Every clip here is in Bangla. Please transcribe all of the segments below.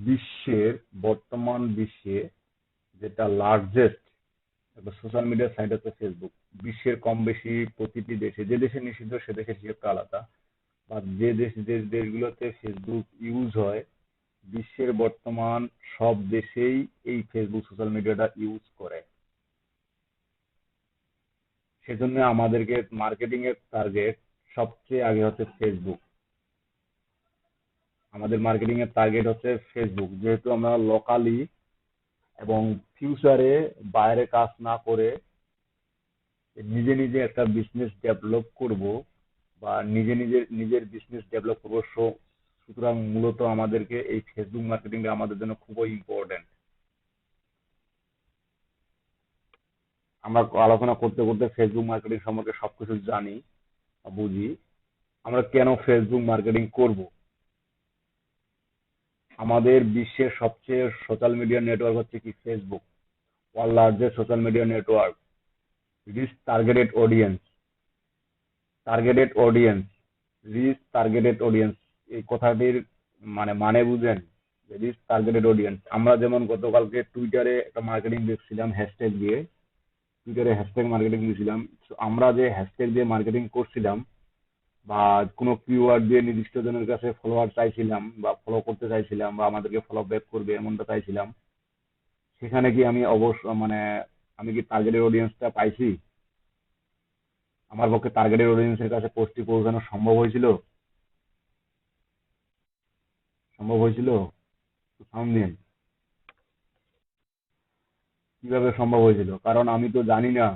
বিশ্বের বর্তমান বিশ্বে যেটা লার্জেস্ট একটা সোশ্যাল মিডিয়া সাইট হচ্ছে ফেসবুক। বিশ্বের কম বেশি প্রতিটি দেশে, যে দেশে নিষিদ্ধ সে দেশের হিসেবটা আলাদা, বা যে দেশগুলোতে ফেসবুক ইউজ হয়, বিশ্বের বর্তমান সব দেশেই এই ফেসবুক সোশ্যাল মিডিয়াটা ইউজ করে। সেজন্য আমাদেরকে মার্কেটিং এর টার্গেট সবচেয়ে আগে হচ্ছে ফেসবুক। আমাদের মার্কেটিং এর টার্গেট হচ্ছে ফেসবুক, যেহেতু আমরা লোকালি এবং ফিউচারে বাইরে কাজ না করে নিজে নিজে একটা বিজনেস ডেভেলপ করব, বা নিজের বিজনেস ডেভেলপ করবো। সুতরাং মূলত আমাদেরকে এই ফেসবুক মার্কেটিংটা আমাদের জন্য খুবই ইম্পর্টেন্ট। আমরা আলোচনা করতে করতে ফেসবুক মার্কেটিং সম্পর্কে সবকিছু জানি বা বুঝি। আমরা কেন ফেসবুক মার্কেটিং করব? আমাদের বিশ্বের সবচেয়ে সোশ্যাল মিডিয়া নেটওয়ার্ক হচ্ছে কি Facebook, world largest social media network. Reach targeted audience, targeted audience, reach targeted audience, এই কথাটির মানে বুঝেন? Reach targeted audience. আমরা যেমন গতকালকে টুইটারে একটা মার্কেটিং দেখছিলাম, হ্যাশট্যাগ দিয়ে, টুইটারে হ্যাশট্যাগ মার্কেটিং দিয়েছিলাম। So, আমরা যে হ্যাশট্যাগ দিয়ে মার্কেটিং করছিলাম বা কোনো কিওয়ার্ড দিয়ে নির্দিষ্ট জনের কাছে ফলোয়ার চাইছিলাম বা ফলো করতে চাইছিলাম বা আমাদেরকে ফলো ব্যাক করবে এমনটা চাইছিলাম, সেখানে কি আমি আমি কি টার্গেটেড অডিয়েন্সটা পাইছি? আমার পক্ষে টার্গেটেড অডিয়েন্সের কাছে পোস্টটি পৌঁছানো সম্ভব হয়েছিল? সম্ভব হয়েছিল? সাউন্ড দিন। কিভাবে সম্ভব হয়েছিল? কারণ আমি তো জানি না,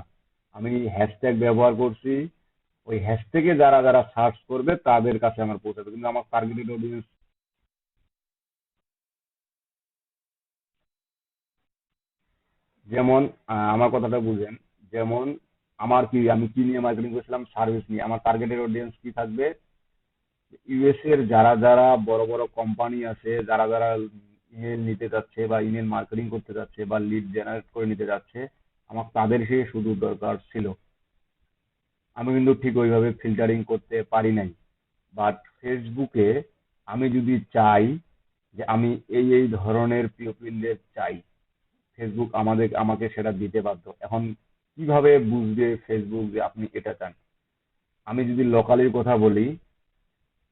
আমি হ্যাশট্যাগ ব্যবহার করছি। ওই হ্যাশট্যাগে যারা যারা সার্চ করবে তাদের কাছে আমার পৌঁছাবে, কিন্তু আমার টার্গেটেড অডিয়েন্স। যেমন আমার কথাটা বুঝেন। যেমন আমি কি নিয়ে মার্কেটিং করেছিলাম? সার্ভিস নিয়ে। আমার টার্গেটেড অডিয়েন্স কি থাকবে? ইউএস এর যারা যারা বড় বড় কোম্পানি আছে, যারা যারা ইমেল নিতে যাচ্ছে বা ইমেল মার্কেটিং করতে যাচ্ছে বা লিড জেনারেট করে নিতে যাচ্ছে, আমার তাদের সে শুধু দরকার ছিল। আমি কিন্তু ঠিক ওইভাবে ফিল্টারিং করতে পারি নাই। বাট ফেসবুকে আমি যদি চাই যে আমি এই ধরনের পিওপিলদের চাই, ফেসবুক আমাকে সেটা দিতে বাধ্য। এখন কিভাবে বুঝবে ফেসবুক যে আপনি এটা চান? আমি যদি লোকালির কথা বলি,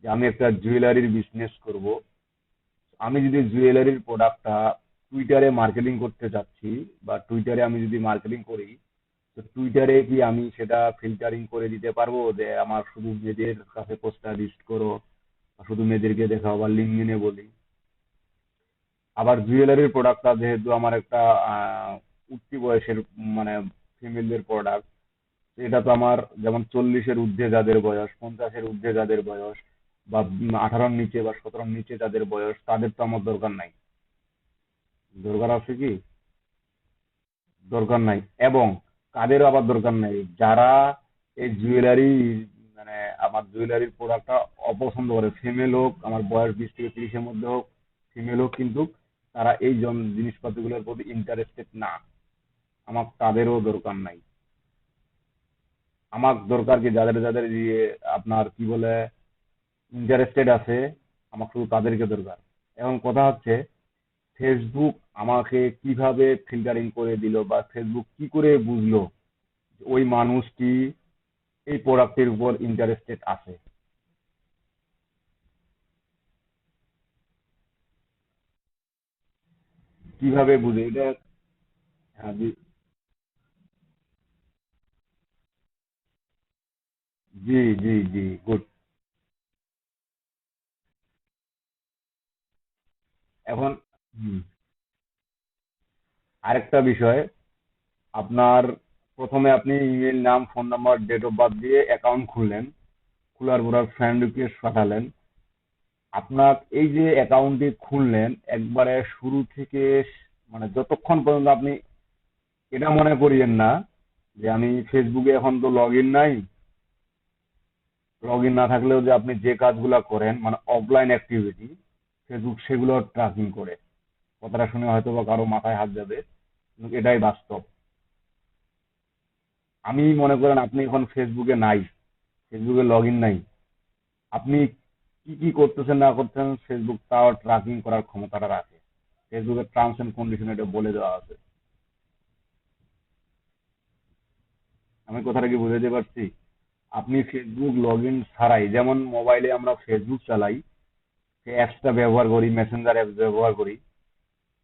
যে আমি একটা জুয়েলারির বিজনেস করব, আমি যদি জুয়েলারির প্রোডাক্টটা টুইটারে মার্কেটিং করতে চাচ্ছি বা টুইটারে আমি যদি মার্কেটিং করি, তো টুইটারে কি আমি সেটা ফিল্টারিং করে দিতে পারবো যে আমার শুধু মেয়েদের কাছে পোস্টটা লিস্ট করো, বা শুধু মেয়েদেরকে দেখাও, বা লিঙ্কডিনে বলি? আবার জুয়েলারির প্রোডাক্টটা যেহেতু আমার একটা উঠতি বয়সের মানে ফিমেলদের প্রোডাক্ট, এটা তো আমার যেমন 40-এর ঊর্ধ্বে যাদের বয়স, 50-এর ঊর্ধ্বে যাদের বয়স, বা 18-র নিচে বা 17-র নিচে যাদের বয়স, তাদের তো আমার দরকার নাই। দরকার আছে কি? দরকার নাই। এবং কাদেরও আবার দরকার নাই, যারা এই জুয়েলারি মানে আমার জুয়েলারির প্রোডাক্টটা অপছন্দ করে, ফিমেল হোক, আমার বয়স 20 থেকে 30-এর মধ্যে হোক, ফিমেল হোক, কিন্তু তারা এই জিনিসপাতিগুলোর প্রতি ইন্টারেস্টেড না, আমার তাদেরও দরকার নাই। আমার দরকার কি, যাদের যাদের ইয়ে আপনার কি বলে ইন্টারেস্টেড আছে, আমার শুধু তাদেরকে দরকার। এখন কথা হচ্ছে, ফেসবুক আমাকে কিভাবে ফিল্টারিং করে দিল, বা ফেসবুক কি করে বুঝলো যে ওই মানুষটি এই প্রোডাক্টের উপর ইন্টারেস্টেড আছে? কিভাবে বুঝে এটা? হ্যাঁ, জি, জি, জি, জি, গুড। এখন হুম, আরেকটা বিষয়, আপনার প্রথমে আপনি ইমেল, নাম, phone number, date of birth দিয়ে অ্যাকাউন্ট খুললেন। খোলার পর ফ্রেন্ড রিকোয়েস্ট পাঠালেন। আপনার এই যে অ্যাকাউন্টটি খুললেন, একবারে শুরু থেকে যতক্ষণ পর্যন্ত আপনি এটা মনে করিয়েন না যে আমি ফেসবুকে এখন তো লগ ইন নাই, লগ ইন না থাকলেও যে আপনি যে কাজগুলো করেন অফলাইন অ্যাক্টিভিটি, ফেসবুক সেগুলো ট্র্যাকিং করে। কথাটা শুনে হয়তো বা কারো মাথায় হাত যাবে, কিন্তু এটাই বাস্তব। আমি মনে করেন আপনি এখন ফেসবুকে নাই, ফেসবুকে লগ ইন নাই, আপনি কি কি করতেছেন না করতেছেন, ফেসবুক তাও ট্র্যাকিং করার ক্ষমতাটা রাখে। ফেসবুকের টার্মস এন্ড কন্ডিশন এটা বলে দেওয়া আছে। আমি কথাটা কি বুঝাতে পারছি? আপনি ফেসবুক লগ ইন ছাড়াই, যেমন মোবাইলে আমরা ফেসবুক চালাই, অ্যাপসটা ব্যবহার করি, মেসেঞ্জার অ্যাপস ব্যবহার করি,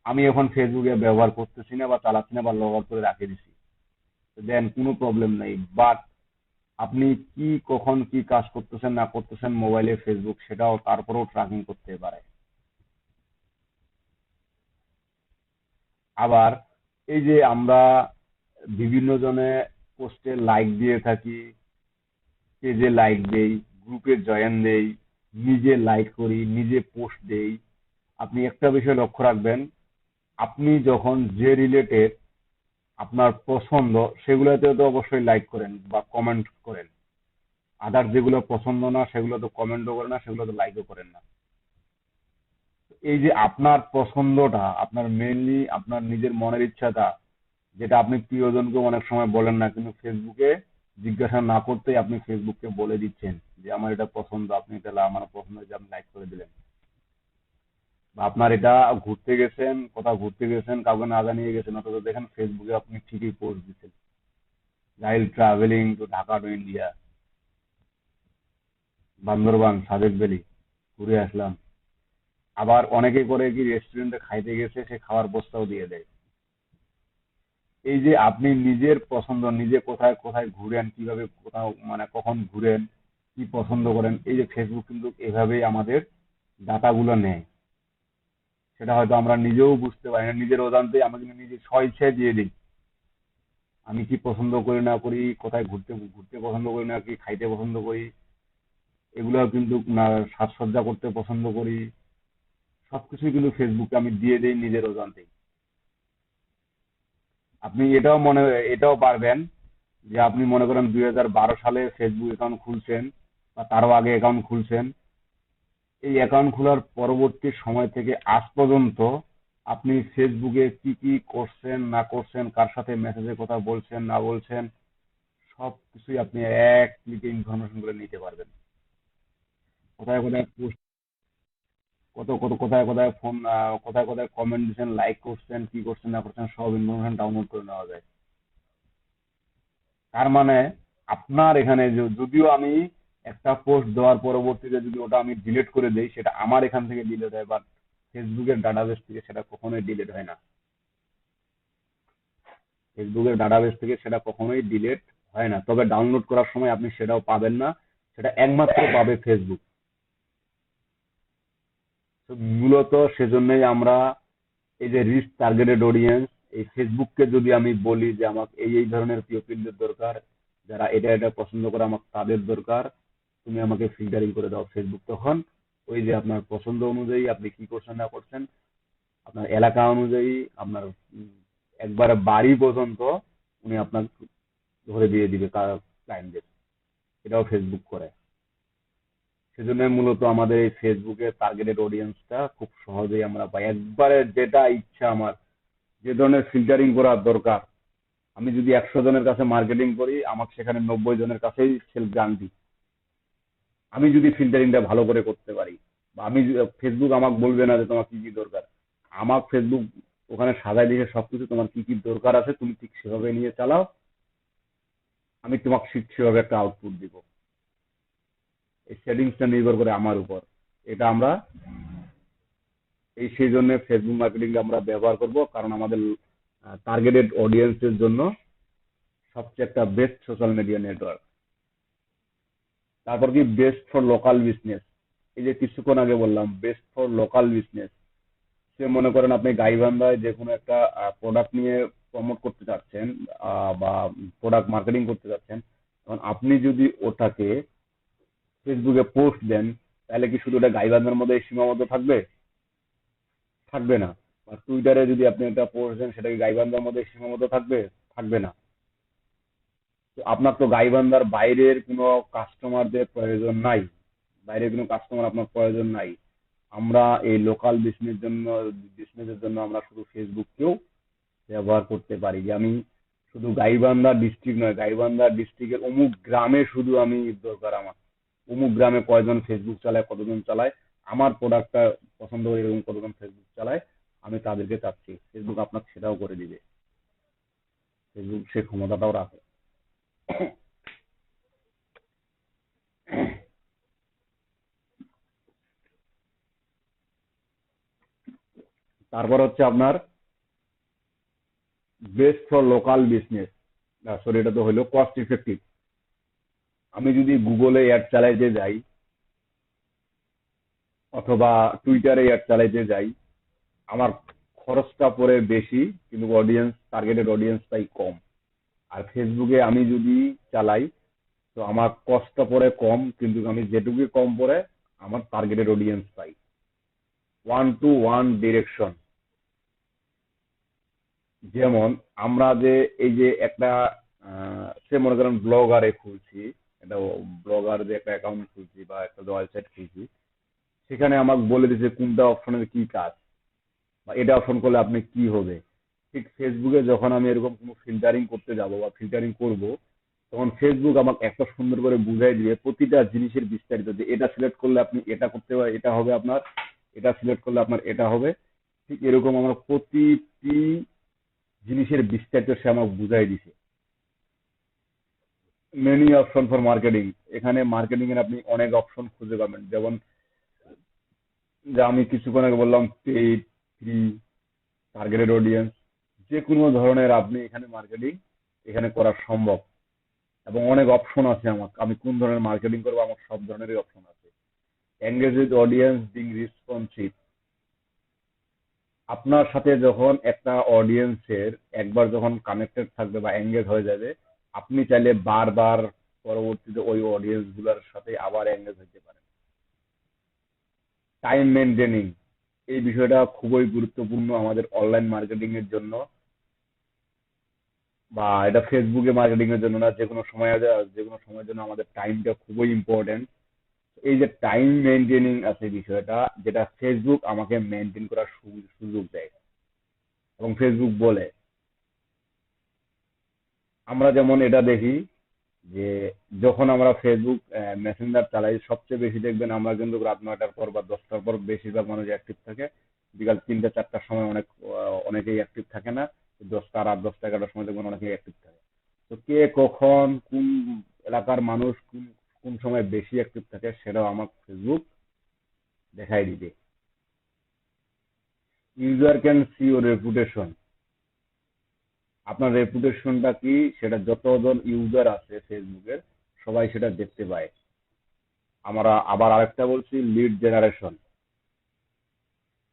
আমি এখন ফেসবুকে ব্যবহার করতেছি না বা চালাচ্ছি না বা লগ আউট করে রাখে দিছি, দেন কোনো প্রবলেম নেই। বাট আপনি কি কখন কি কাজ করতেছেন না করতেছেন মোবাইলে ফেসবুক সেটাও তারপরেও ট্র্যাকিং করতে পারে। আবার এই যে আমরা বিভিন্ন জনে পোস্টে লাইক দিয়ে থাকি, পেজে লাইক দেই, গ্রুপে জয়েন দেই, নিজে লাইক করি, নিজে পোস্ট দেই। আপনি একটা বিষয় লক্ষ্য রাখবেন, আপনি যখন যে রিলেটেড আপনার পছন্দ সেগুলোতে তো অবশ্যই লাইক করেন বা কমেন্ট করেন। আদার যেগুলো পছন্দ না সেগুলো তো কমেন্টও করেন না, সেগুলো তো লাইকও করেন না। এই যে আপনার পছন্দটা, আপনার মেইনলি আপনার নিজের মনের ইচ্ছাটা, যেটা আপনি প্রিয়জনকে অনেক সময় বলেন না, কিন্তু ফেসবুকে জিজ্ঞাসা না করতেই আপনি ফেসবুককে বলে দিচ্ছেন যে আমার এটা পছন্দ, আপনি এটা আমার পছন্দ যে আপনি লাইক করে দিলেন। বা আপনার এটা ঘুরতে গেছেন, কোথাও ঘুরতে গেছেন, কাউকে না জানিয়ে গেছেন, অথচ দেখেন ফেসবুকে আপনি ঠিকই পোস্ট দিচ্ছেন, while traveling to Dhaka to India, Bandarban Sajek valley ঘুরে আসলাম। আবার অনেকে করে কি রেস্টুরেন্টে খাইতে গেছে, সে খাওয়ার প্রস্তাব দিয়ে দেয়। এই যে আপনি নিজের পছন্দ, নিজে কোথায় কোথায় ঘুরেন, কিভাবে কোথাও মানে কখন ঘুরেন, কি পছন্দ করেন, এই যে ফেসবুক কিন্তু এভাবেই আমাদের ডাটাগুলো নেয়। সেটা হয়তো আমরা নিজেও বুঝতে পারি না, নিজের অজান্তেই আমরা কিন্তু নিজে স্বইচ্ছায় দিয়ে দিই। আমি কি পছন্দ করি না করি, কোথায় ঘুরতে ঘুরতে পছন্দ করি না কি খাইতে পছন্দ করি, এগুলো কিন্তু না, সাজসজ্জা করতে পছন্দ করি, সবকিছুই কিন্তু ফেসবুকে আমি দিয়ে দিই নিজের অজান্তেই। আপনি এটাও পারবেন যে আপনি মনে করেন 2012 সালে ফেসবুক অ্যাকাউন্ট খুলছেন বা তারও আগে অ্যাকাউন্ট খুলছেন, এই অ্যাকাউন্ট খোলার পরবর্তী সময় থেকে আজ পর্যন্ত আপনি ফেসবুকে কি কি করছেন না করছেন, কার সাথে মেসেজে কথা বলছেন না বলছেন, সব কিছুই আপনি এক ক্লিকে ইনফরমেশন করে নিতে পারবেন। কোথায় কোথায় পোস্ট, কত কত কোথায় কোথায় ফোন, কোথায় কোথায় কমেন্ট দিচ্ছেন, লাইক করছেন, কি করছেন না করছেন, সব ইনফরমেশন ডাউনলোড করে নেওয়া যায়। তার মানে আপনার এখানে যদিও আমি একটা পোস্ট দেওয়ার পরবর্তীতে যদি ওটা আমি ডিলিট করে দেই, সেটা আমার এখান থেকে ডিলিট হয়, বাট ফেসবুকের ডাটাবেস থেকে সেটা কখনোই ডিলিট হয় না। ফেসবুকের ডাটাবেস থেকে সেটা কখনোই ডিলিট হয় না, তবে ডাউনলোড করার সময় আপনি সেটাও পাবেন না, সেটা একমাত্র পাবে ফেসবুক। তো মূলত সেজন্যই আমরা এই যে রিচ টার্গেটেড অডিয়েন্স, এই ফেসবুককে যদি আমি বলি যে আমাকে এই ধরনের পিওপিলদের দরকার, যারা এটা এটা পছন্দ করে, আমাকে তাদের দরকার, তুমি আমাকে ফিল্টারিং করে দাও, ফেসবুক তখন ওই যে আপনার পছন্দ অনুযায়ী আপনি কি করছেন না করছেন, আপনার এলাকা অনুযায়ী, আপনার একবারে বাড়ি পর্যন্ত উনি আপনার ধরে দিয়ে দিবে ক্লায়েন্টদের। এটাও ফেসবুক করে। সেজন্য মূলত আমাদের এই ফেসবুকের টার্গেটেড অডিয়েন্সটা খুব সহজেই আমরা পাই, একবারে যেটা ইচ্ছা আমার, যে ধরনের ফিল্টারিং করার দরকার, আমি যদি 100 জনের কাছে মার্কেটিং করি, আমাকে সেখানে 90 জনের কাছেই সেল গ্যারান্টি। আমি যদি ফিল্টারিংটা ভালো করে করতে পারি, বা আমি ফেসবুক আমাকে বলবে না যে তোমার কি কি দরকার, আমার ফেসবুক ওখানে সাজাই লিখে সবকিছু তোমার কি কি দরকার আছে তুমি ঠিক সেভাবে নিয়ে চালাও, আমি তোমাকে ঠিক সেভাবে একটা আউটপুট দিব। এই সেটিংসটা নির্ভর করে আমার উপর। এটা আমরা সেই জন্য ফেসবুক মার্কেটিং আমরা ব্যবহার করব, কারণ আমাদের টার্গেটেড অডিয়েন্সের জন্য সবচেয়ে একটা বেস্ট সোশ্যাল মিডিয়া নেটওয়ার্ক। তারপর কি বেস্ট ফর লোকাল বিজনেস, এই যে কিছুক্ষণ আগে বললাম বেস্ট ফর লোকাল বিজনেস। সে মনে করেন আপনি গাইবান্ধায় যে কোনো একটা প্রোডাক্ট নিয়ে প্রমোট করতে চাচ্ছেন, বা প্রোডাক্ট মার্কেটিং করতে চাচ্ছেন, তখন আপনি যদি ওটাকে ফেসবুকে পোস্ট দেন, তাহলে কি শুধু ওটা গাইবান্ধার মধ্যে সীমাবদ্ধ থাকবে? থাকবে না। বা টুইটারে যদি আপনি একটা পোস্ট দেন, সেটা কি গাইবান্ধার মধ্যে সীমাবদ্ধ থাকবে? থাকবে না। তো আপনার তো গাইবান্ধার বাইরের কোনো কাস্টমারদের প্রয়োজন নাই, বাইরের কোনো কাস্টমার আপনার প্রয়োজন নাই। আমরা এই লোকাল বিজনেসের জন্য আমরা শুধু ফেসবুককেও ব্যবহার করতে পারি, যে আমি শুধু গাইবান্ধা ডিস্ট্রিক্ট নয়, গাইবান্ধা ডিস্ট্রিক্টের অমুক গ্রামে শুধু আমি দরকার আমার, অমুক গ্রামে কয়জন ফেসবুক চালায়, কতজন চালায়, আমার প্রোডাক্টটা পছন্দ করে এরকম কতজন ফেসবুক চালায়, আমি তাদেরকে চাচ্ছি, ফেসবুক আপনাকে সেটাও করে দিবে। ফেসবুক সে ক্ষমতাটাও রাখে। তারপর হচ্ছে আপনার best for local business, sorry এটা তো হলো কস্ট ইফেক্টিভ। আমি যদি গুগলে অ্যাড চালাইতে যাই অথবা টুইটারে অ্যাড চালাইতে যাই, আমার খরচটা পড়ে বেশি, কিন্তু টার্গেটেড অডিয়েন্স পাই কম। আর ফেসবুকে আমি যদি চালাই, তো আমার কষ্টটা পড়ে কম, কিন্তু আমি যেটুকু কম পড়ে আমার targeted audience pi. 1 to 1 direction. যেমন আমরা যে এই যে একটা সে মনে করেন ব্লগারে খুলছি, একটা ব্লগার যে একটা অ্যাকাউন্ট খুলছি বা একটা ওয়েবসাইট খুলছি, সেখানে আমাকে বলে দিচ্ছে কোনটা অপশনের কি কাজ, বা এটা অপশন করলে আপনি কি হবে। ঠিক ফেসবুকে যখন আমি এরকম কোনো ফিল্টারিং করতে যাব বা ফিল্টারিং করব, তখন ফেসবুক আমাকে এত সুন্দর করে বুঝাই দিবে প্রতিটা জিনিসের বিস্তারিত, যে এটা সিলেক্ট করলে আপনি এটা করতে পারেন, এটা হবে আপনার, এটা সিলেক্ট করলে আপনার এটা হবে। ঠিক এরকম আমার প্রতিটি জিনিসের বিস্তারিত সে আমাকে বুঝাই দিছে। Many option for marketing. এখানে মার্কেটিং এর আপনি অনেক অপশন খুঁজে পাবেন। যেমন যে আমি কিছুক্ষণ আগে বললাম পেইড, ফ্রি, টার্গেটেড অডিয়েন্স, যে কোনো ধরনের আপনি এখানে মার্কেটিং এখানে করা সম্ভব। এবং অনেক অপশন আছে আমার, আমি কোন ধরনের মার্কেটিং করবো আমার সব ধরনেরই অপশন আছে। Engage with audience being responsive. আপনার সাথে যখন একটা অডিয়েন্সের একবার যখন কানেক্টেড থাকবে বা এঙ্গেজ হয়ে যাবে, আপনি চাইলে বারবার পরবর্তীতে ওই অডিয়েন্স গুলার সাথে আবার এঙ্গেজ হতে পারেন। টাইম মেনটেনিং, এই বিষয়টা খুবই গুরুত্বপূর্ণ আমাদের অনলাইন মার্কেটিং এর জন্য, বা এটা ফেসবুকে মার্কেটিং এর জন্য না, যে কোনো সময়ের জন্য আমাদের টাইমটা খুবই ইম্পর্টেন্ট। এই যে টাইম মেনটেনিং আছে বিষয়টা, যেটা ফেসবুক আমাকে মেনটেন করার সুযোগ দেয়। এবং ফেসবুক বলে, আমরা যেমন এটা দেখি যে যখন আমরা ফেসবুক মেসেঞ্জার চালাই, সবচেয়ে বেশি দেখবেন আমরা কিন্তু রাত 9টার পর বা 10টার পর বেশিরভাগ মানুষ অ্যাক্টিভ থাকে। বিকাল 3টা 4টার সময় অনেকেই অ্যাক্টিভ থাকে না। 10টা রাত 10টা 11টার সময় দেখবেন অনেকেই অ্যাক্টিভ থাকে। তো কে কখন কোন এলাকার মানুষ কোন কোন সময় বেশি অ্যাক্টিভ থাকে সেটাও আমার ফেসবুক দেখাই দিবে। User can see your reputation. আপনার রেপুটেশনটা কি সেটা যতজন ইউজার আছে ফেসবুকের, সবাই সেটা দেখতে পায়। আমরা আবার আরেকটা বলছি, লিড জেনারেশন।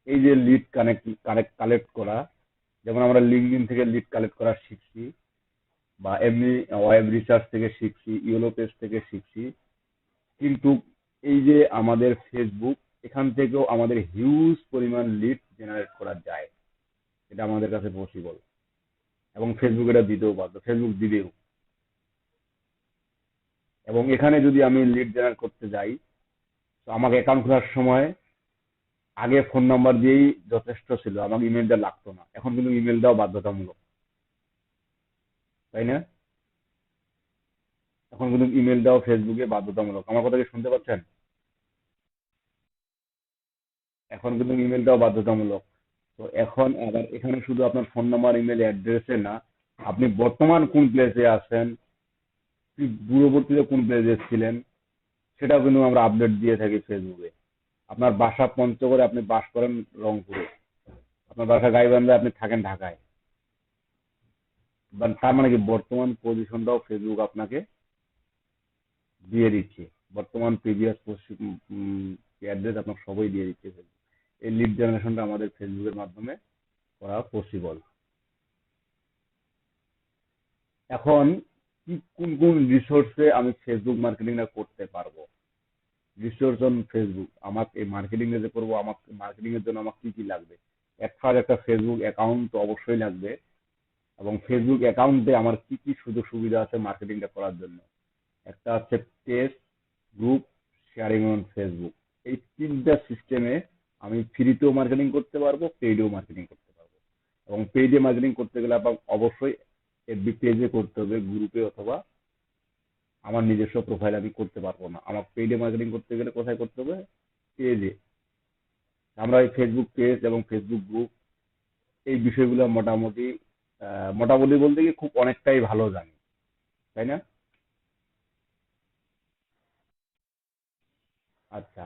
এই যে লিড কালেক্ট করা, যেমন আমরা লিঙ্কডইন থেকে লিড কালেক্ট করা শিখছি, বা এমনি ওয়েব রিসার্চ থেকে শিখছি, ইয়েলো পেজ থেকে শিখছি। কিন্তু এই যে আমাদের ফেসবুক, এখান থেকেও আমাদের হিউজ পরিমাণ লিড জেনারেট করা যায়। এটা আমাদের কাছে পসিবল, এবং ফেসবুক এটা দিতেও পারতো, ফেসবুক দিবেও। এবং এখানে যদি আমি লিড জেনারেট করতে যাই, তো আমাকে অ্যাকাউন্ট খোলার সময় আগে ফোন নাম্বার দিয়েই যথেষ্ট ছিল, আমাকে ইমেল দেওয়া লাগতো না। এখন কিন্তু ইমেল দেওয়া বাধ্যতামূলক, তাই না? এখন কিন্তু ইমেল দেওয়া ফেসবুকে বাধ্যতামূলক। আমার কথা কি শুনতে পাচ্ছেন? এখন কিন্তু ইমেল দেওয়া বাধ্যতামূলক। তো এখন আবার এখানে শুধু আপনার ফোন নাম্বার ইমেল অ্যাড্রেসে না, আপনি বর্তমান কোন প্লেসে আছেন, দূরবর্তীতে কোন প্লেসে ছিলেন, সেটাও কিন্তু আমরা আপডেট দিয়ে থাকি ফেসবুকে। আপনার বাসা পঞ্চগড়ে, আপনি বাস করেন রংপুরে, আপনার বাসা গাইবান্ধায়, আপনি থাকেন ঢাকায়। তার মানে কি বর্তমান পজিশনটাও ফেসবুক আপনাকে দিয়ে দিচ্ছে। বর্তমান প্রিভিয়াস অ্যাড্রেস আপনার সবই দিয়ে দিচ্ছে ফেসবুক। এই লিড জেনারেশনটা আমাদের ফেসবুকের মাধ্যমে করা পসিবল। এখন কি কোন কোন রিসোর্সে আমি ফেসবুক মার্কেটিংটা করতে পারবো? রিসোর্স অন ফেসবুক, আমাকে এই মার্কেটিং যে করবো, আমাকে মার্কেটিং এর জন্য আমার কি কি লাগবে? একটা ফেসবুক অ্যাকাউন্ট তো অবশ্যই লাগবে। এবং ফেসবুক অ্যাকাউন্টে আমার কি কি সুযোগ সুবিধা আছে মার্কেটিংটা করার জন্য? একটা হচ্ছে page, group, sharing on Facebook. এই তিনটা সিস্টেমে আমি ফ্রিতেও মার্কেটিং করতে পারবো, পেইডেও মার্কেটিং করতে পারবো। এবং পেইডে মার্কেটিং করতে গেলে আপনার অবশ্যই এফবি পেজে করতে হবে, গ্রুপে, অথবা আমার নিজস্ব প্রোফাইল আমি করতে পারবো না। আমার পেইডে মার্কেটিং করতে গেলে কোথায় করতে হবে? পেজে। আমরা এই ফেসবুক পেজ এবং ফেসবুক গ্রুপ এই বিষয়গুলো মোটামুটি মোটামুটি বলতে কি খুব অনেকটাই ভালো জানি, তাই না? আচ্ছা,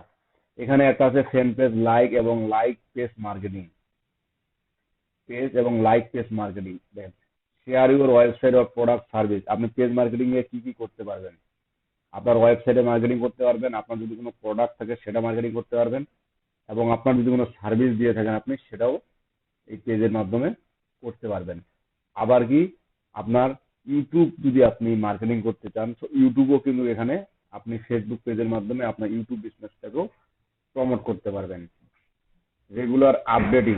এখানে একটা আছে ফ্যান পেজ লাইক এবং লাইক পেজ মার্কেটিং, পেজ এবং like page marketing. Then share your website or product service. আপনি পেজ মার্কেটিং এ কি কি করতে পারবেন? আপনার ওয়েবসাইটে মার্কেটিং করতে পারবেন, আপনার যদি কোনো প্রোডাক্ট থাকে সেটা মার্কেটিং করতে পারবেন, এবং আপনার যদি কোনো সার্ভিস দিয়ে থাকেন আপনি সেটাও এই পেজের মাধ্যমে করতে পারবেন। আবার কি, আপনার ইউটিউব যদি আপনি মার্কেটিং করতে চান, তো ইউটিউবও কিন্তু এখানে আপনি ফেসবুক পেজের মাধ্যমে আপনার ইউটিউব বিজনেসটাকেও প্রমোট করতে পারবেন। Regular updating.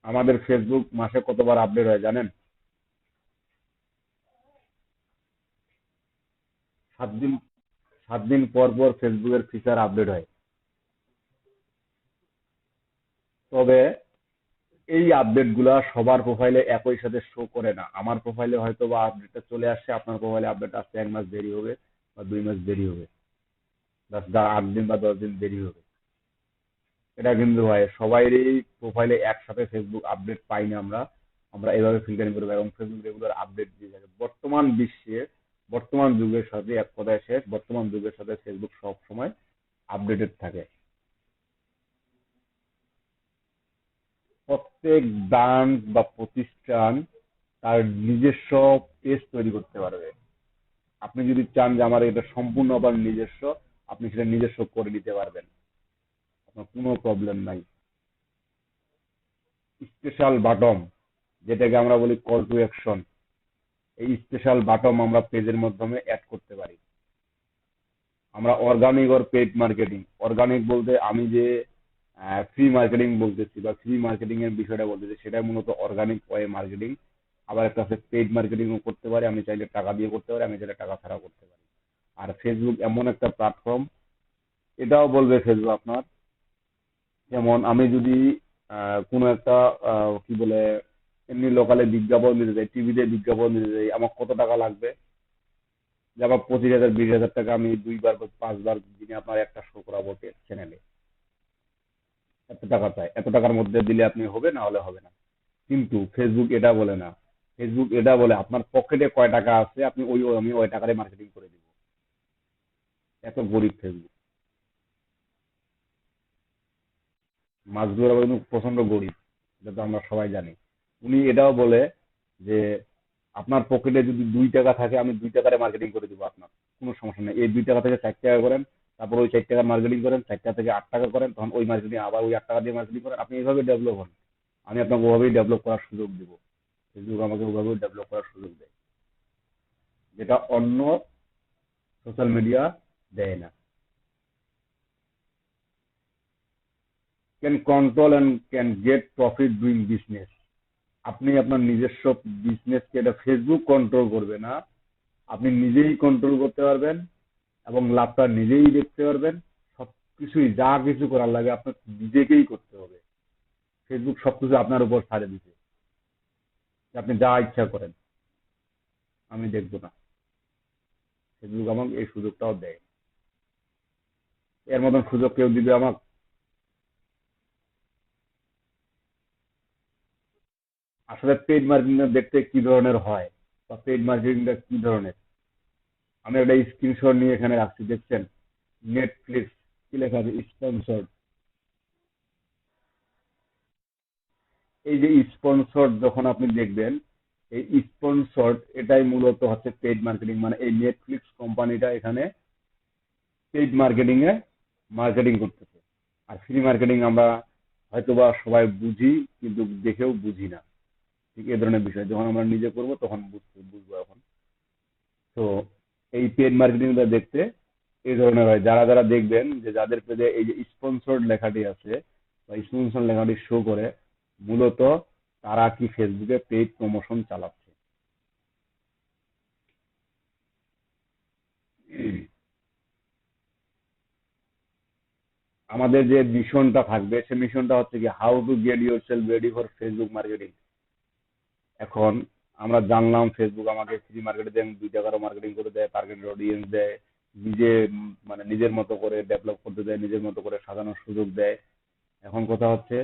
আমাদের ফেসবুক মাসে কতবার আপডেট হয় জানেন? 7 দিন, 7 দিন পর পর ফেসবুকের ফিচার আপডেট হয়। তবে এই আপডেট গুলা সবার প্রোফাইলে একই সাথে শো করে না। আমার প্রোফাইলে হয়তো বা আপডেটটা চলে আসছে, আপনার প্রোফাইলে আপডেট আসতে 1 মাস দেরি হবে বা 2 মাস দেরি হবে, 8 দিন বা 10 দিন দেরি হবে। এটা কিন্তু হয় সবাইরই প্রোফাইলে একসাথে ফেসবুক আপডেট পাই না আমরা। আমরা এভাবে ফিল্টারিং করবো, এবং ফেসবুক রেগুলার আপডেট দিয়ে থাকে। বর্তমান বিশ্বে, বর্তমান যুগের সাথে এক কথায় শেষ, বর্তমান যুগের সাথে ফেসবুক সব সময় আপডেটেড থাকে। প্রত্যেক ব্র্যান্ড বা প্রতিষ্ঠান তার নিজস্ব পেজ তৈরি করতে পারবে। আপনি যদি চান যে আমার এটা সম্পূর্ণ আবার নিজস্ব, আপনি সেটা নিজস্ব করে নিতে পারবেন, আপনার কোনো প্রবলেম নাই। স্পেশাল বাটম, যেটাকে আমরা বলি কল টু অ্যাকশন, এই স্পেশাল বাটম আমরা পেজের মাধ্যমে অ্যাড করতে পারি। আমরা অর্গানিক আর পেইড মার্কেটিং। অর্গানিক বলতে আমি যে ফ্রি মার্কেটিং বলতেছি বা ফ্রি মার্কেটিং এর বিষয়টা বলতেছি, সেটা মূলত অর্গানিক ওয়ে মার্কেটিং। আবার একটা আছে পেইড মার্কেটিংও করতে পারি, আমি চাইলে টাকা দিয়ে করতে পারি, আমি চাইলে টাকা ছাড়া করতে পারি। আর ফেসবুক এমন একটা প্ল্যাটফর্ম, এটাও বলবে ফেসবুক আপনার, যেমন আমি যদি কোনো একটা কি বলে এমনি লোকালে বিজ্ঞাপন দিতে চাই, টিভিতে বিজ্ঞাপন দিতে চাই, আমার কত টাকা লাগবে? যে আমার 25,000 20,000 টাকা আমি 2 বার বা 5 বার দিনে আপনার একটা শো করাবো চ্যানেলে, এত টাকা চাই, এত টাকার মধ্যে দিলে আপনি হবে, না হলে হবে না। কিন্তু ফেসবুক এটা বলে না। ফেসবুক এটা বলে আপনার পকেটে কয় টাকা আছে, আপনি আমি ওই টাকারে মার্কেটিং করে দিব। এত গরিব ফেসবুক। মাসগুলোর আবার কিন্তু প্রচন্ড গরিব, এটা তো আমরা সবাই জানি। উনি এটাও বলে যে আপনার পকেটে যদি 2 টাকা থাকে, আমি 2 টাকারে মার্কেটিং করে দিব আপনার, কোনো সমস্যা নেই। এই 2 টাকা থেকে 4 টাকা করেন, তারপর ওই 4 টাকার মার্কেটিং করেন, 4 টাকা থেকে 8 টাকা করেন, তখন ওই মার্কেটিং আবার ওই 8 টাকা দিয়ে মার্কেটিং করেন, আপনি এইভাবে ডেভেলপ হন। আমি আপনাকে ওভাবেই ডেভেলপ করার সুযোগ দিব। ফেসবুক আমাকে ওভাবেই ডেভেলপ করার সুযোগ দেয়, যেটা অন্য সোশ্যাল মিডিয়া দেয় না। Can control and can get profit doing business. আপনি আপনার নিজস্ব বিজনেসকে, এটা ফেসবুক কন্ট্রোল করবে না, আপনি নিজেই কন্ট্রোল করতে পারবেন, এবং লাভটা নিজেই দেখতে পারবেন। সবকিছুই যা কিছু করার লাগে আপনার নিজেকেই করতে হবে। ফেসবুক সবকিছু আপনার উপর ছাড়ে দিতে, যে আপনি যা ইচ্ছা করেন, আমি দেখবো না। ফেসবুক আমাকে এই সুযোগটাও দেয়। এর মতন সুযোগ কেউ দিবে আমাকে? আসলে পেইড মার্কেটিং দেখতে কি ধরনের হয়, বা পেইড মার্কেটিংটা কি ধরনের, আমি একটা স্ক্রিনশট নিয়ে এখানে রাখছি, দেখছেন? নেটফ্লিক্স, কি লেখা আছে? স্পন্সর। এই যে স্পন্সর যখন আপনি দেখবেন, এই স্পন্সর এটাই মূলত হচ্ছে পেইড মার্কেটিং। মানে এই নেটফ্লিক্স কোম্পানিটা এখানে পেইড মার্কেটিং এ মার্কেটিং করতেছে। আর ফ্রি মার্কেটিং আমরা হয়তোবা সবাই বুঝি, কিন্তু দেখেও বুঝি না। ঠিক এই ধরনের বিষয় যখন আমরা নিজে করব তখন বুঝবো এখন। তো এই পেইড মার্কেটিংটা দেখতে এই ধরনের হয়। যারা যারা দেখবেন যে যাদের পেজে এই যে স্পন্সর্ড লেখাটি আছে বা স্পন্সর লেখাটি শো করে, মূলত তারা কি ফেসবুকে পেইড প্রমোশন চালাচ্ছে। আমাদের যে মিশনটা থাকবে, সে মিশনটা হচ্ছে কি, how to get your self ready for Facebook marketing. এখন আমরা জানলাম ফেসবুক আমাকে ফ্রি মার্কেটে দেয়, 2 টাকারও মার্কেটিং করে দেয়, টার্গেটেড অডিয়েন্স দেয়, নিজে মানে নিজের মতো করে ডেভেলপ করতে দেয়, নিজের মতো করে সাজানোর সুযোগ দেয়। এখন কথা হচ্ছে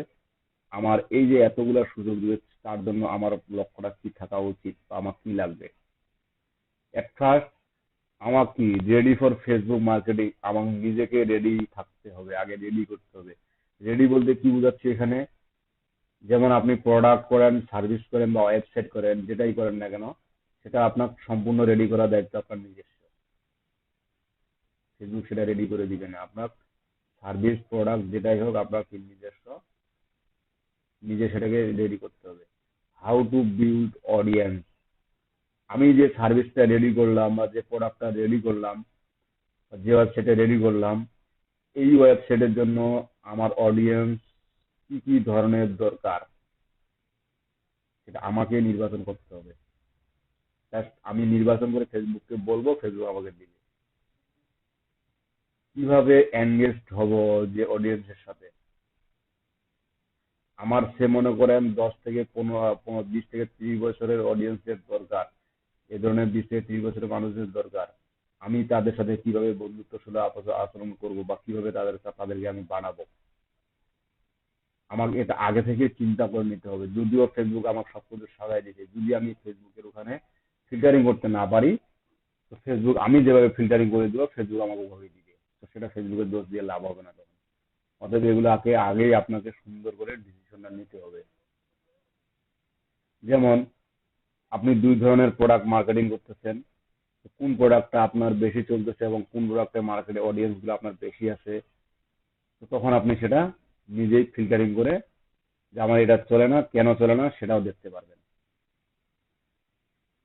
আমার এই যে এতগুলা সুযোগ দিবে, তার জন্য আমার লক্ষ্যটা কি থাকা উচিত বা আমার কি লাগবে? এট ফার্স্ট আমার কি রেডি ফর ফেসবুক মার্কেটিং, আমার নিজেকে রেডি থাকতে হবে, আগে রেডি করতে হবে। রেডি বলতে কি বোঝাচ্ছি এখানে? যেমন আপনি প্রোডাক্ট করেন, সার্ভিস করেন বা ওয়েবসাইট করেন, যেটাই করেন না কেন, সেটা আপনার সম্পূর্ণ রেডি করার দায়িত্ব আপনার নিজস্ব। ফেসবুক সেটা রেডি করে দিবে না। আপনার সার্ভিস প্রোডাক্ট যেটাই হোক, আপনার কি নিজস্ব, নিজে সেটাকে রেডি করতে হবে। হাউ টু বিল্ড অডিয়েন্স, আমি যে সার্ভিসটা রেডি করলাম বা যে প্রোডাক্টটা রেডি করলাম বা যে ওয়েবসাইটে রেডি করলাম, এই ওয়েবসাইটের জন্য আমার অডিয়েন্স কি কি ধরনের দরকার, সেটা আমাকে নির্বাচন করতে হবে। জাস্ট আমি নির্বাচন করে ফেসবুককে বলবো, ফেসবুক আমাকে দিবে। কিভাবে এনগেজড হব যে অডিয়েন্সের সাথে? আমার সে মনে করেন 10 থেকে 15, 20 থেকে 30 বছরের অডিয়েন্সের দরকার, এ ধরনের 20 থেকে 30 বছরের মানুষদের দরকার। আমি তাদের সাথে কিভাবে বন্ধুত্ব সুলভ আচরণ করব বা কিভাবে তাদেরকে আমি বানাবো, আমাকে এটা আগে থেকে চিন্তা করে নিতে হবে। যদিও ফেসবুক আমার সবকিছু সাজাই দিয়েছে, যদি আমি ফেসবুকের ওখানে ফিল্টারিং করতে না পারি, তো ফেসবুক আমি যেভাবে ফিল্টারিং করে দিব, ফেসবুক আমাকে ওভাবে দিবে। তো সেটা ফেসবুকের দোষ দিয়ে লাভ হবে না তখন। অতএব এগুলোকে আগেই আপনাকে সুন্দর করে ডিসিশনটা নিতে হবে। যেমন আপনি 2 ধরনের প্রোডাক্ট মার্কেটিং করতেছেন, তো কোন প্রোডাক্টটা আপনার বেশি চলতেছে এবং কোন প্রোডাক্টের মার্কেটে অডিয়েন্স গুলো আপনার বেশি আছে, তো তখন আপনি সেটা নিজেই ফিল্টারিং করে যে আমার এটা চলে না, কেন চলে না, সেটাও দেখতে পারবেন।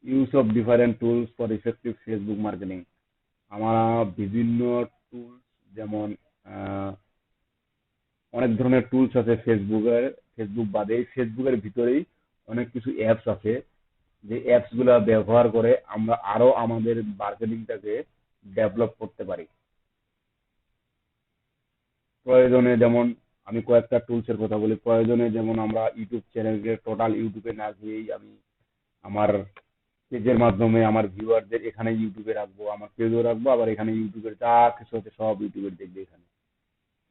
Use of different tools for effective Facebook marketing, আমরা বিভিন্ন টুলস, যেমন আহ, অনেক ধরনের টুলস আছে ফেসবুকের। ফেসবুক বাদে ফেসবুকের ভিতরেই অনেক কিছু অ্যাপস আছে, যে অ্যাপস গুলা ব্যবহার করে আমরা আরো আমাদের মার্কেটিংটাকে ডেভেলপ করতে পারি। প্রয়োজনে যেমন আমি কয়েকটা টুলস এর কথা বলি। প্রয়োজনে যেমন আমরা ইউটিউব চ্যানেলকে টোটাল ইউটিউবে না গিয়েই আমি আমার পেজের মাধ্যমে আমার ভিউয়ারদের এখানে ইউটিউবে রাখবো, আমার পেজও রাখবো, আবার এখানে ইউটিউবের যা কিছু আছে সব ইউটিউবের দেখবে, এখানে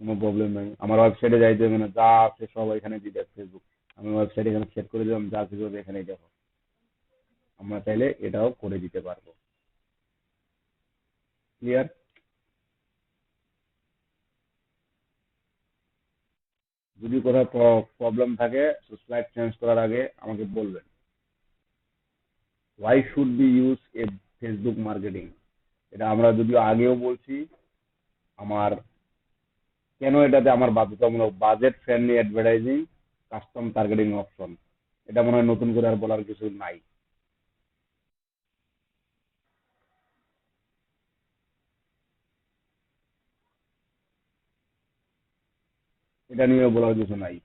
কোনো প্রবলেম নাই। আমার ওয়েবসাইটে যাইতে হবে না, যা আছে সব এখানে দিয়ে দেখ ফেসবুক। আমি ওয়েবসাইটে এখানে সেট করে দিলাম, যা কিছু হবে এখানেই দেখো। আমরা চাইলে এটাও করে দিতে পারবো। ক্লিয়ার? যদি কোথাও প্রবলেম থাকে, তো স্লাইড চেঞ্জ করার আগে আমাকে বলবেন। Why should be use a Facebook marketing, এটা আমরা যদিও আগেও বলছি। আমার কেন এটাতে আমার বাধ্যতামূলক, budget friendly advertising, custom targeting option, এটা মনে হয় নতুন করে আর বলার কিছু নাই। এটা নিয়ে বলার কিছু নাই।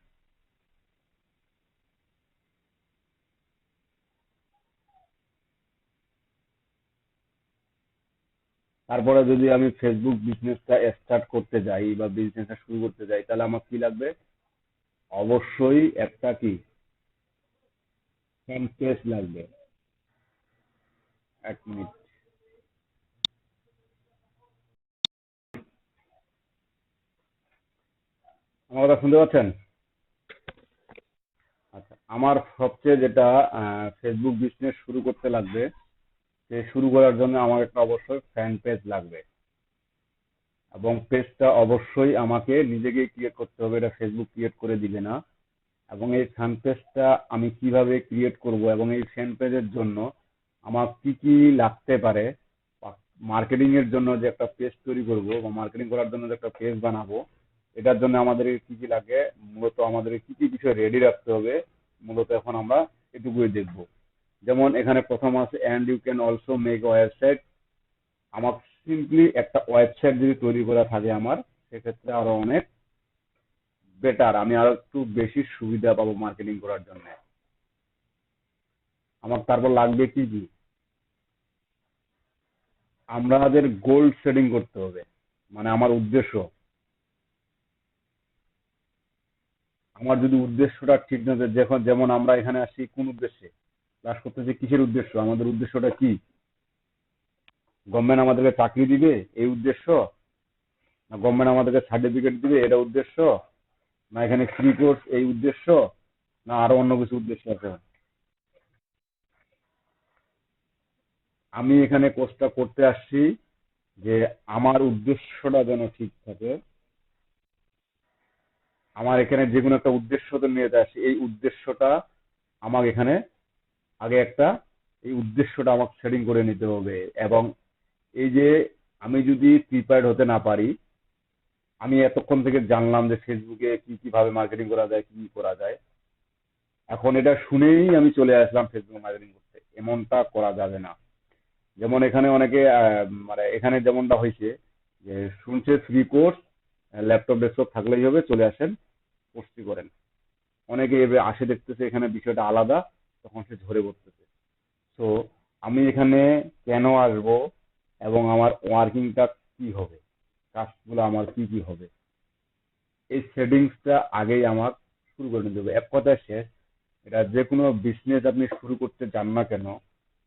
তারপরে যদি আমি ফেসবুক বিজনেসটা স্টার্ট করতে যাই বা বিজনেসটা শুরু করতে যাই, তাহলে আমার কি লাগবে? অবশ্যই একটা কি ফ্যান পেজ লাগবে। 1 মিনিট। আমার কথা শুনতে পাচ্ছেন? আচ্ছা, আমার সবচেয়ে যেটা ফেসবুক বিজনেস শুরু করতে লাগবে, সে শুরু করার জন্য আমার একটা অবশ্যই ফ্যান পেজ লাগবে, এবং পেজটা অবশ্যই আমাকে নিজেকে ক্রিয়েট করতে হবে, এটা ফেসবুক ক্রিয়েট করে দিবে না। এবং এই ফ্যান পেজটা আমি কিভাবে ক্রিয়েট করব এবং এই ফ্যান পেজের জন্য আমার কি কি লাগতে পারে, মার্কেটিং এর জন্য যে একটা পেজ তৈরি করব বা মার্কেটিং করার জন্য যে একটা পেজ বানাবো, এটার জন্য আমাদের কি কি লাগে, মূলত আমাদের কি কি বিষয় রেডি রাখতে হবে, মূলত এখন আমরা এটুকুই দেখব। যেমন এখানে প্রথম আছে and you can also make website. আমার সিম্পলি একটা ওয়েবসাইট যদি তৈরি করা থাকে আমার, সেক্ষেত্রে আরো অনেক বেটার, আমি আরো একটু বেশি সুবিধা পাবো মার্কেটিং করার জন্য। আমার তারপর লাগবে কি কি, আমাদের গোল সেটিং করতে হবে, মানে আমার উদ্দেশ্য। আমার যদি উদ্দেশ্যটা ঠিক না থাকে, যখন যেমন আমরা এখানে আসি কোন উদ্দেশ্যে, ক্লাস করতেছি কিসের উদ্দেশ্য, আমাদের উদ্দেশ্যটা কি? গভর্নমেন্ট আমাদেরকে চাকরি দিবে এই উদ্দেশ্য, না গভর্নমেন্ট আমাদেরকে সার্টিফিকেট দিবে এটা উদ্দেশ্য, না এখানে ফ্রি কোর্স এই উদ্দেশ্য, না আরো অন্য কিছু উদ্দেশ্য আছে? আমি এখানে কোর্সটা করতে আসছি যে আমার উদ্দেশ্যটা যেন ঠিক থাকে। আমার এখানে যে কোনো একটা উদ্দেশ্য তো নিয়ে আসছি, এই উদ্দেশ্যটা আমাকে এখানে আগে একটা, এই উদ্দেশ্যটা আমাকে সেটিং করে নিতে হবে। এবং এই যে আমি যদি প্রিপেয়ার্ড হতে না পারি, আমি এতক্ষণ থেকে জানলাম যে ফেসবুকে কি কিভাবে মার্কেটিং করা যায়, কি কি করা যায়, এখন এটা শুনেই আমি চলে আসলাম ফেসবুক মার্কেটিং করতে, এমনটা করা যাবে না। যেমন এখানে অনেকে মানে এখানে যেমনটা হয়েছে যে শুনছে ফ্রি কোর্স, ল্যাপটপ ডেস্কটপ থাকলেই হবে, চলে আসেন কোর্সটি করেন। অনেকে এভাবে আসে, দেখতেছে এখানে বিষয়টা আলাদা, তখন সে ঝরে পড়তেছে। তো আমি এখানে কেন আসব এবং আমার ওয়ার্কিংটা কি হবে, কাজগুলো আমার কি কি হবে, এই সেটিংসটা আগেই আমার শুরু করে নিতে হবে। এক কথায় শেষ, এটা যে কোনো বিজনেস আপনি শুরু করতে চান না কেন,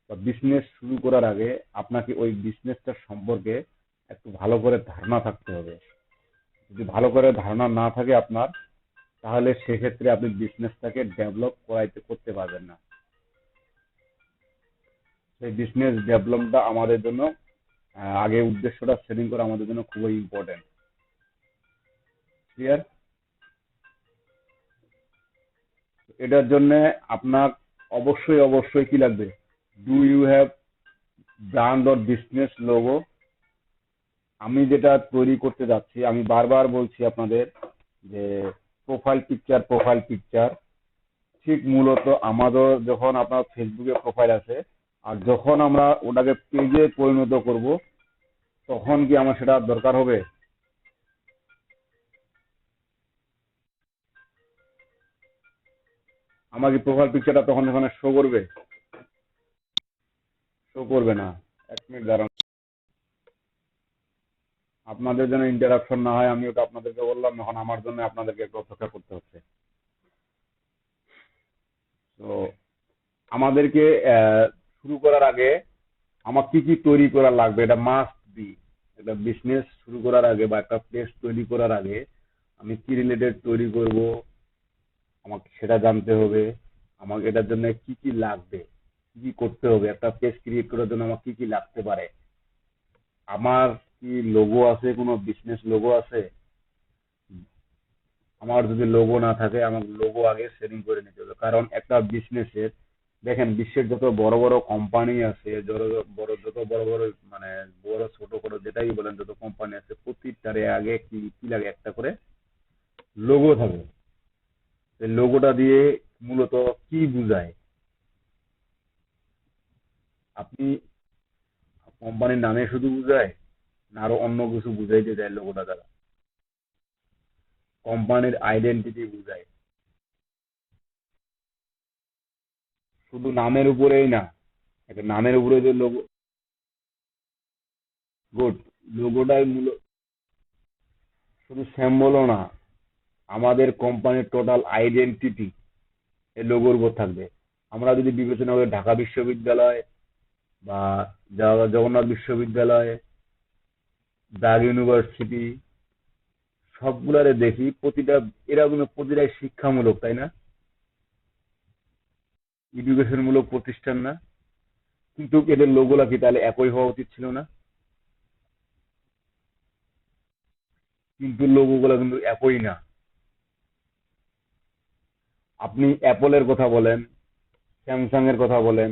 বা বিজনেস শুরু করার আগে আপনাকে ওই বিজনেসটা সম্পর্কে একটু ভালো করে ধারণা থাকতে হবে। যদি ভালো করে ধারণা না থাকে আপনার, তাহলে সেক্ষেত্রে আপনি বিজনেসটাকে ডেভেলপ করতে পারবেন না। সেই বিজনেস ডেভেলপটা আমাদের জন্য আগে উদ্দেশ্যটা সেটিং করা আমাদের জন্য খুবই ইম্পর্টেন্ট। ক্লিয়ার? এটার জন্য আপনার অবশ্যই অবশ্যই কি লাগবে? Do you have brand or business logo? আমি যেটা তৈরি করতে যাচ্ছি, আমি বারবার বলছি আপনাদের যে প্রোফাইল পিকচার ঠিক মূলত আমাদের যখন আপনার ফেসবুকে প্রোফাইল আছে, আর যখন আমরা ওটাকে পেজে পরিণত করব, তখন কি আমার সেটা দরকার হবে? আমার কি প্রোফাইল পিকচারটা তখন এখানে শো করবে? শো করবে না। এক মিনিট দাঁড়ান, আপনাদের জন্য ইন্টারাপশন না হয়, আমি ওটা আপনাদেরকে বললাম, এখন আমার জন্য আপনাদেরকে একটু অপেক্ষা করতে হচ্ছে। তো আমাদেরকে শুরু করার আগে আমার কি কি তৈরি করা লাগবে, এটা মাস্ট বি। একটা বিজনেস শুরু করার আগে বা একটা পেজ তৈরি করার আগে আমি কি রিলেটেড তৈরি করব, আমাকে সেটা জানতে হবে। আমাকে এটার জন্য কি কি লাগবে, কি কি করতে হবে, একটা পেজ ক্রিয়েট করার জন্য আমার কি কি লাগতে পারে। আমার কি লোগো আছে, কোনো বিজনেস লোগো আছে? আমার যদি লোগো না থাকে, আমার লোগো আগে সেটিং করে নিতে হবে। কারণ একটা বিজনেসের, দেখেন বিশ্বের যত বড় বড় কোম্পানি আছে, যত বড় বড় মানে বড় ছোট বড় যেটাই বলেন, যত কোম্পানি আছে, প্রতিটারে আগে কি কি লাগে, একটা করে লোগো থাকে। এই লোগোটা দিয়ে মূলত কি বোঝায়? আপনি কোম্পানির নামে শুধু বোঝায়, না আরো অন্য কিছু বুঝাইতে চায় লোগোটা দ্বারা? কোম্পানির আইডেন্টিটি বোঝায়। শুধু নামের উপরেই না, একটা নামের উপরে যে লোগো, গুড, লোগোটাই মূলত শুধু স্যাম্বলও না, আমাদের কোম্পানির টোটাল আইডেন্টিটি এই লোগোর উপর থাকবে। আমরা যদি বিবেচনা করি ঢাকা বিশ্ববিদ্যালয় বা জগন্নাথ বিশ্ববিদ্যালয়, ব্র্যাক ইউনিভার্সিটি, সবগুলারে দেখি প্রতিটা, এরা কিন্তু প্রতিটাই শিক্ষামূলক, তাই না? এডুকেশন মূলক প্রতিষ্ঠান না? কিন্তু এদের লোগোলা কি তাহলে একই হওয়া উচিত ছিল না? কিন্তু লোগোগুলো কিন্তু একই না। আপনি অ্যাপলের কথা বলেন, স্যামসাং এর কথা বলেন,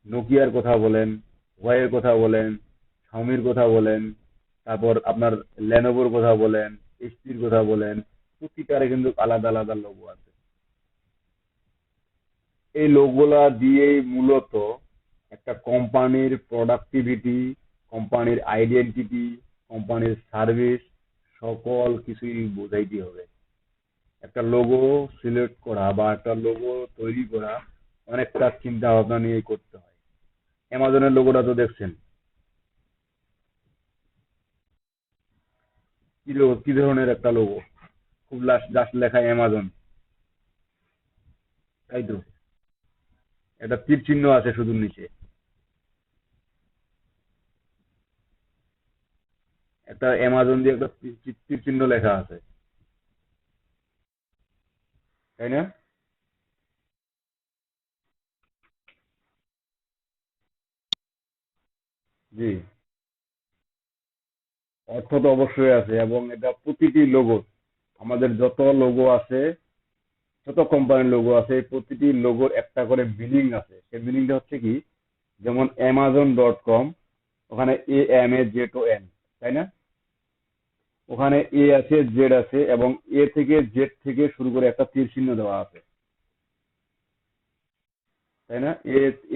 নোকিয়ার কথা বলেন, ওয়াইয়ের কথা বলেন, শাওমির কথা বলেন, তারপর আপনার লেনোভোর কথা বলেন, এইচপির কথা বলেন, প্রতিটারে কিন্তু আলাদা আলাদা লোগো আছে। এই লোগোলা দিয়েই মূলত একটা কোম্পানির প্রোডাক্টিভিটি, কোম্পানির আইডেন্টিটি, কোম্পানির সার্ভিস, সকল কিছুই বোঝাইতে হবে। একটা লোগো সিলেক্ট করা বা একটা লোগো তৈরি করা অনেকটা চিন্তা ভাবনা নিয়ে করতে হয়। অ্যামাজনের লোগোটা তো দেখছেন, কি ধরনের একটা লোগো, খুব জাস্ট লেখা অ্যামাজন, তাই তো? একটা তীর চিহ্ন আছে শুধু নিচে, একটা অ্যামাজন দিয়ে একটা তীর চিহ্ন লেখা আছে। তাই না? জি, অর্থ তো অবশ্যই আছে, এবং এটা প্রতিটি লোগো, আমাদের যত লোগো আছে, যত কোম্পানির লোগো আছে, এই প্রতিটি লোগোর একটা করে মিনিং আছে। সেই মিনিংটা হচ্ছে কি, যেমন Amazon.com, ওখানে AMAZON, তাই না? ওখানে এ আছে, জেড আছে, এবং এ থেকে জেড থেকে শুরু করে একটা তীর চিহ্ন দেওয়া আছে, তাই না?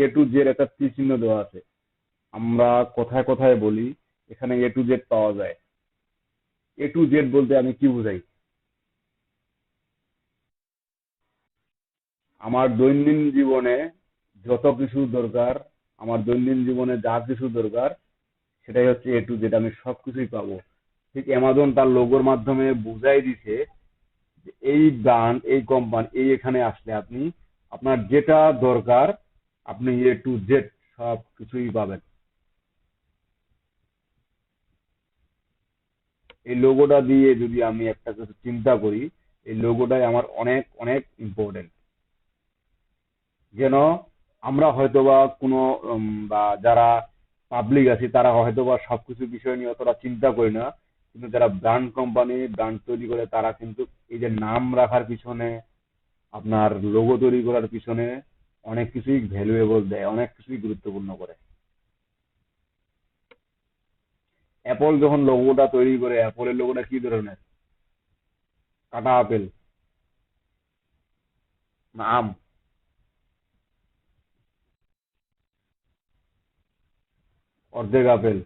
এ টু জেড একটা তীর চিহ্ন দেওয়া আছে। আমরা কোথায় কোথায় বলি এখানে এ টু জেড পাওয়া যায়। এ টু জেড বলতে আমি কি বুঝাই? আমার দৈনন্দিন জীবনে যত কিছু দরকার, আমার দৈনন্দিন জীবনে যা কিছু দরকার, সেটাই হচ্ছে এ টু জেড, আমি সবকিছুই পাবো। ঠিক অ্যামাজন তার লোগোর মাধ্যমে বুঝাই দিছে যে এই ব্র্যান্ড, এই কোম্পানি, এই এখানে আসলে আপনি আপনার যেটা দরকার, আপনি এ টু জেড সব কিছুই পাবেন। এই লোগোটা দিয়ে যদি আমি একটা কিছু চিন্তা করি, এই লোগোটাই আমার অনেক অনেক ইম্পর্টেন্ট। যেন আমরা হয়তোবা কোনো বা যারা পাবলিক আছি তারা হয়তোবা সবকিছু বিষয় নিয়ে অতটা চিন্তা করি না, কিন্তু যারা ব্র্যান্ড কোম্পানি ব্র্যান্ড তৈরি করে তারা কিন্তু এই যে নাম রাখার পিছনে, আপনার লোগো তৈরি করার পিছনে অনেক কিছুই ভ্যালুয়েবল দেয়, অনেক কিছুই গুরুত্বপূর্ণ করে। অ্যাপল যখন লোগোটা তৈরি করে, অ্যাপলের লোগোটা কি ধরনের? কাটা আপেল না আম? অর্ধেক আপেল।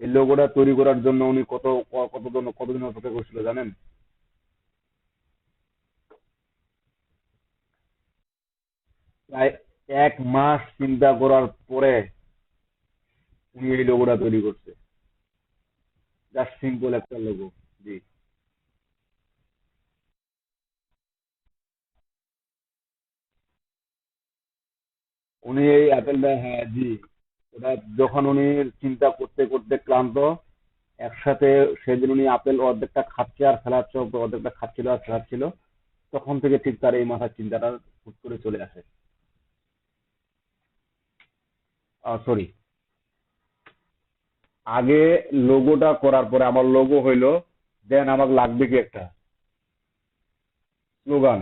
এই লোগোটা তৈরি করার জন্য উনি কতদিন অপেক্ষা করছিল জানেন? প্রায় 1 মাস চিন্তা করার পরে উনি এই লোগোটা তৈরি করছে। জাস্ট সিম্পল একটা লোগো। জি। উনি এই অ্যাপেলটা, হ্যাঁ জি, ওটা যখন উনি চিন্তা করতে করতে ক্লান্ত, একসাথে সেদিন উনি আপেল অর্ধেকটা খাচ্ছে আর ফেলাচ্ছে, অর্ধেকটা খাচ্ছিল আর ফেলাচ্ছিল, তখন থেকে ঠিক তার এই মাথার চিন্তাটা হুট করে চলে আসে। সরি, আগে লোগোটা করার পরে আমার লোগো হইলো, দেন আমাকে লাগবে কি একটা স্লোগান।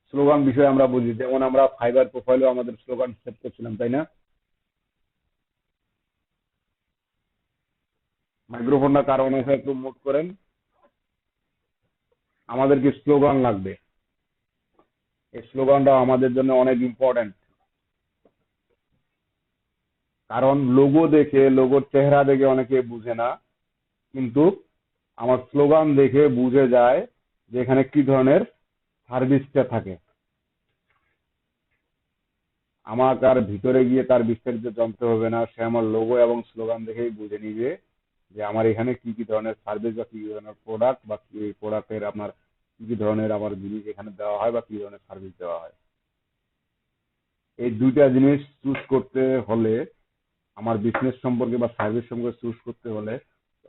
স্লোগান বিষয়ে আমরা বুঝি, যেমন আমরা ফাইবার প্রোফাইলেও আমাদের স্লোগান সেট করছিলাম, তাই না? মাইক্রোফোনটা কারণ এসে একটু মুট করেন। আমাদের কি স্লোগান লাগবে, এই স্লোগানটা আমাদের জন্য অনেক ইম্পর্টেন্ট। কারণ লোগো দেখে, লোগোর চেহারা দেখে অনেকে বুঝে না, কিন্তু আমার স্লোগান দেখে বুঝে যায় যে এখানে কি ধরনের সার্ভিসটা থাকে। আমাকে আর ভিতরে গিয়ে তার বিস্তারিত জানতে হবে না, সে আমার লোগো এবং স্লোগান দেখেই বুঝে নিবে যে আমার এখানে কি কি ধরনের সার্ভিস বা কি কি ধরনের প্রোডাক্ট বা কি প্রোডাক্টের আপনার কি কি ধরনের আমার জিনিস এখানে দেওয়া হয় বা কি ধরনের সার্ভিস দেওয়া হয়। এই দুইটা জিনিস চুজ করতে হলে, আমার বিজনেস সম্পর্কে বা সার্ভিস সম্পর্কে চুজ করতে হলে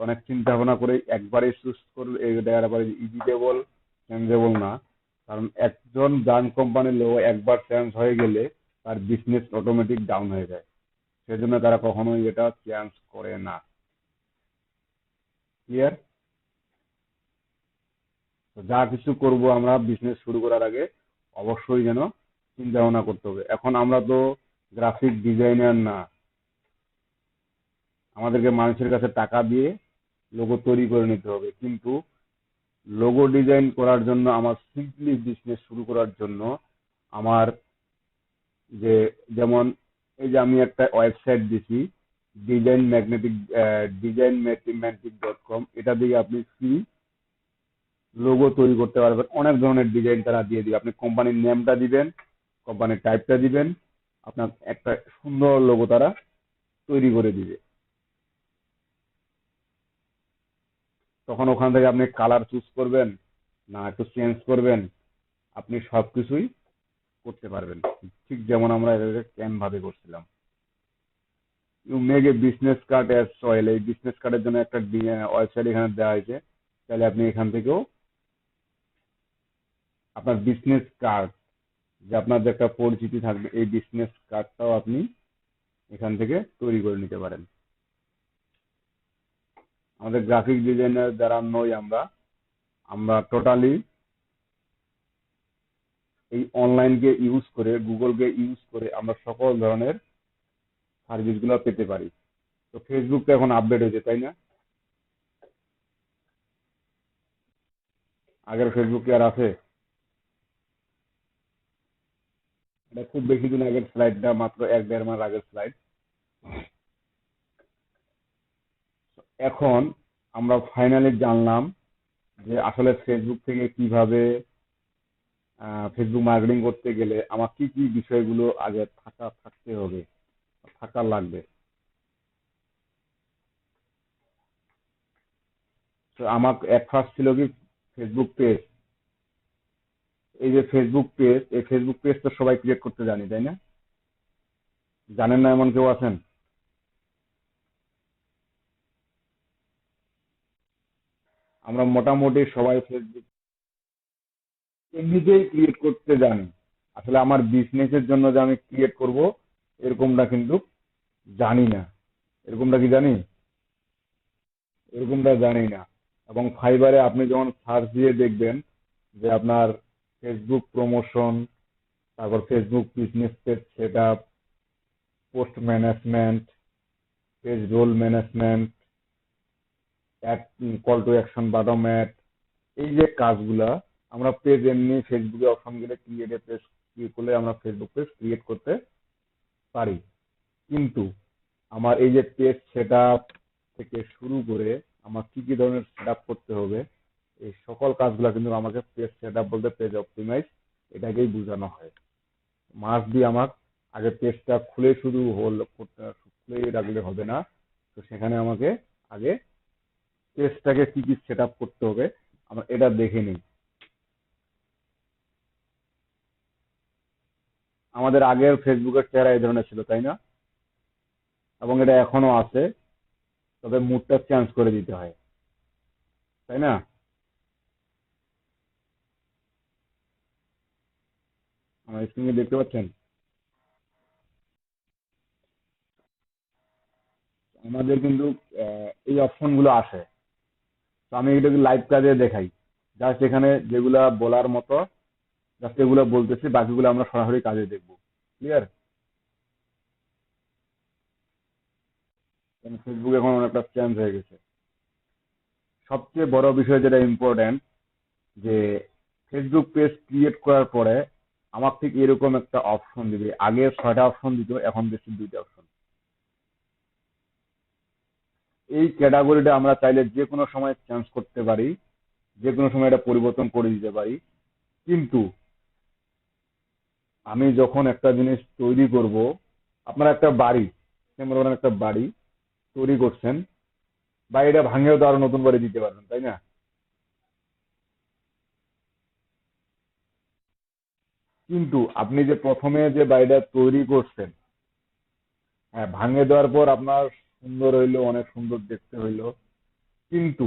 অনেক চিন্তা ভাবনা করে একবারে চুজ করলে এটা একেবারে ইজিটেবল, চেঞ্জেবল না। কারণ একজন ব্র্যান্ড কোম্পানির লোক একবার চেঞ্জ হয়ে গেলে তার বিজনেস অটোমেটিক ডাউন হয়ে যায়। সেজন্য তারা কখনোই এটা চেঞ্জ করে না। ক্লিয়ার? তো যা কিছু করব আমরা বিজনেস শুরু করার আগে অবশ্যই যেন চিন্তা ভাবনা করতে হবে। এখন আমরা তো গ্রাফিক ডিজাইনার না, আমাদেরকে মানুষের কাছে টাকা দিয়ে লোগো তৈরি করে নিতে হবে, কিন্তু লোগো ডিজাইন করার জন্য, আমার সিম্পলি বিজনেস শুরু করার জন্য আমার যে, যেমন এই যে আমি একটা ওয়েবসাইট দিছি, ডিজাইন ম্যাগনেটিক, ডিজাইন ম্যাথমেটিক.com, এটা দিয়ে আপনি ফ্রি লোগো তৈরি করতে পারবেন। অনেক ধরনের ডিজাইন তারা দিয়ে দিবে, আপনি কোম্পানির নেমটা দিবেন, কোম্পানির টাইপটা দিবেন, আপনার একটা সুন্দর লোগো তারা তৈরি করে দিবে। তখন ওখান থেকে আপনি কালার চুজ করবেন না একটু চেঞ্জ করবেন, আপনি সবকিছুই করতে পারবেন। ঠিক যেমন আমরা ক্যানভাবে করছিলাম। You make a business card as soil, এই বিজনেস কার্ডের জন্য একটা ওয়েবসাইট এখানে দেওয়া হয়েছে, তাহলে আপনি এখান থেকেও আপনার বিজনেস কার্ড, যে আপনার যে একটা পরিচিতি থাকবে, এই বিজনেস কার্ডটাও আপনি এখান থেকে তৈরি করে নিতে পারেন। আমাদের গ্রাফিক ডিজাইনার যারা নই আমরা, আমরা টোটালি এই অনলাইনকে ইউজ করে, গুগলকে ইউজ করে আমরা সকল ধরনের সার্ভিসগুলো পেতে পারি। তো ফেসবুক তো এখন আপডেট হয়েছে, তাই না? আগের ফেসবুক কি আর আছে? এটা খুব বেশি দিন আগের স্লাইডটা, মাত্র 1-1.5 মাস আগের স্লাইড। এখন আমরা ফাইনালি জানলাম যে আসলে ফেসবুক থেকে কিভাবে, ফেসবুক মার্কেটিং করতে গেলে আমার কি কি বিষয়গুলো আগে থাকতে হবে, থাকার লাগবে। তো আমার এক ফার্স্ট ছিল কি, ফেসবুক পেজ। এই যে ফেসবুক পেজ, এই ফেসবুক পেজ তো সবাই ক্রিয়েট করতে জানি, তাই না? জানেন না এমন কেউ আছেন? আমরা মোটামুটি সবাই ফেসবুক এমনিতেই ক্রিয়েট করতে জানি। আসলে আমার বিজনেসের জন্য যে আমি ক্রিয়েট করব, এরকমটা কিন্তু জানি না। এরকমটা কি জানি? এরকমটা জানি না। এবং ফাইবারে আপনি যখন সার্চ দিয়ে দেখবেন যে আপনার ফেসবুক প্রমোশন, তারপর Facebook business page set up, post management, page role management, ad, call to action button ad, এই যে কাজগুলা আমরা পেজ এমনি ফেসবুকে অপশন গেলে ক্রিয়েট এ পেজ ক্লিক করলে আমরা ফেসবুক পেজ ক্রিয়েট করতে পারি। কিন্তু আমার এই যে পেজ সেটআপ থেকে শুরু করে আমার কি কি ধরনের সেটআপ করতে হবে, এই সকল কাজগুলো কিন্তু আমাকে পেজ সেটআপ বলতে, পেজ অপটিমাইজ এটাকেই বোঝানো হয়। মাস্ট বি আমার আগে পেজটা খুলে শুধু খুলে রাখলে হবে না। তো সেখানে আমাকে আগে পেজটাকে কি কি সেটআপ করতে হবে আমরা এটা দেখে নিই। আমাদের আগের ফেসবুকের চেহারা এই ধরনের ছিল, তাই না? এবং এটা এখনো আছে, তবে মুডটা চেঞ্জ করে দিতে হয়, তাই না? আমার স্ক্রিনে দেখতে পাচ্ছেন? আমাদের কিন্তু এই অপশন গুলো আসে। তো আমি এটাকে লাইভ কাজে দেখাই, জাস্ট এখানে যেগুলা বলার মতো জাস্ট এগুলো বলতেছি, বাকিগুলো আমরা সরাসরি কাজে দেখবো। ক্লিয়ার? কারণ ফেসবুক এখন অনেকটা চেঞ্জ হয়ে গেছে। সবচেয়ে বড় বিষয় যেটা ইম্পর্টেন্ট, যে ফেসবুক পেজ ক্রিয়েট করার পরে আমার ঠিক এরকম একটা অপশন দিবে। আগে 6টা অপশন দিত, এখন দিচ্ছে 2টা অপশন। এই ক্যাটাগরিটা আমরা চাইলে যে কোনো সময় চেঞ্জ করতে পারি, যে কোনো সময় এটা পরিবর্তন করে দিতে পারি। কিন্তু আমি যখন একটা জিনিস তৈরি করব, আপনার একটা বাড়ি, মনে করেন একটা বাড়ি তৈরি করছেন, বাড়িটা ভাঙেও তো আরো নতুন বাড়ি দিতে পারবেন, তাই না? কিন্তু আপনি যে প্রথমে যে বাড়িটা তৈরি করছেন, হ্যাঁ, ভাঙে দেওয়ার পর আপনার সুন্দর হইলো, অনেক সুন্দর দেখতে হইলো, কিন্তু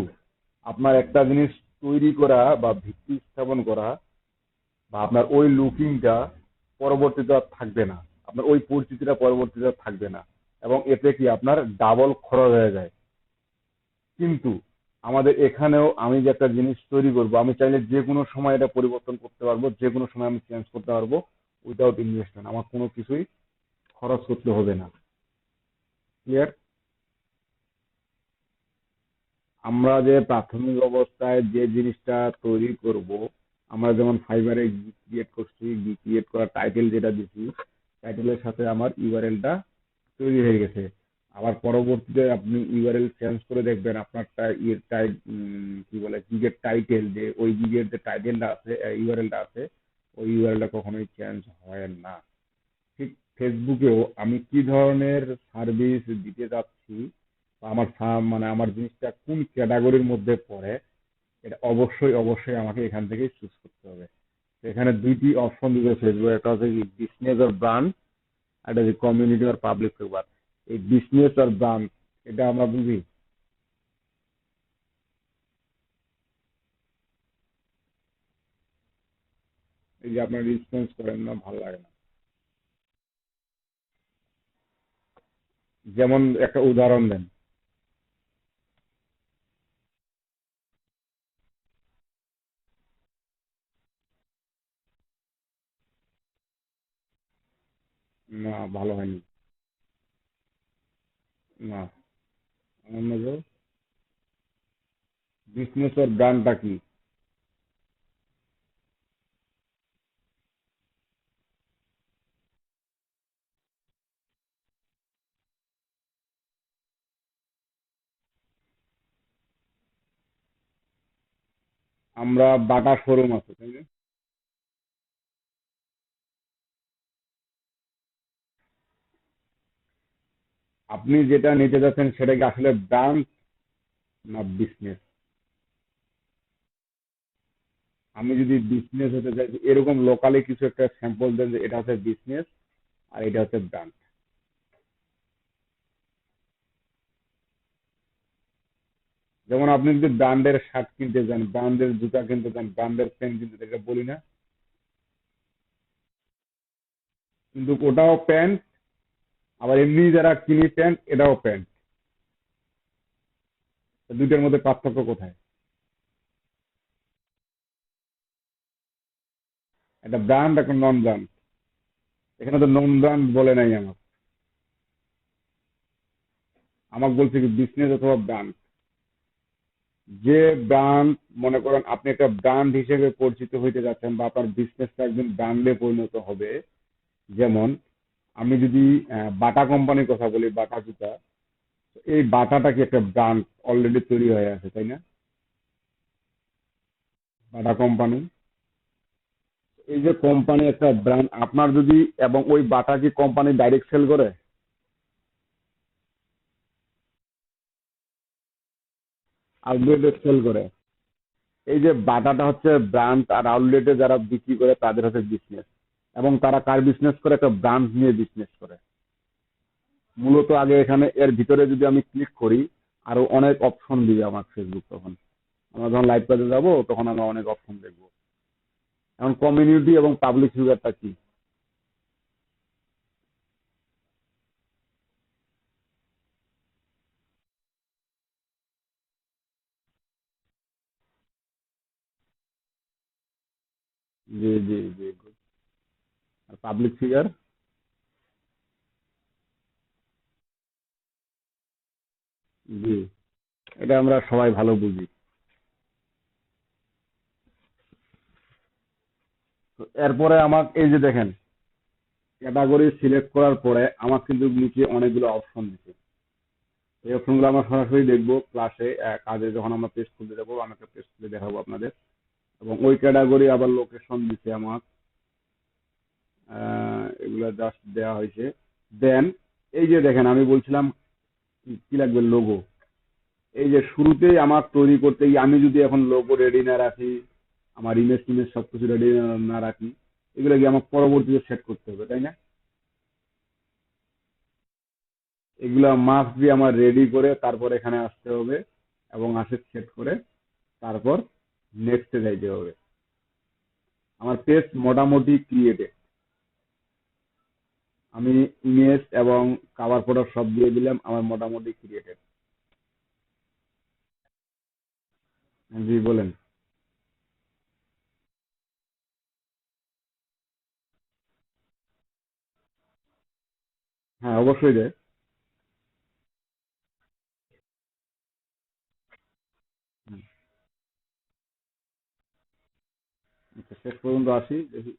আপনার একটা জিনিস তৈরি করা বা ভিত্তি স্থাপন করা বা আপনার ওই লুকিংটা পরবর্তীতে আর থাকবে না, আপনার ওই পরিচিতিটা পরবর্তীতে আর থাকবে না, এবং এতে কি আপনার ডাবল খরচ হয়ে যায়। কিন্তু আমাদের এখানেও আমি যে একটা জিনিস তৈরি করব, আমি চাইলে যে কোনো সময় এটা পরিবর্তন করতে পারবো, যে কোনো সময় আমি চেঞ্জ করতে পারবো, উইদাউট ইনভেস্টমেন্ট, আমার কোনো কিছুই খরচ করতে হবে না। ক্লিয়ার? আমরা যে প্রাথমিক অবস্থায় যে জিনিসটা তৈরি করব, আমরা যেমন ফাইবারে ক্রিয়েট করছি, ক্রিয়েট করা টাইটেল যেটা দিচ্ছি, টাইটেলের সাথে আমার ইউআরএলটা তৈরি হয়ে গেছে। আবার পরবর্তীতে আপনি ইউআরএল চেঞ্জ করে দেখবেন আপনার কি বলে, গিগের টাইটেল, যে ওই গিগের যে টাইটেলটা আছে, ইউআরএলটা আছে, ওই ইউআরএলটা কখনোই চেঞ্জ হয় না। ঠিক ফেসবুকেও আমি কি ধরনের সার্ভিস দিতে যাচ্ছি, বা আমার মানে আমার জিনিসটা কোন ক্যাটাগরির মধ্যে পড়ে, এটা অবশ্যই অবশ্যই আমাকে এখান থেকে চুজ করতে হবে। তো এখানে দুইটি অপশন দিবে ফেসবুক, একটা হচ্ছে বিজনেস আর ব্র্যান্ড, আর একটা হচ্ছে কমিউনিটি আর পাবলিক ফিগার। এই বিজনেস আর ব্র্যান্ড, এটা আমরা বুঝি। যে আপনার রেসপন্স করেন না, ভালো লাগে না। যেমন একটা উদাহরণ দেন। না, ভালো হয়নি। না, অন্য বিজনেস ওর ব্র্যান্ডটা কি? আমরা বাটা শোরুম আছে, তাই না? আপনি যেটা নিতে যাচ্ছেন সেটা কি আসলে ব্র্যান্ড না বিজনেস? আমি যদি বিজনেস হতে চাই, এরকম লোকালি কিছু একটা স্যাম্পল দেন যে এটা হচ্ছে বিজনেস আর এটা হচ্ছে ব্র্যান্ড। যেমন আপনি যদি ব্র্যান্ডের শার্ট কিনতে যান, ব্র্যান্ডের জুতা কিনতে যান, ব্র্যান্ডের প্যান্ট কিনতে যান, এটা বলি না? কিন্তু ওটাও প্যান্ট, আবার এমনি যারা কিনি প্যান্ট, এটাও প্যান্ট। দুইটার মধ্যে পার্থক্য কোথায়? একটা ব্র্যান্ড, একটা নন ব্র্যান্ড। এখানে তো নন ব্র্যান্ড বলে নাই আমার। আমাকে বলছে কি বিজনেস অথবা ব্র্যান্ড। যে ব্র্যান্ড, মনে করেন আপনি একটা ব্র্যান্ড হিসেবে পরিচিত হইতে যাচ্ছেন বা আপনার বিজনেসটা একজন ব্র্যান্ডে পরিণত হবে। যেমন আমি যদি বাটা কোম্পানির কথা বলি, বাটা জুতা, এই বাটাটা কি একটা ব্র্যান্ড অলরেডি তৈরি হয়ে আছে, তাই না? বাটা কোম্পানি, এই যে কোম্পানি একটা ব্র্যান্ড আপনার যদি, এবং ওই বাটা কি কোম্পানি ডাইরেক্ট সেল করে? আউটলেটে সেল করে। এই যে বাটাটা হচ্ছে ব্র্যান্ড, আর আউটলেটে যারা বিক্রি করে তাদের হচ্ছে বিজনেস। এবং তারা কার বিজনেস করে? একটা ব্র্যান্ড নিয়ে বিজনেস করে। মূলত আগে এখানে এর ভিতরে যদি আমি ক্লিক করি, আরো অনেক অপশন দিবে আমার ফেসবুক। তখন আমরা যখন লাইভ কাজে যাব তখন আমরা অনেক অপশন দেখবো। এখন কমিউনিটি এবং পাবলিক ফিগারটা কি? জি জি জি, আর পাবলিক ফিগার? জি, এটা আমরা সবাই ভালো বুঝি। তো এরপরে আমার এই যে দেখেন, ক্যাটাগরি সিলেক্ট করার পরে আমার কিন্তু নিচে অনেকগুলো অপশন দিচ্ছে। এই অপশনগুলো আমরা সরাসরি দেখবো ক্লাসে, কাজে যখন আমরা পেজ খুলতে যাবো, আমি একটা পেজ খুলে দেখাবো আপনাদের। এবং ওই ক্যাটাগরি আবার লোকেশন দিচ্ছে আমার, এগুলো জাস্ট দেওয়া হয়েছে। দেন এই যে দেখেন, আমি বলছিলাম কি লাগবে, লোগো। এই যে শুরুতেই আমার তৈরি করতে গিয়ে আমি যদি এখন লোগো রেডি না রাখি, আমার ইমেজ টিমেজ সবকিছু রেডি না রাখি, এগুলো কি আমার পরবর্তীতে সেট করতে হবে, তাই না? এগুলা মাস্ট বি আমার রেডি করে তারপর এখানে আসতে হবে, এবং আসে সেট করে তারপর নেক্সটে যাইতে হবে। আমার পেজ মোটামুটি ক্রিয়েটেড। আমি ইমেজ এবং কাভার ফটো সব দিয়ে দিলাম, আমার মোটামুটি ক্রিয়েটেড। জি বলেন। হ্যাঁ, অবশ্যই দেয়। হুম, আচ্ছা, শেষ পর্যন্ত আসি দেখি।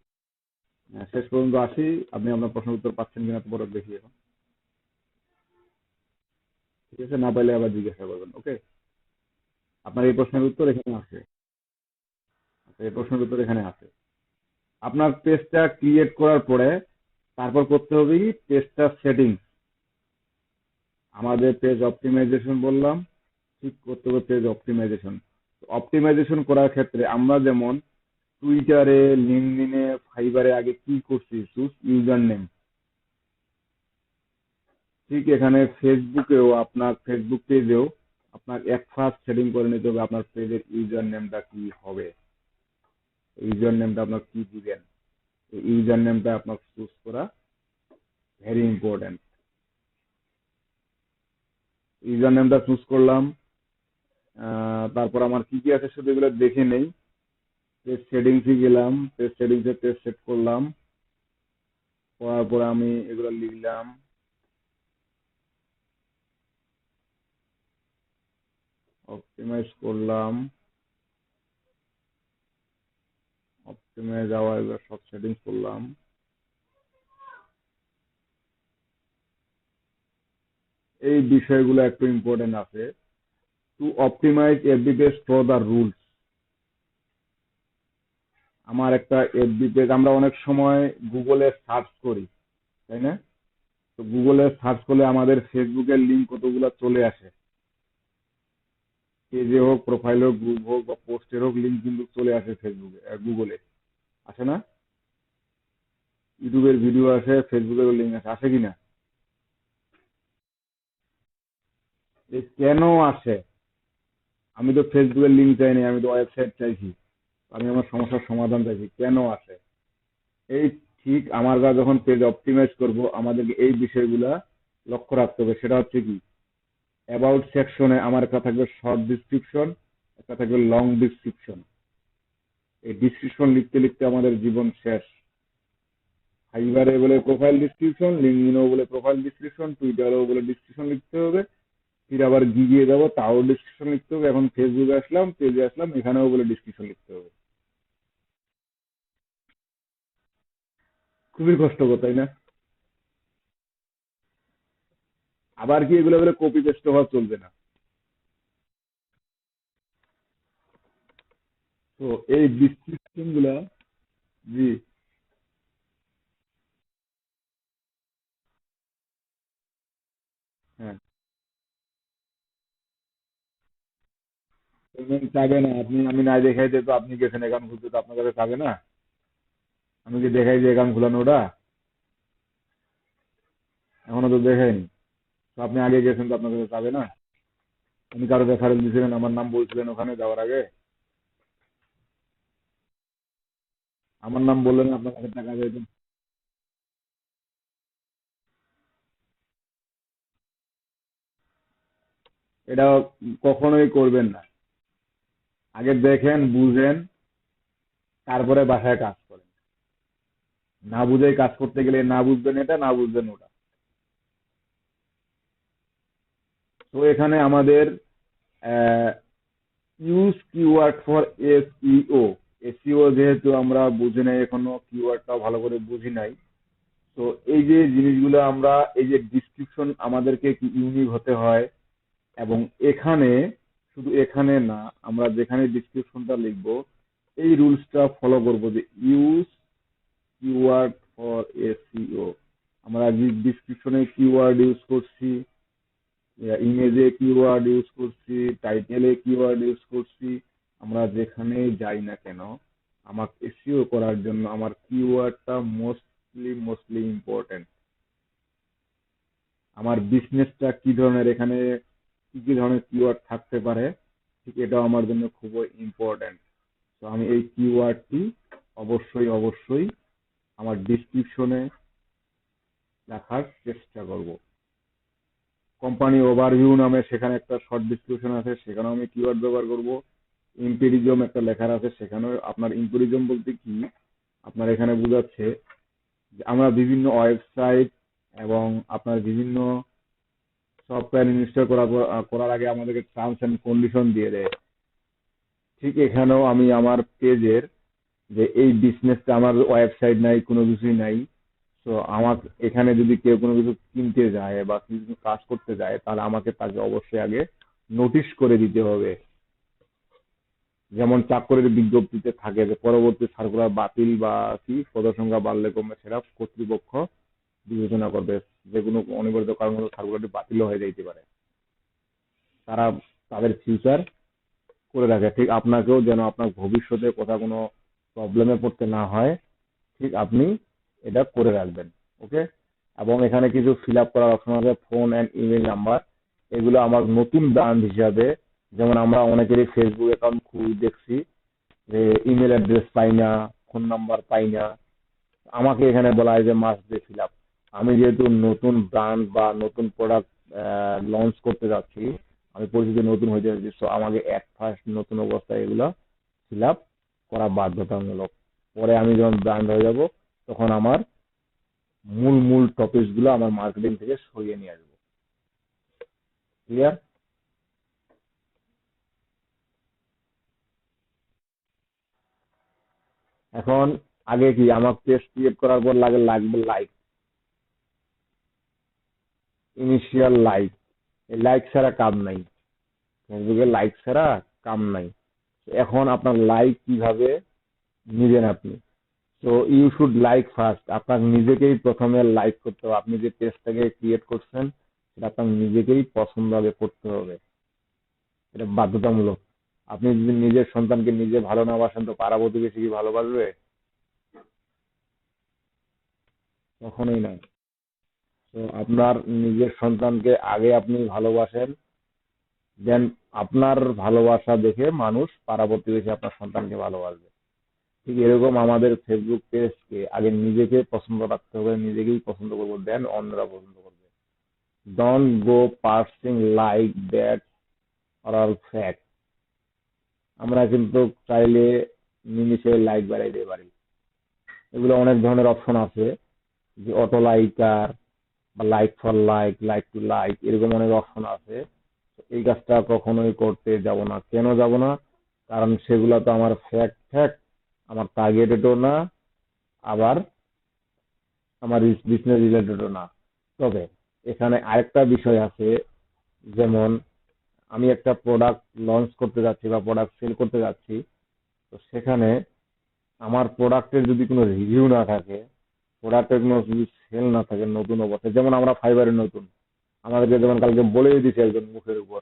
শেষ পর্যন্ত আসি, আপনি আপনার প্রশ্নের উত্তর পাচ্ছেন কিনা তো বড় দেখি এখন। ঠিক আছে, না পাইলে আবার জিজ্ঞাসা করবেন, ওকে? আপনার এই প্রশ্নের উত্তর এখানে আছে। আচ্ছা, এই প্রশ্নের উত্তর এখানে আছে। আপনার পেজটা ক্রিয়েট করার পরে তারপর করতে হবে কি, পেজটা সেটিং। আমাদের পেজ অপটিমাইজেশন বললাম, ঠিক করতে হবে পেজ অপটিমাইজেশন। অপটিমাইজেশন করার ক্ষেত্রে আমরা যেমন টুইটারে, লিঙ্কডইনে, ফাইবারে আগে কি করছি, চুজ ইউজার নেম, ঠিক এখানে ফেসবুকেও, আপনার ফেসবুক পেজেও আপনার এক ফার্স্ট সেটিং করে নিতে হবে আপনার পেজের ইউজার নেমটা কি হবে, ইউজার নেমটা আপনার কি দিবেন। ইউজার নেমটা আপনার চুজ করা ভেরি ইম্পর্টেন্ট। ইউজার নেমটা চুজ করলাম, তারপর আমার কি কি আছে শুধু এগুলো দেখে নেই। পেজ সেটিংসে গেলাম, পেজ সেটিংসে পেজ সেট করলাম, করার পরে আমি এগুলো লিখলাম, অপটিমাইজ করলাম, অপটিমাইজ যাওয়া এগুলো সব সেটিংস করলাম। এই বিষয়গুলো একটু ইম্পর্টেন্ট আছে। To optimize FB page for the rules. আমার একটা এফবি পেজ, আমরা অনেক সময় গুগলে সার্চ করি, তাই না? তো গুগলে সার্চ করলে আমাদের ফেসবুকের লিঙ্ক কতগুলো চলে আসে, পেজে হোক, প্রোফাইল হোক, গ্রুপ হোক বা পোস্টের হোক, লিঙ্ক কিন্তু চলে আসে ফেসবুকে, গুগলে আসে না? ইউটিউবের ভিডিও আসে, ফেসবুকের লিঙ্ক আসে, আসে কিনা? এই কেন আসে? আমি তো ফেসবুকের লিঙ্ক চাইনি, আমি তো ওয়েবসাইট চাইছি, আমি আমার সমস্যার সমাধান চাইছি, কেন আসে? এই ঠিক আমার কাছে যখন পেজ অপটিমাইজ করব, আমাদেরকে এই বিষয়গুলা লক্ষ্য রাখতে হবে। সেটা হচ্ছে কি, অ্যাবাউট সেকশনে আমার একটা থাকবে শর্ট ডিসক্রিপশন, একটা থাকবে লং ডিসক্রিপশন। এই ডিসক্রিপশন লিখতে লিখতে আমাদের জীবন শেষ। ফাইবারে বলে প্রোফাইল ডিসক্রিপশন, লিঙ্কডিনও বলে প্রোফাইল ডিসক্রিপশন, টুইটারেও বলে ডিসক্রিপশন লিখতে হবে, ফির আবার গিয়ে যাবো তাও ডিসক্রিপশন লিখতে হবে, এখন ফেসবুকে আসলাম, পেজে আসলাম, এখানেও বলে ডিসক্রিপশন লিখতে হবে। খুবই কষ্টকর, তাই না? আবার কি এগুলো বলে কপি পেস্ট হওয়া চলবে না। তো এই ডিসক্রিপশন গুলা, জি, হ্যাঁ, পেমেন্ট চাবে না। আপনি, আমি না দেখাই দিয়ে তো আপনি গেছেন অ্যাকাউন্ট খুলতে, তো আপনার কাছে চাবে না? আমি কি দেখাই যে অ্যাকাউন্ট খোলানো ওটা? এখনো তো দেখাইনি। তো আপনি আগে গেছেন, তো আপনার কাছে চাবে না? আপনি কারো রেফারেন্স দিয়েছিলেন, আমার নাম বলছিলেন ওখানে যাওয়ার আগে, আমার নাম বললেন, আপনার কাছে টাকা চাইতো। এটা কখনোই করবেন না। আগে দেখেন, বুঝেন, তারপরে বাসায় কাজ করেন। না বুঝে কাজ করতে গেলে না বুঝবেন এটা, না বুঝবেন ওটা। তো এখানে আমাদের use keyword for SEO. SEO যেহেতু আমরা বুঝি নাই এখনো, কিওয়ার্ডটা ভালো করে বুঝি নাই। তো এই যে জিনিসগুলো আমরা, এই যে ডিসক্রিপশন আমাদেরকে কি ইউনিক হতে হয়, এবং এখানে, শুধু এখানে না, আমরা যেখানে ডিসক্রিপশনটা লিখবো এই রুলসটা ফলো করব, যে ইউজ কিওয়ার্ড ফর এসইও। আমরা ডিসক্রিপশনে কিওয়ার্ড ইউজ করছি, ইমেজে কিওয়ার্ড ইউজ করছি, টাইটেলে কিওয়ার্ড ইউজ করছি, আমরা যেখানে যাই না কেন, আমার এসইও করার জন্য আমার কিওয়ার্ডটা মোস্টলি ইম্পর্টেন্ট। আমার বিজনেসটা কি ধরনের, এখানে কি কি ধরনের কিওয়ার্ড থাকতে পারে, ঠিক এটাও আমার জন্য খুবই ইম্পর্টেন্ট। তো আমি এই কিওয়ার্ডটি অবশ্যই আমার ডিসক্রিপশনে রাখার চেষ্টা করব। কোম্পানি ওভারভিউ নামে সেখানে একটা শর্ট ডিসক্রিপশন আছে, সেখানেও আমি কিওয়ার্ড ব্যবহার করব। ইম্পেরিজম একটা লেখার আছে, সেখানেও, আপনার ইম্পেরিজম বলতে কি, আপনার এখানে বোঝাচ্ছে যে আমরা বিভিন্ন ওয়েবসাইট এবং আপনার বিভিন্ন সফটওয়্যার ইনস্টল করার আগে আমাদেরকে টার্মস এন্ড কন্ডিশন দিয়ে দেয়। ঠিক এখানেও আমি আমার পেজের, যে এই বিজনেসটা আমার ওয়েবসাইট নাই, কোনো কিছুই নাই, তো আমার এখানে যদি কেউ কোনো কিছু কিনতে যায় বা কিছু কাজ করতে যায়, তাহলে আমাকে তাকে অবশ্যই আগে নোটিশ করে দিতে হবে। যেমন চাকরির বিজ্ঞপ্তিতে থাকে যে পরবর্তী সার্কুলার বাতিল বা কি পদসংখ্যা বাড়লে কমবে, সেটা কর্তৃপক্ষ বিবেচনা করবে। যে কোনো অনিবার্য কারণে সার্কুলারটি বাতিল হয়ে যাইতে পারে, তারা তাদের ফিউচার করে রাখে। ঠিক আপনাকেও যেন আপনার ভবিষ্যতে কোথাও কোনো প্রবলেমে পড়তে না হয়, ঠিক আপনি এটা করে রাখবেন। ওকে। এবং এখানে কিছু ফিল আপ করার অপশন আছে, ফোন অ্যান্ড ইমেল নাম্বার। এগুলো আমার নতুন ব্রান্ড হিসাবে, যেমন আমরা অনেকেরই ফেসবুক অ্যাকাউন্ট খুলে দেখছি যে ইমেল অ্যাড্রেস পাই না, ফোন নাম্বার পাই না। আমাকে এখানে বলা হয় যে মাস্ট বি ফিল আপ। আমি যেহেতু নতুন ব্র্যান্ড বা নতুন প্রোডাক্ট লঞ্চ করতে যাচ্ছি, আমি পরিচিতি নতুন হয়ে যাচ্ছি, সো আমাকে এট ফার্স্ট নতুন অবস্থায় এগুলো ফিল আপ করা বাধ্যতামূলক। পরে আমি যখন ব্র্যান্ড হয়ে যাব, তখন আমার মূল মূল টপিকস গুলো আমার মার্কেটিং থেকে সরিয়ে নিয়ে আসবো। ক্লিয়ার? এখন আগে কি আমার পেজ ক্রিয়েট করার পর লাগবে লাইক, ইনিশিয়াল লাইক। এই লাইক ছাড়া কাম নাই, ফেসবুকে লাইক ছাড়া কাম নাই। এখন আপনার লাইক কিভাবে নিবেন আপনি? তো ইউ শুড লাইক ফার্স্ট। আপনার নিজেকেই প্রথমে লাইক করতে হবে। আপনি যে পেজটাকে ক্রিয়েট করছেন, সেটা আপনার নিজেকেই পছন্দ আগে করতে হবে। এটা বাধ্যতামূলক। আপনি যদি নিজের সন্তানকে নিজে ভালো না বাসেন, তো পাড়া প্রতিবেশী কি ভালোবাসবে? কখনোই না। তো আপনার নিজের সন্তানকে আগে আপনি ভালোবাসেন, দেন আপনার ভালোবাসা দেখে মানুষ পাড়া প্রতিবেশী আপনার সন্তানকে ভালোবাসবে। ঠিক এরকম আমাদের ফেসবুক পেজকে আগে নিজেকে পছন্দ রাখতে হবে, নিজেকেই পছন্দ করবো, দেন অন্যরা পছন্দ করবে। Don't go parsing like that আর অল ফ্যাক্ট। আমরা কিন্তু চাইলে নিমিশে লাইক বাড়াই দিতে পারি। এগুলো অনেক ধরনের অপশন আছে, যে অটো লাইকার বা like for like, like to like, এরকম অনেক অপশন আছে। এই কাজটা কখনোই করতে যাব না। কেন যাব না? কারণ সেগুলো তো আমার ফ্যাক্ট, আমার টার্গেটেডও না, আবার আমার বিজনেস রিলেটেডও না। তবে এখানে আরেকটা বিষয় আছে, যেমন আমি একটা প্রোডাক্ট লঞ্চ করতে যাচ্ছি বা প্রোডাক্ট সেল করতে যাচ্ছি, তো সেখানে আমার প্রোডাক্টের যদি কোনো রিভিউ না থাকে, প্রোডাক্টের কোনো যদি সেল না থাকে নতুন অবস্থায়, যেমন আমরা ফাইবারের নতুন, আমাদেরকে যেমন কালকে বলেই দিছে একজন মুখের উপর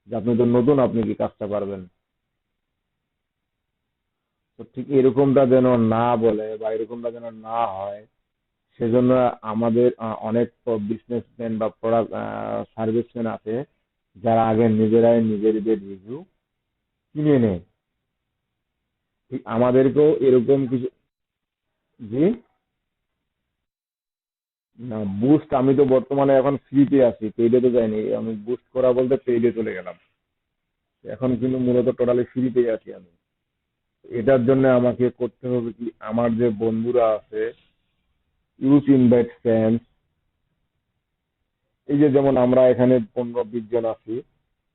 যে আপনি তো নতুন, আপনি কি কাজটা পারবেন? তো ঠিক এরকমটা যেন না বলে বা এরকমটা যেন না হয়, সেজন্য আমাদের অনেক বিজনেসম্যান বা প্রোডাক্ট সার্ভিসম্যান আছে, যারা আগে নিজেরাই নিজেদের রিভিউ কিনে নেয়। ঠিক আমাদেরকেও এরকম কিছু। জি। না, বুস্ট আমি তো বর্তমানে এখন ফ্রিতে আছি, পেইডে তো যাইনি। আমি বুস্ট করা বলতে পেইডে চলে গেলাম। এখন কিন্তু মূলত টোটালি ফ্রিতে আছি আমি। এটার জন্য আমাকে করতে হবে কি, আমার যে বন্ধুরা আছে, ইউজ ইনভাইট ফ্রেন্ডস। এই যে যেমন আমরা এখানে 15-20 জন আছি,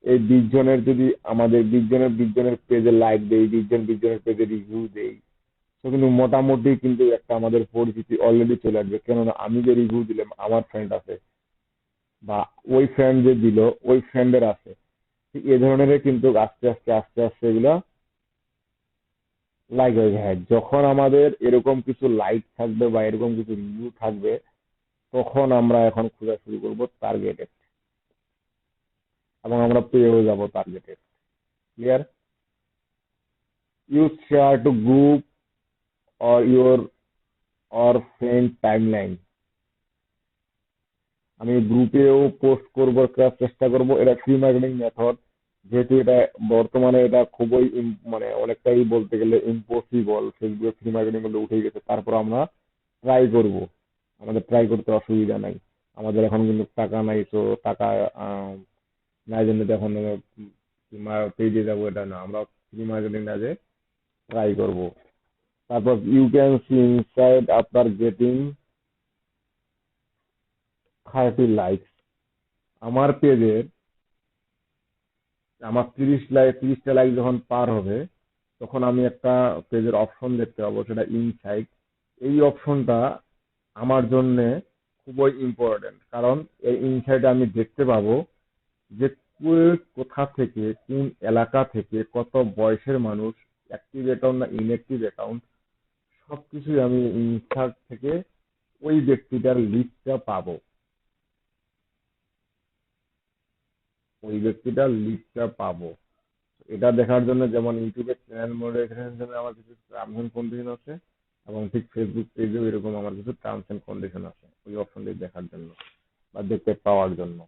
এই 20 জনের যদি আমাদের 20 জনের পেজে লাইক দেই, 20 জনের পেজে রিভিউ দেই, তো কিন্তু মোটামুটি কিন্তু একটা আমাদের পরিচিতি অলরেডি চলে আসবে। কেননা আমি যে রিভিউ দিলাম, আমার ফ্রেন্ড আছে, বা ওই ফ্রেন্ড যে দিল, ওই ফ্রেন্ডের আছে। ঠিক এ ধরনের কিন্তু আস্তে আস্তে এগুলা লাইক হয়ে যায়। হ্যাঁ, যখন আমাদের এরকম কিছু লাইক থাকবে বা এরকম কিছু রিভিউ থাকবে, তখন আমরা এখন খোঁজা শুরু করবো টার্গেটেড, এবং আমরা পেয়েও যাব targeted. Clear? Use share two group or your or friend timeline। আমি গ্রুপেও পোস্ট করব, চেষ্টা করব। এটা ফ্রি মার্কেটিং মেথড, যেহেতু এটা বর্তমানে এটা খুবই মানে অনেকটাই বলতে গেলে ইম্পসিবল, ফেসবুকে ফ্রি মার্কেটিং মধ্যে উঠে গেছে, তারপর আমরা ট্রাই করব। আমাদের ট্রাই করতে অসুবিধা নাই। আমাদের এখন কিন্তু টাকা নাই, তো টাকা নাই জন্য তো এখন পেজে যাবো, এটা না। আমরা ফ্রি মার্কেটিং না, যে ট্রাই করব। তারপর you can see inside after getting 30 like. আমার পেজের আমার 30টা লাইক যখন পার হবে, তখন আমি একটা পেজের অপশন দেখতে পাবো, সেটা ইনসাইট। এই অপশনটা আমার জন্য খুবই ইম্পর্টেন্ট, কারণ এই ইনসাইটে আমি দেখতে পাবো যে কোথা থেকে, কোন এলাকা থেকে, কত বয়সের মানুষ, অ্যাক্টিভ অ্যাকাউন্ট না ইনঅ্যাক্টিভ অ্যাকাউন্ট, সবকিছুই আমি ইনসাইট থেকে ওই ব্যক্তিটার লিস্টটা পাবো। ওই ব্যক্তিটার লিস্টটা পাবো। এটা দেখার জন্য যেমন ইউটিউবে চ্যানেল মনিটাইজেশনের জন্য আমার কিছু টার্মস এন্ড কন্ডিশন আছে, এবং ঠিক ফেসবুক পেজেও এরকম আমার কিছু টার্মস এন্ড কন্ডিশন আছে ওই অপশনটি দেখার জন্য বা দেখতে পাওয়ার জন্য।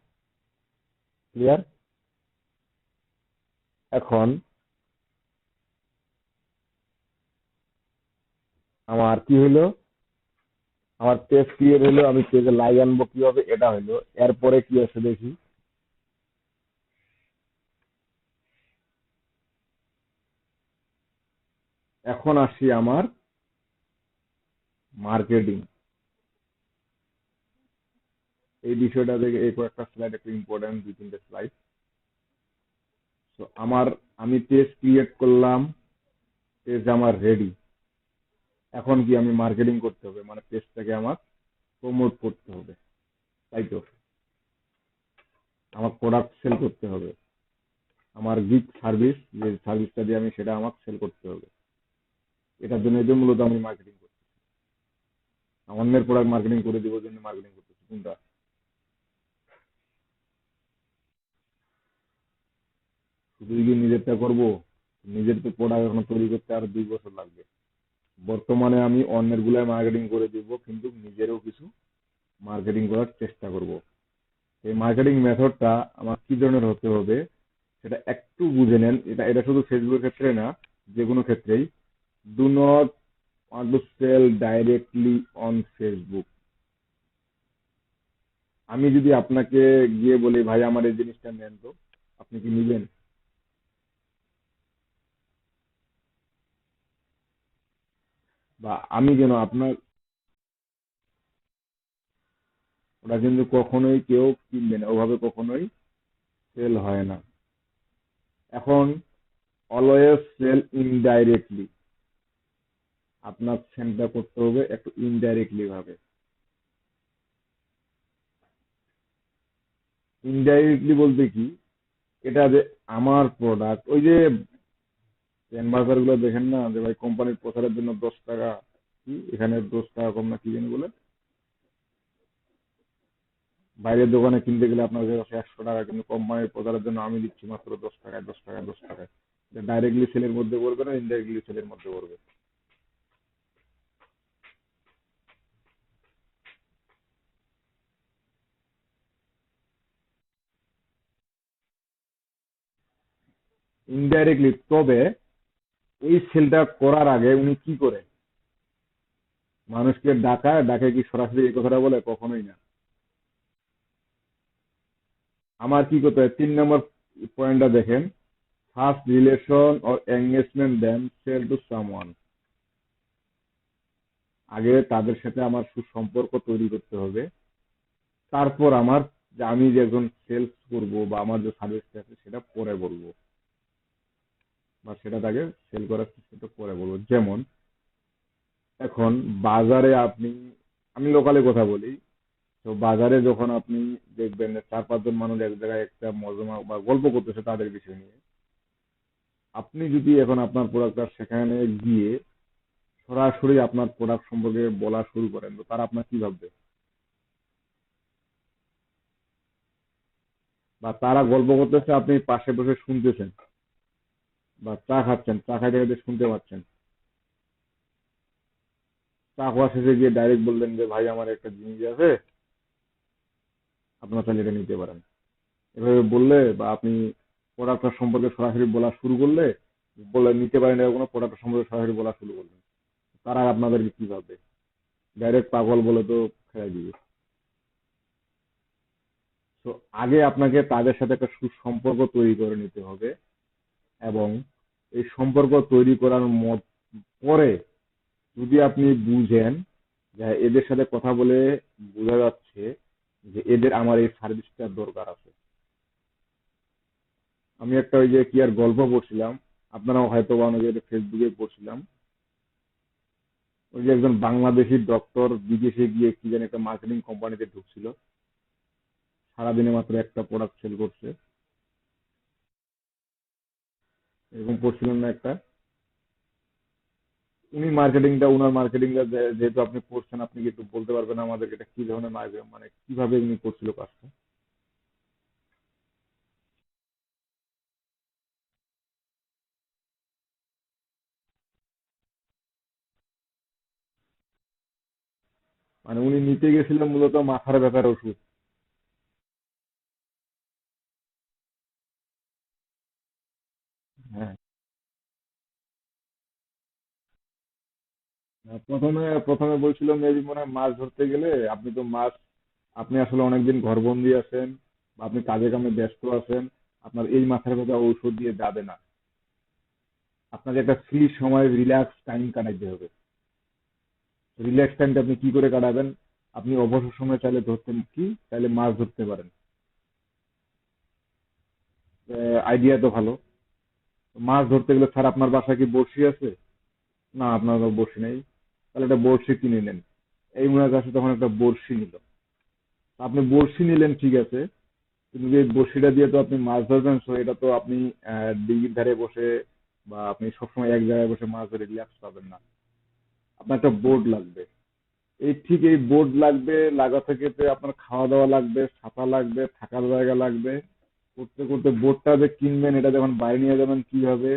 ক্লিয়ার? এখন আমার কি হলো, আমার পেজ ক্রিয়েট হলো, আমি পেজে লাইক আনবো কিভাবে এটা হলো। এরপরে কি আছে দেখি। এখন আসি আমার মার্কেটিং এই বিষয়টা থেকে। এই কয়েকটা স্লাইড একটু ইম্পর্টেন্ট, দুই তিনটে স্লাইড। তো আমি পেজ ক্রিয়েট করলাম, পেজ আমার রেডি। এখন কি আমি মার্কেটিং করতে হবে, মানে পেজটাকে আমার প্রমোট করতে হবে, তাই তো? আমার প্রোডাক্ট সেল করতে হবে, আমার গিগ সার্ভিস যে সার্ভিসটা দিয়ে আমি সেটা আমার সেল করতে হবে। এটার জন্য এই যে মূলত আমি মার্কেটিং করছি, অন্যের প্রোডাক্ট মার্কেটিং করে দিব জন্য মার্কেটিং করতেছি কোনটা? শুধু কি নিজেরটা করব? নিজের তো প্রোডাক্ট এখন তৈরি করতে আর 2 বছর লাগবে। বর্তমানে আমি অন্যের গুলাই মার্কেটিং করে দিব, কিন্তু নিজেরও কিছু মার্কেটিং করার চেষ্টা করব। এই মার্কেটিং মেথডটা আমার কি ধরনের হতে হবে সেটা একটু বুঝে নেন। এটা এটা শুধু ফেসবুকের ক্ষেত্রে না, যে কোনো ক্ষেত্রেই। Do not want to sell directly on Facebook. আমি যদি আপনাকে গিয়ে বলি ভাই আমার এই জিনিসটা নেন, তো আপনি কি নিবেন? বা আমি যেন আপনার, ওটা কিন্তু কখনোই কেউ কিনবে না, ওভাবে কখনোই সেল হয় না। এখন অলওয়েজ সেল ইনডাইরেক্টলি। আপনার সেলটা করতে হবে একটু ইনডাইরেক্টলি ভাবে। ইনডাইরেক্টলি বলতে কি, এটা যে আমার প্রোডাক্ট, ওই যে পেন বাজার গুলো দেখেন না, যে ভাই কোম্পানির প্রচারের জন্য 10 টাকা, কি এখানে 10 টাকা কম না কি জানি বলে, বাইরের দোকানে কিনতে গেলে আপনার কাছে 100 টাকা, কিন্তু কোম্পানির প্রচারের জন্য আমি দিচ্ছি মাত্র 10 টাকায়, 10 টাকায়, 10 টাকায়। ডাইরেক্টলি সেলের মধ্যে পড়বে না ইনডাইরেক্টলি সেলের মধ্যে পড়বে? ইনডাইরেক্টলি। তবে এই সেলটা করার আগে উনি কি করে? মানুষকে ডাকায়, ডাকে কি সরাসরি এই কথাটা বলে? কখনোই না। আমার কি করতে হয়, 3 নম্বর পয়েন্টটা দেখেন। First relation or engagement then sell to someone. আগে তাদের সাথে আমার সুসম্পর্ক তৈরি করতে হবে, তারপর আমার, যে আমি যে একজন সেলস করব বা আমার যে সার্ভিসটা আছে সেটা পরে বলবো, বা সেটা তাকে সেল করার চেষ্টা পরে বলবো। যেমন এখন বাজারে আপনি, আমি লোকালে কথা বলি, তো বাজারে যখন আপনি দেখবেন যে 4-5 জন মানুষ এক জায়গায় একটা মজমা বা গল্প করতেছে তাদের বিষয় নিয়ে, আপনি যদি এখন আপনার প্রোডাক্টটা সেখানে গিয়ে সরাসরি আপনার প্রোডাক্ট সম্পর্কে বলা শুরু করেন, তো তারা আপনার কি ভাববে? বা তারা গল্প করতেছে, আপনি পাশে বসে শুনতেছেন বা চা খাচ্ছেন, চা খাইতে খাইতে শুনতে পাচ্ছেন। চা খাওয়া শেষে গিয়ে ডাইরেক্ট বললেন যে ভাই আমার একটা জিনিস আছে, আপনার চাইলে এটা নিতে পারেন। এভাবে বললে বা আপনি প্রোডাক্টটা সম্পর্কে সরাসরি বলা শুরু করলে, বলে নিতে পারেন এরকম কোনো প্রোডাক্ট সম্পর্কে সরাসরি বলা শুরু করলেন, তারা আপনাদেরকে কি ভাববে? ডাইরেক্ট পাগল বলে তো খেয়ে দিবে। তো আগে আপনাকে তাদের সাথে একটা সুসম্পর্ক তৈরি করে নিতে হবে, এবং এই সম্পর্ক তৈরি করার পরে যদি আপনি বুঝেন যে এদের সাথে কথা বলে বোঝা যাচ্ছে যে এদের আমার এই সার্ভিসটার দরকার আছে। আমি একটা ওই যে কি আর গল্প পড়ছিলাম, আপনারাও হয়তো বা অনেকে ফেসবুকে পড়ছিলাম। ওই যে একজন বাংলাদেশি ডক্টর বিদেশে গিয়ে কি জানি একটা মার্কেটিং কোম্পানিতে ঢুকছিল, সারাদিনে মাত্র একটা প্রোডাক্ট সেল করছে, এরকম পড়ছিলেন না একটা? উনার মার্কেটিংটা যেহেতু আপনি করছেন, আপনি কি একটু বলতে পারবেন আমাদেরকে এটা কি ধরনের মার্কেটিং, মানে কিভাবে উনি করছিল কাজটা? মানে উনি নিতে গেছিলেন মূলত মাথার ব্যথার ওষুধ। হ্যাঁ, প্রথমে প্রথমে বলছিল মেবি মনে হয় মাছ ধরতে গেলে আপনি তো মাছ, আপনি আসলে অনেকদিন ঘরবন্দি আছেন বা আপনি কাজে কামে ব্যস্ত আছেন, আপনার এই মাথার কথা ঔষধ দিয়ে যাবে না। আপনাকে একটা ফ্রি সময় রিল্যাক্স টাইম কাটাইতে হবে। রিল্যাক্স টাইমটা আপনি কি করে কাটাবেন? আপনি অবসর সময় চাইলে ধরতে কি চাইলে মাছ ধরতে পারেন। আইডিয়া তো ভালো। মাছ ধরতে গেলে স্যার আপনার বাসায় কি বড়শি আছে? না, আপনার বড়শি নেই। তাহলে একটা বড়শি কিনে নেন। এই উনার কাছে তখন একটা বড়শি নিল। আপনি বড়শি নিলেন ঠিক আছে, কিন্তু যে বড়শিটা দিয়ে তো আপনি মাছ ধরবেন, সো এটা তো আপনি দিঘির ধারে বসে বা আপনি সবসময় এক জায়গায় বসে মাছ ধরে রিল্যাক্স পাবেন না। আপনার একটা বোর্ড লাগবে। এই বোর্ড লাগবে, লাগা থেকে আপনার খাওয়া দাওয়া লাগবে, ছাতা লাগবে, থাকার জায়গা লাগবে। করতে করতে বোর্ডটা যে কিনবেন এটা যখন বাড়ি নিয়ে যাবেন কিভাবে,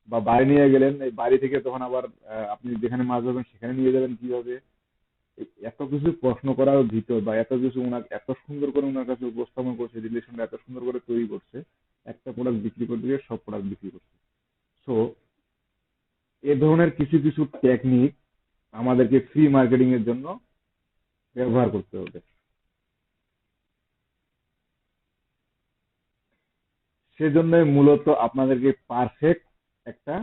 বা বাড়ি নিয়ে গেলেন এই বাড়ি থেকে তখন আবার আপনি যেখানে মাছ ধরবেন সেখানে নিয়ে যাবেন কিভাবে। এত কিছু প্রশ্ন করার ভিতর বা এত কিছু উনার এত সুন্দর করে উনার কাছে উপস্থাপন করছে, রিলেশনটা এত সুন্দর করে তৈরি করছে, একটা প্রোডাক্ট বিক্রি করতে গিয়ে সব প্রোডাক্ট বিক্রি করছে। সো এ ধরনের কিছু কিছু টেকনিক আমাদেরকে ফ্রি মার্কেটিং এর জন্য ব্যবহার করতে হবে। সেজন্য মূলত আপনাদেরকে পারফেক্ট একটা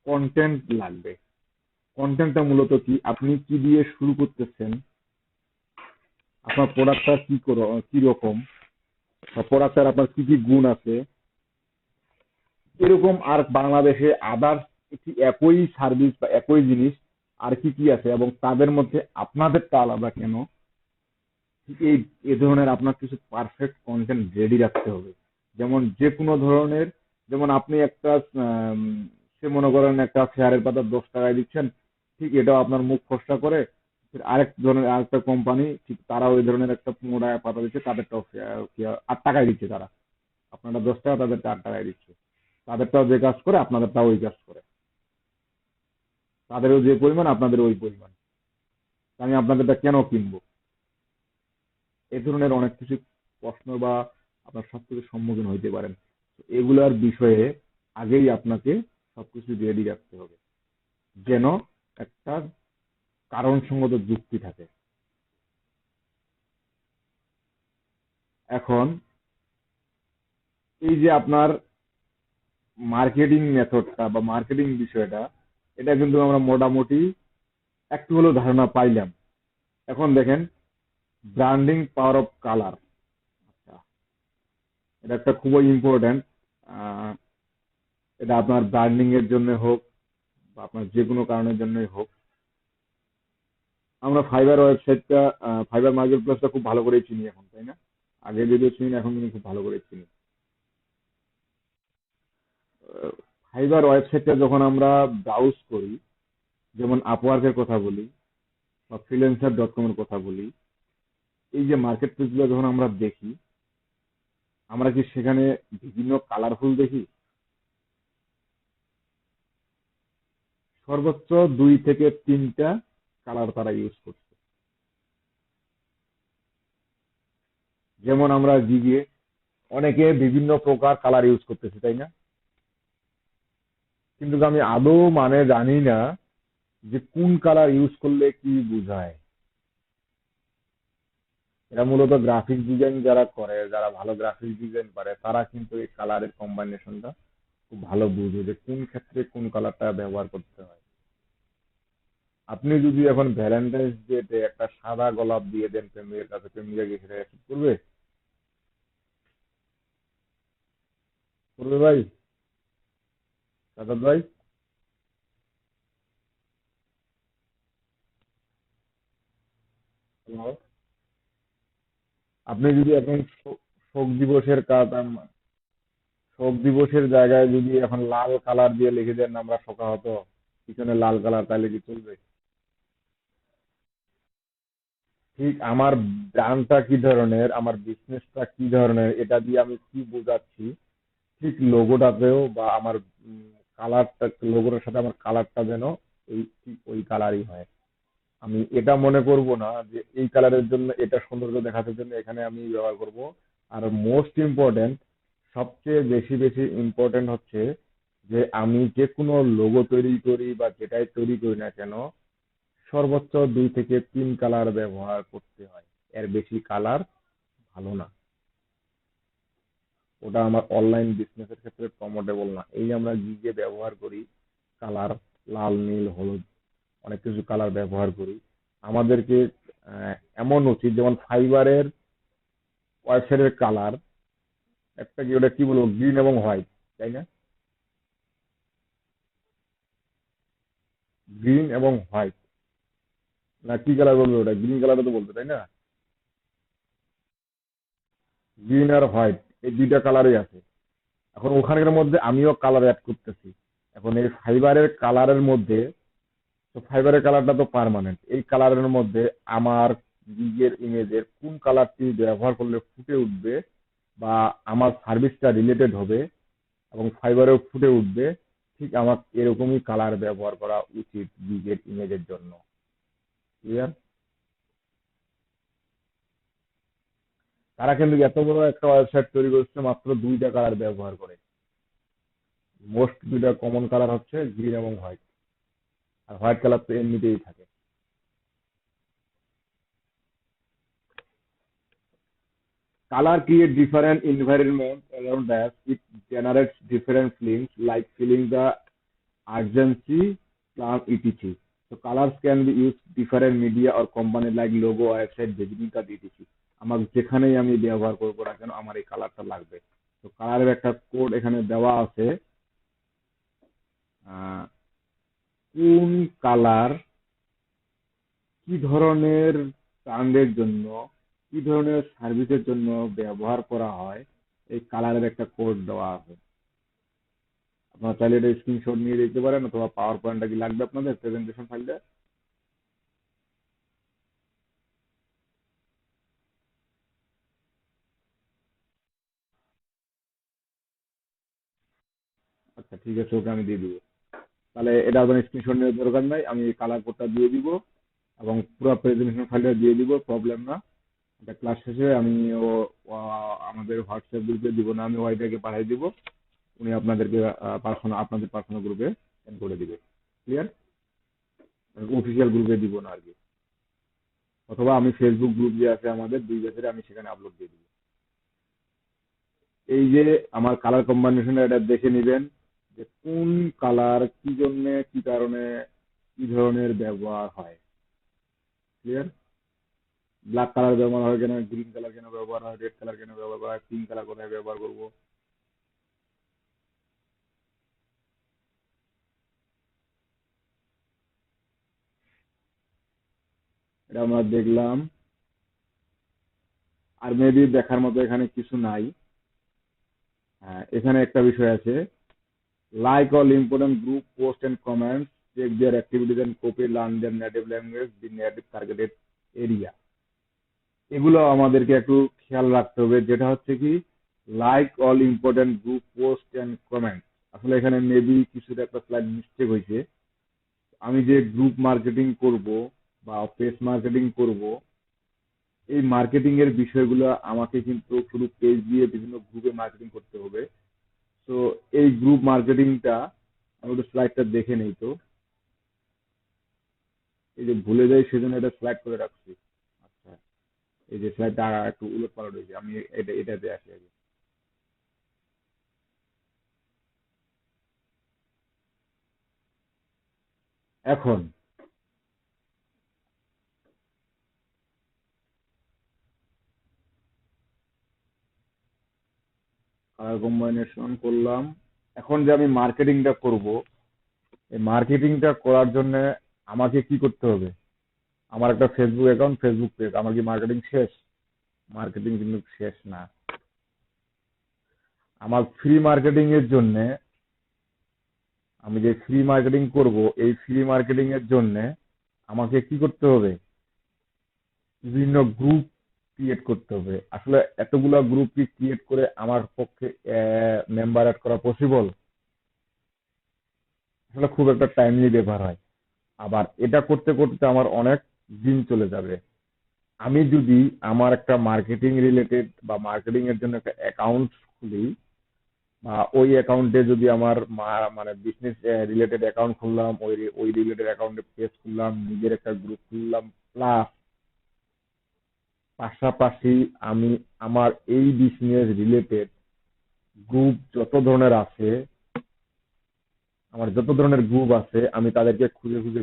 কন্টেন্ট লাগবে। কন্টেন্টটা মূলত কি, আপনি কি দিয়ে শুরু করতেছেন, আপনার প্রোডাক্টটা কি রকম, বা প্রোডাক্টটার আপনার কি কি গুণ আছে, এরকম আর বাংলাদেশে আদার্স একই সার্ভিস বা একই জিনিস আর কি কি আছে এবং তাদের মধ্যে আপনাদেরটা আলাদা কেন, ঠিক এই ধরনের আপনার কিছু পারফেক্ট কন্টেন্ট রেডি রাখতে হবে। যেমন যে কোনো ধরনের, যেমন আপনি একটা আম, সে মনে করেন একটা শেয়ারের পাতা 10 টাকায় দিচ্ছেন, ঠিক এটাও আপনার মুখ ফসকা করে ফির আরেক ধরনের আরেকটা কোম্পানি ঠিক তারা ওই ধরনের একটা 15 টাকায় পাতা দিচ্ছে, তাদেরটাও 8 টাকায় দিচ্ছে তারা। আপনারা 10 টাকা, তাদেরটা 8 টাকায় দিচ্ছে। তাদেরটাও যে কাজ করে আপনাদেরটাও ওই কাজ করে। তাদেরও যে পরিমাণ আপনাদের ওই পরিমাণ। আমি আপনাদেরটা কেন কিনবো? এ ধরনের অনেক কিছু প্রশ্ন বা আপনার সবকিছুর সম্মুখীন হইতে পারেন। তো এগুলার বিষয়ে আগেই আপনাকে সবকিছু রেডি রাখতে হবে, যেন একটা কারণসঙ্গত যুক্তি থাকে। এখন এই যে আপনার মার্কেটিং মেথডটা বা মার্কেটিং বিষয়টা, এটা কিন্তু আমরা মোটামুটি একটু হলেও ধারণা পাইলাম। এখন দেখেন, ব্র্যান্ডিং পাওয়ার অফ কালার, এটা একটা খুবই ইম্পর্টেন্ট। এটা আপনার ব্র্যান্ডিং এর জন্য হোক বা আপনার যে কোনো কারণের জন্যই হোক, আমরা ফাইবার ওয়েবসাইটটা, ফাইবার মার্কেট প্লেসটা খুব ভালো করেই চিনি এখন, তাই না? আগে যদিও চিনি না, এখন কিন্তু খুব ভালো করে চিনি। ফাইবার ওয়েবসাইটটা যখন আমরা ব্রাউজ করি, যেমন আপওয়ার্কের কথা বলি বা ফ্রিল্যান্সার.কম এর কথা বলি, এই যে মার্কেট প্লেসগুলো যখন আমরা দেখি, আমরা কি সেখানে বিভিন্ন কালারফুল দেখি? সর্বোচ্চ 2 থেকে 3টা কালার তারা ইউজ করছে। যেমন আমরা জিগে অনেকে বিভিন্ন প্রকার কালার ইউজ করতেছে, তাই না? কিন্তু আমি আদৌ মানে জানি না যে কোন কালার ইউজ করলে কি বোঝায়। এরা মূলত গ্রাফিক ডিজাইন যারা করে, যারা ভালো গ্রাফিক ডিজাইন পারে, তারা কিন্তু এই কালারের কম্বিনেশনটা খুব ভালো বুঝে যে কোন ক্ষেত্রে কোন কালারটা ব্যবহার করতে হয়। আপনি যদি এখন ভ্যালেন্টাইন্স ডেতে একটা সাদা গোলাপ দিয়ে দেন প্রেমিকের কাছে, প্রেমিকা কি সেটা অ্যাকসেপ্ট করবে? করবে ভাই? সাদাত ভাই? Hello? আপনি যদি এখন শোক দিবসের কাজ, শোক দিবসের জায়গায় যদি এখন লাল কালার দিয়ে লিখে দেন আমরা শোকাহত, পিছনে লাল কালার, তাহলে কি চলবে? ঠিক আমার ব্র্যান্ডটা কি ধরনের, আমার বিজনেসটা কি ধরনের, এটা দিয়ে আমি কি বোঝাচ্ছি, ঠিক লোগোটাতেও বা আমার কালারটা, লোগোটার সাথে আমার কালারটা যেন ঠিক ওই কালারই হয়। আমি এটা মনে করব না যে এই কালারের জন্য, এটা সৌন্দর্য দেখানোর জন্য এখানে আমি ব্যবহার করব। আর মোস্ট ইম্পর্টেন্ট, সবচেয়ে বেশি বেশি ইম্পর্টেন্ট হচ্ছে যে আমি যে কোনো লোগো তৈরি করি বা যেটাই তৈরি করি না কেন, সর্বোচ্চ 2 থেকে 3 কালার ব্যবহার করতে হয়, এর বেশি কালার ভালো না। ওটা আমার অনলাইন বিজনেসের ক্ষেত্রে প্রমোটেবল না। এই আমরা গিগে ব্যবহার করি কালার, লাল, নীল, হলুদ, অনেক কিছু কালার ব্যবহার করি। আমাদেরকে এমন উচিত, যেমন ফাইবারের ওয়েবসাইটের কালার একটা কি, ওটা কি বলবো, গ্রিন এবং হোয়াইট, তাই না? গ্রিন এবং হোয়াইট, না কি কালার বলবে, ওটা গ্রিন কালার তো বলতো, তাই না? গ্রিন আর হোয়াইট, এই দুইটা কালারই আছে। এখন ওখানের মধ্যে আমিও কালার অ্যাড করতেছি। এখন এই ফাইবারের কালারের মধ্যে, তো ফাইবারের কালারটা তো পার্মানেন্ট, এই কালারের মধ্যে আমার গিগের ইমেজের কোন কালারটি ব্যবহার করলে ফুটে উঠবে বা আমার সার্ভিসটা রিলেটেড হবে এবং ফাইবারেও ফুটে উঠবে, ঠিক আমার এরকমই কালার ব্যবহার করা উচিত গিগের ইমেজের জন্য। ক্লিয়ার? তারা কিন্তু এত বড় একটা ওয়েবসাইট তৈরি করছে মাত্র 2টা কালার ব্যবহার করে। মোস্ট 2টা কমন কালার হচ্ছে গ্রিন এবং হোয়াইট, আর হোয়াইট কালার তো এমনিতেই থাকে। Color create different environment around us. It generates different feelings, like feeling the urgency, calm, etc. So colors can be used different media or company like logo, website, visiting card, etc. আমার যেখানেই আমি ব্যবহার করবো না কেন আমার এই কালারটা লাগবে। তো কালারের একটা কোড এখানে দেওয়া আছে। আহ, কোন কালার কি ধরনের ব্র্যান্ডের জন্য, কি ধরনের সার্ভিসের জন্য ব্যবহার করা হয়, এই কালারের একটা কোড দেওয়া আছে। আপনারা চাইলে এটা স্ক্রিনশট নিয়ে দেখতে পারেন, অথবা পাওয়ার পয়েন্টটা কি লাগবে আপনাদের প্রেজেন্টেশন ফাইলটা? আচ্ছা ঠিক আছে, ওকে আমি দিয়ে দিব। তাহলে এটা আপনার স্ক্রিনশট নেওয়ার দরকার নাই, আমি কালার কোডটা দিয়ে দিব এবং পুরো প্রেজেন্টেশন ফাইলটা দিয়ে দিব, প্রবলেম না। এটা ক্লাস শেষে আমি আমাদের হোয়াটসঅ্যাপ গ্রুপে দিব না, আমি ওয়াইটাকে পাঠিয়ে দিব, উনি আপনাদেরকে আপনাদের পার্সোনাল গ্রুপে সেন্ড করে দিবে। ক্লিয়ার? অফিসিয়াল গ্রুপে দিব না আর কি, অথবা আমি ফেসবুক গ্রুপ যে আছে আমাদের 2 ব্যাচের, আমি সেখানে আপলোড দিয়ে দিব। এই যে আমার কালার কম্বিনেশন, এটা দেখে নেবেন যে কোন কালার কি জন্য, কি কারণে, কি ধরনের ব্যবহার হয়। ক্লিয়ার? ব্ল্যাক কালার ব্যবহার হয় কেন, গ্রিন কালার কেন ব্যবহার হয়, রেড কালার কেন ব্যবহার করা হয়, পিঙ্ক কালার কোথায় ব্যবহার করব। এটা আমরা দেখলাম। আর মেবি দেখার মতো এখানে কিছু নাই। হ্যাঁ, এখানে একটা বিষয় আছে, like all important group post and comments, check their activities and copy learn their native language the native targeted area. এগুলো আমাদেরকে একটু খেয়াল রাখতে হবে, যেটা হচ্ছে কি, like all important group post and comment, আসলে এখানে মেবি কিছুটা একটা স্লাইড মিস্টেক হয়েছে। আমি যে গ্রুপ মার্কেটিং করব বা পেজ মার্কেটিং করব, এই মার্কেটিং এর বিষয়গুলো আমাকে কিন্তু শুধু পেজ দিয়ে বিভিন্ন গ্রুপে মার্কেটিং করতে হবে। তো এই গ্রুপ মার্কেটিংটা আমি একটু স্লাইডটা দেখে নেই তো, এই যে ভুলে যাই সেজন্য এটা স্লাইড করে রাখছি। আচ্ছা, এই যে স্লাইডটা একটু উলট পালট হয়েছে, আমি এটাতে আসি আগে। এখন কালার কম্বাইনেশন করলাম। এখন যে আমি মার্কেটিংটা করব, এই মার্কেটিংটা করার জন্য আমাকে কি করতে হবে? আমার একটা ফেসবুক অ্যাকাউন্ট, ফেসবুক পেজ, আমার কি মার্কেটিং শেষ? মার্কেটিং কিন্তু শেষ না। আমার ফ্রি মার্কেটিং এর জন্য, আমি যে ফ্রি মার্কেটিং করব, এই ফ্রি মার্কেটিং এর জন্য আমাকে কি করতে হবে? বিভিন্ন গ্রুপ ক্রিয়েট করতে হবে। আসলে এতগুলা গ্রুপ কি ক্রিয়েট করে আমার পক্ষে মেম্বার অ্যাড করা পসিবল? আসলে খুব একটা টাইমলি ব্যাপার হয়, আবার এটা করতে করতে আমার অনেক দিন চলে যাবে। আমি যদি আমার একটা মার্কেটিং রিলেটেড বা মার্কেটিং এর জন্য একটা অ্যাকাউন্ট খুলি, ওই অ্যাকাউন্টে যদি আমার মানে বিজনেস রিলেটেড অ্যাকাউন্ট খুললাম, ওই রিলেটেড অ্যাকাউন্টে পেজ খুললাম, নিজের একটা গ্রুপ খুললাম, প্লাস পাশাপাশি আমি আমার এই বিজনেস রিলেটেড গ্রুপ যত ধরনের আছে, আমার যত ধরনের গ্রুপ আছে আমি তাদেরকে খুঁজে খুঁজে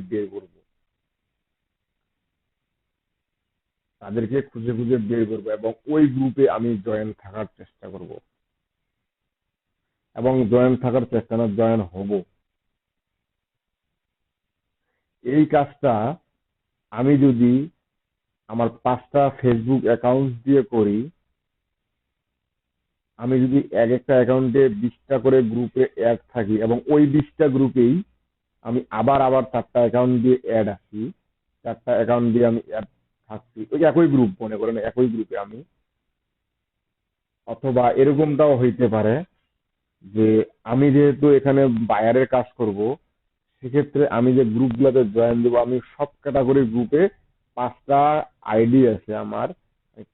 বের করব, এবং ওই গ্রুপে আমি জয়েন থাকার চেষ্টা করব, এবং জয়েন থাকার চেষ্টা না, জয়েন হব। এই কাজটা আমি যদি আমার 5টা ফেসবুক অ্যাকাউন্ট দিয়ে করি, আমি যদি এক একটা অ্যাকাউন্টে 20টা করে গ্রুপে অ্যাড থাকি এবং ওই 20টা গ্রুপেই আমি আবার আবার 4টা অ্যাকাউন্ট দিয়ে অ্যাড আছি, 4টা অ্যাকাউন্ট দিয়ে আমি অ্যাড থাকছি ওই একই গ্রুপ, মনে করেন একই গ্রুপে আমি, অথবা এরকমটাও হইতে পারে যে আমি যেহেতু এখানে বায়ারের কাজ করব, সেক্ষেত্রে আমি যে গ্রুপগুলোতে জয়েন দেবো, আমি সব ক্যাটাগরির গ্রুপে 5টা আইডি আছে আমার,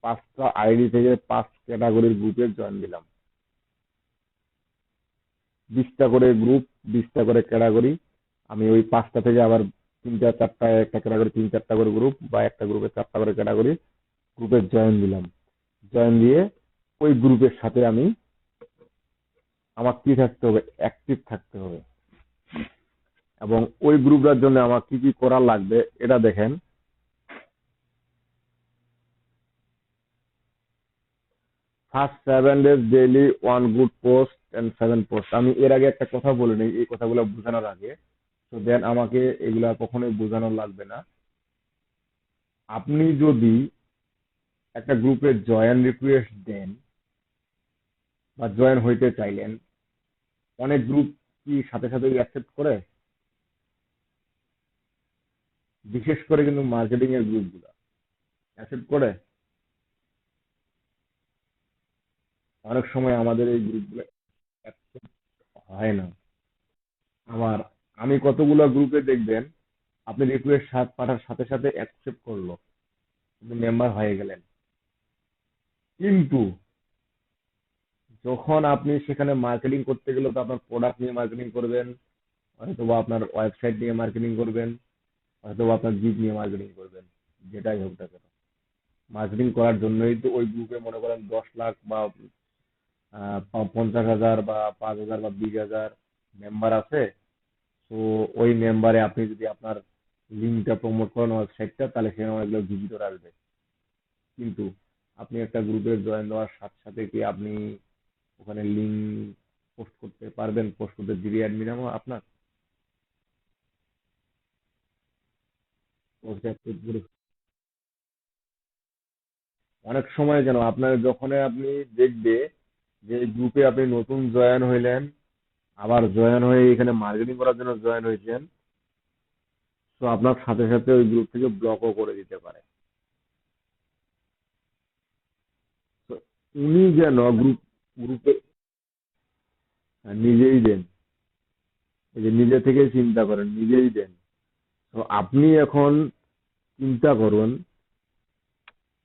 5টা আইডি থেকে 5 ক্যাটাগরির গ্রুপে জয়েন দিলাম। 20টা করে গ্রুপ, 20টা করে ক্যাটাগরি, আমি ওই 5টা থেকে আবার 3টা 4টা, একটা ক্যাটাগরি 3-4টা করে গ্রুপ, বা একটা গ্রুপে 4টা করে ক্যাটাগরি গ্রুপে জয়েন দিলাম। জয়েন দিয়ে ওই গ্রুপের সাথে আমি, আমার কি থাকতে হবে, অ্যাক্টিভ থাকতে হবে। এবং ওই গ্রুপটার জন্য আমার কি কি করা লাগবে এটা দেখেন। First 7 days daily 1 good post and 7 post. আমি এর আগে একটা কথা বলে নিই এই কথাগুলো বোঝানোর আগে, তো দেন আমাকে এগুলা কখনোই বোঝানোর লাগবে না। আপনি যদি একটা গ্রুপে জয়েন রিকোয়েস্ট দেন বা জয়েন হইতে চাইলেন, অনেক গ্রুপ কি সাথে সাথে অ্যাকসেপ্ট করে? বিশেষ করে কিন্তু মার্কেটিং এর গ্রুপগুলো অ্যাকসেপ্ট করে। অনেক সময় আমাদের এই গ্রুপগুলো অ্যাকসেপ্ট হয় না। আবার আমি কতগুলো গ্রুপে দেখবেন, আপনি রিকোয়েস্ট পাঠার সাথে সাথে অ্যাকসেপ্ট করলো, আপনি মেম্বার হয়ে গেলেন, কিন্তু যখন আপনি সেখানে মার্কেটিং করতে গেলে তো আপনার প্রোডাক্ট নিয়ে মার্কেটিং করবেন, হয়তোবা আপনার ওয়েবসাইট নিয়ে মার্কেটিং করবেন, হয়তোবা আপনার গিগ নিয়ে মার্কেটিং করবেন, যেটাই হোক না কেন, মার্কেটিং করার জন্যই তো ওই গ্রুপে মনে করেন 10 লাখ বা 50,000 বা 5,000 বা 20,000 মেম্বার আছে। তো ওই মেম্বারে আপনি যদি আপনার লিঙ্কটা প্রমোট করেন ওয়েবসাইটটা, তাহলে সেখানে অনেকগুলো ভিজিটর আসবে। কিন্তু আপনি একটা গ্রুপে জয়েন দেওয়ার সাথে সাথে কি আপনি ওখানে লিঙ্ক পোস্ট করতে পারবেন? পোস্ট করতে দিবি অ্যাডমিন আপনার? অনেক সময় যেন আপনার যখন আপনি দেখবে যে গ্রুপে আপনি নতুন জয়েন হইলেন, আবার জয়েন হয়ে এখানে মার্কেটিং করার জন্য জয়েন হয়েছেন, তো আপনার সাথে সাথে ওই গ্রুপ থেকে ব্লকও করে দিতে পারে। তো উনি যেন গ্রুপে নিজেই দেন, এই যে নিজে থেকে চিন্তা করেন, নিজেই দেন। তো আপনি এখন চিন্তা করুন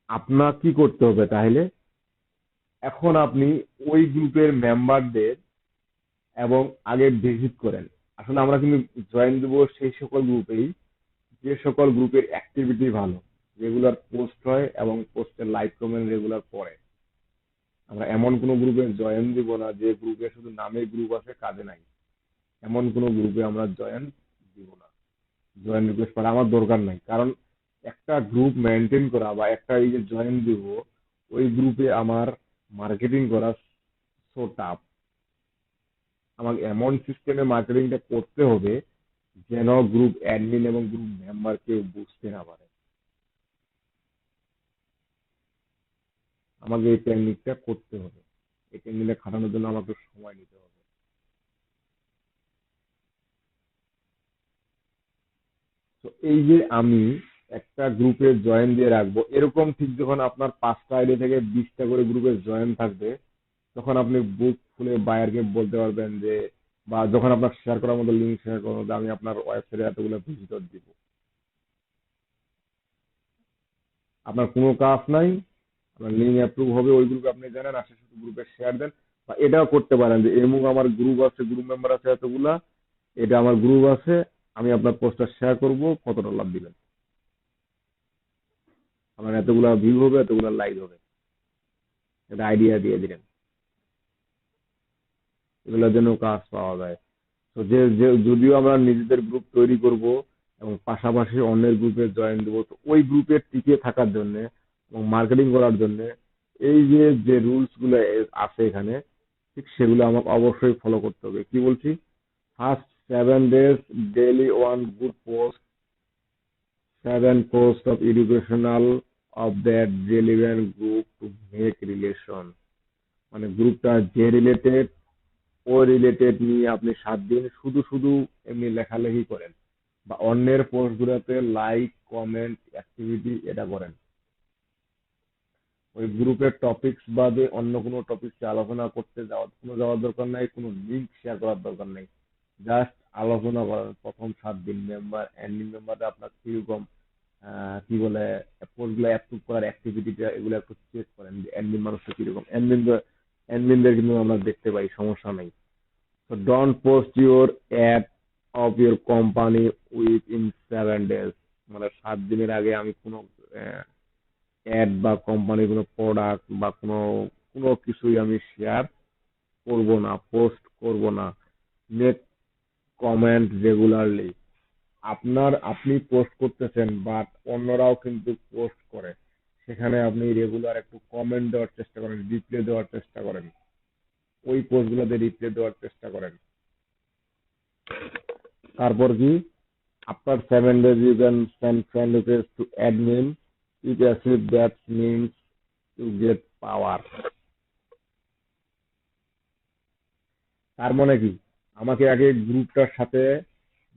আপনার কি করতে হবে তাহলে। এখন আপনি ওই গ্রুপের মেম্বারদের এবং আগে ভিজিট করেন। আসলে আমরা কিন্তু জয়েন দেবো সেই সকল গ্রুপেই যে সকল গ্রুপের অ্যাক্টিভিটি ভালো, রেগুলার পোস্ট হয় এবং পোস্টের লাইক কমেন্ট রেগুলার পড়ে। আমরা এমন কোনো গ্রুপে জয়েন দিব না যে গ্রুপে শুধু নামে গ্রুপ আছে, কাজে নাই। এমন কোনো গ্রুপে আমরা জয়েন দিব না, জয়েন রিকোয়েস্ট করা আমার দরকার নাই। কারণ একটা গ্রুপ মেনটেন করা বা একটা এই যে জয়েন দিব, ওই গ্রুপে আমার মার্কেটিং করা সো টাফ। আমাকে এমন সিস্টেমে মার্কেটিংটা করতে হবে যেন গ্রুপ অ্যাডমিন এবং গ্রুপ মেম্বার কেউ বুঝতে না পারে। আমাকে এই টেকনিকটা করতে হবে, এই টেকনিকটা খাটানোর জন্য আমাকে সময় নিতে হবে। তো এই যে আমি একটা গ্রুপে জয়েন দিয়ে রাখবো, এরকম ঠিক যখন আপনার 5টা আইডি থেকে 20টা করে গ্রুপে জয়েন থাকবে, তখন আপনি বুক খুলে বায়ারকে বলতে পারবেন যে, বা যখন আপনার শেয়ার করার মতো লিঙ্ক শেয়ার করার মতো, আমি আপনার ওয়েবসাইটে এতগুলো ভিজিটর দিব, আপনার কোনো কাজ নাই, আপনার লিঙ্ক অ্যাপ্রুভ হবে, ওই গ্রুপে আপনি জানেন, আসে শুধু গ্রুপে শেয়ার দেন, বা এটাও করতে পারেন যে এমুক আমার গ্রুপ আছে, গ্রুপ মেম্বার আছে এতগুলা, এটা আমার গ্রুপ আছে, আমি আপনার পোস্টটা শেয়ার করব, কতটা লাভ দিবেন, আমার এতগুলা ভিউ হবে, এতগুলা লাইক হবে, এটা আইডিয়া দিয়ে দিলেন, এগুলোর জন্য কাজ পাওয়া যায়। তো যদিও আমরা নিজেদের গ্রুপ তৈরি করব এবং পাশাপাশি অন্যের গ্রুপে জয়েন দেবো, তো ওই গ্রুপে টিকে থাকার জন্য এবং মার্কেটিং করার জন্য এই যে যে রুলস গুলো আছে এখানে, ঠিক সেগুলো আমাকে অবশ্যই ফলো করতে হবে। কি বলছি? First 7 days daily one good post, 7 posts of educational of that relevant group to make relation, মানে গ্রুপটা যে রিলেটেড, ও রিলেটেড নিয়ে আপনি 7 দিন শুধু শুধু এমনি লেখালেখি করেন বা অন্যের পোস্ট গুলোতে লাইক কমেন্ট অ্যাক্টিভিটি এটা করেন। ওই গ্রুপের টপিকস বাদে অন্য কোনো টপিকস আলোচনা করতে যাওয়ার দরকার নাই, কোনো লিঙ্ক শেয়ার করার দরকার নেই, জাস্ট আলোচনা করেন প্রথম 7 দিন। অ্যাডমিন মেম্বাররা আপনার কিরকম কি বলে পোস্ট গুলো অ্যাপ্রুভ করার অ্যাক্টিভিটিটা এগুলো একটু চেক করেন যে অ্যাডমিন মানুষটা কিরকম। অ্যাডমিনদের কিন্তু আমরা দেখতে পাই, সমস্যা নেই। So don't post your ad of your company within 7 days, মানে 7 দিনের আগে আমি কোনো অ্যাড বা কোম্পানির কোনো প্রোডাক্ট বা কোনো কোনো কিছুই আমি শেয়ার করব না, পোস্ট করব না। মেক কমেন্ট রেগুলারলি, আপনি পোস্ট করতেছেন বাট অন্যরাও কিন্তু পোস্ট করে, সেখানে আপনি রেগুলার একটু কমেন্ট দেওয়ার চেষ্টা করেন, রিপ্লাই দেওয়ার চেষ্টা করেন, ওই পোস্টগুলোতে রিপ্লাই দেওয়ার চেষ্টা করেন। তারপর কি, after 7 days you can send friend request to admin, it as if that means you get power। তার মানে কি, আমাকে আগে গ্রুপটার সাথে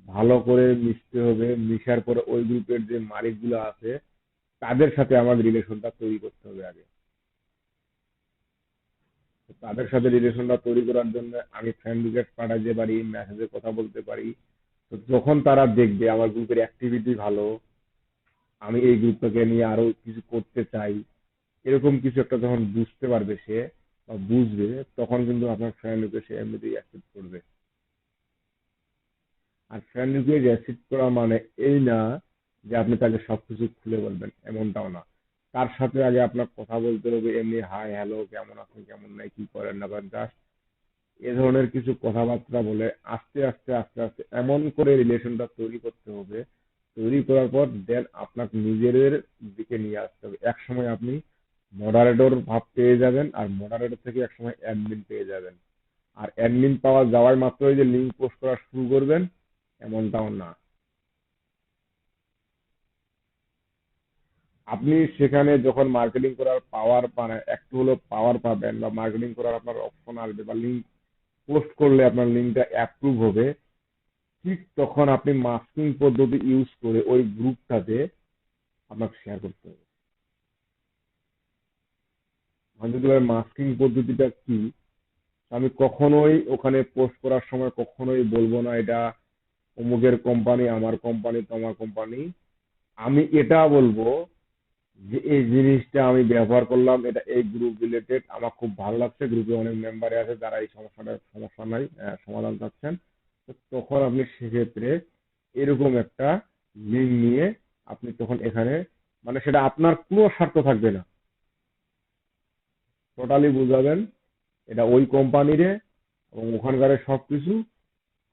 ভালো করে মিশতে হবে, মিশার পরে ওই গ্রুপের যে মালিকগুলো আছে তাদের সাথে আমার রিলেশনটা তৈরি করতে হবে আগে। তো তাদের সাথে রিলেশনটা তৈরি করার জন্য আমি ফ্রেন্ড রিকোয়েস্ট পাঠাতে পারি, মেসেজে কথা বলতে পারি। তো যখন তারা দেখবে আমার গ্রুপের অ্যাক্টিভিটি ভালো, আমি এই গ্রুপটাকে নিয়ে আরো কিছু করতে চাই, এরকম কিছু একটা যখন বুঝতে পারবে সে বা বুঝবে, তখন কিন্তু আপনার ফ্রেন্ড রিকোয়েস্ট সে এমনিতেই অ্যাকসেপ্ট করবে। আর ফ্রেন্ড রিকোয়েস্ট অ্যাকসেপ্ট করা মানে এই না যে আপনি তাকে সবকিছু খুলে বলবেন, এমনটাও না। তার সাথে আগে আপনার কথা বলতে হবে, এমনি হাই হ্যালো কেমন আছেন কেমন নাই কি করেন না করেন, জাস্ট এ ধরনের কিছু কথাবার্তা বলে আস্তে আস্তে আস্তে আস্তে এমন করে রিলেশনটা তৈরি করতে হবে। তৈরি করার পর দেন আপনাকে নিজেদের দিকে নিয়ে আসতে হবে। এক সময় আপনি মডারেটর ভাব পেয়ে যাবেন, আর মডারেটর থেকে এক সময় অ্যাডমিন পেয়ে যাবেন। আর অ্যাডমিন পাওয়া যাওয়ার মাত্রই যে লিঙ্ক পোস্ট করা শুরু করবেন, এমনটাও না। আপনি সেখানে যখন মার্কেটিং করার পাওয়ার পান, একটু হলেও পাওয়ার পাবেন বা মার্কেটিং করার আপনার অপশন আসবে বা লিঙ্ক পোস্ট করলে আপনার লিঙ্কটা অ্যাপ্রুভ হবে, ঠিক তখন আপনি মাস্কিং পদ্ধতি ইউজ করে ওই গ্রুপটাতে আপনাকে শেয়ার করতে হবে। মাস্কিং পদ্ধতিটা কি, আমি কখনোই ওখানে পোস্ট করার সময় কখনোই বলবো না এটা অমুকের কোম্পানি, আমার কোম্পানি, তোমার কোম্পানি। আমি এটা বলবো যে এই জিনিসটা আমি ব্যবহার করলাম, এটা এই গ্রুপ রিলেটেড, আমার খুব ভালো লাগছে, গ্রুপে অনেক মেম্বারে আছে যারা এই সমস্যা নাই সমাধান চাচ্ছেন। তো তখন আপনি সেক্ষেত্রে এরকম একটা লিঙ্ক নিয়ে আপনি তখন এখানে, মানে সেটা আপনার কোনো স্বার্থ থাকবে না, টোটালি বুঝাবেন এটা ওই কোম্পানিরে এবং ওখানকার সবকিছু,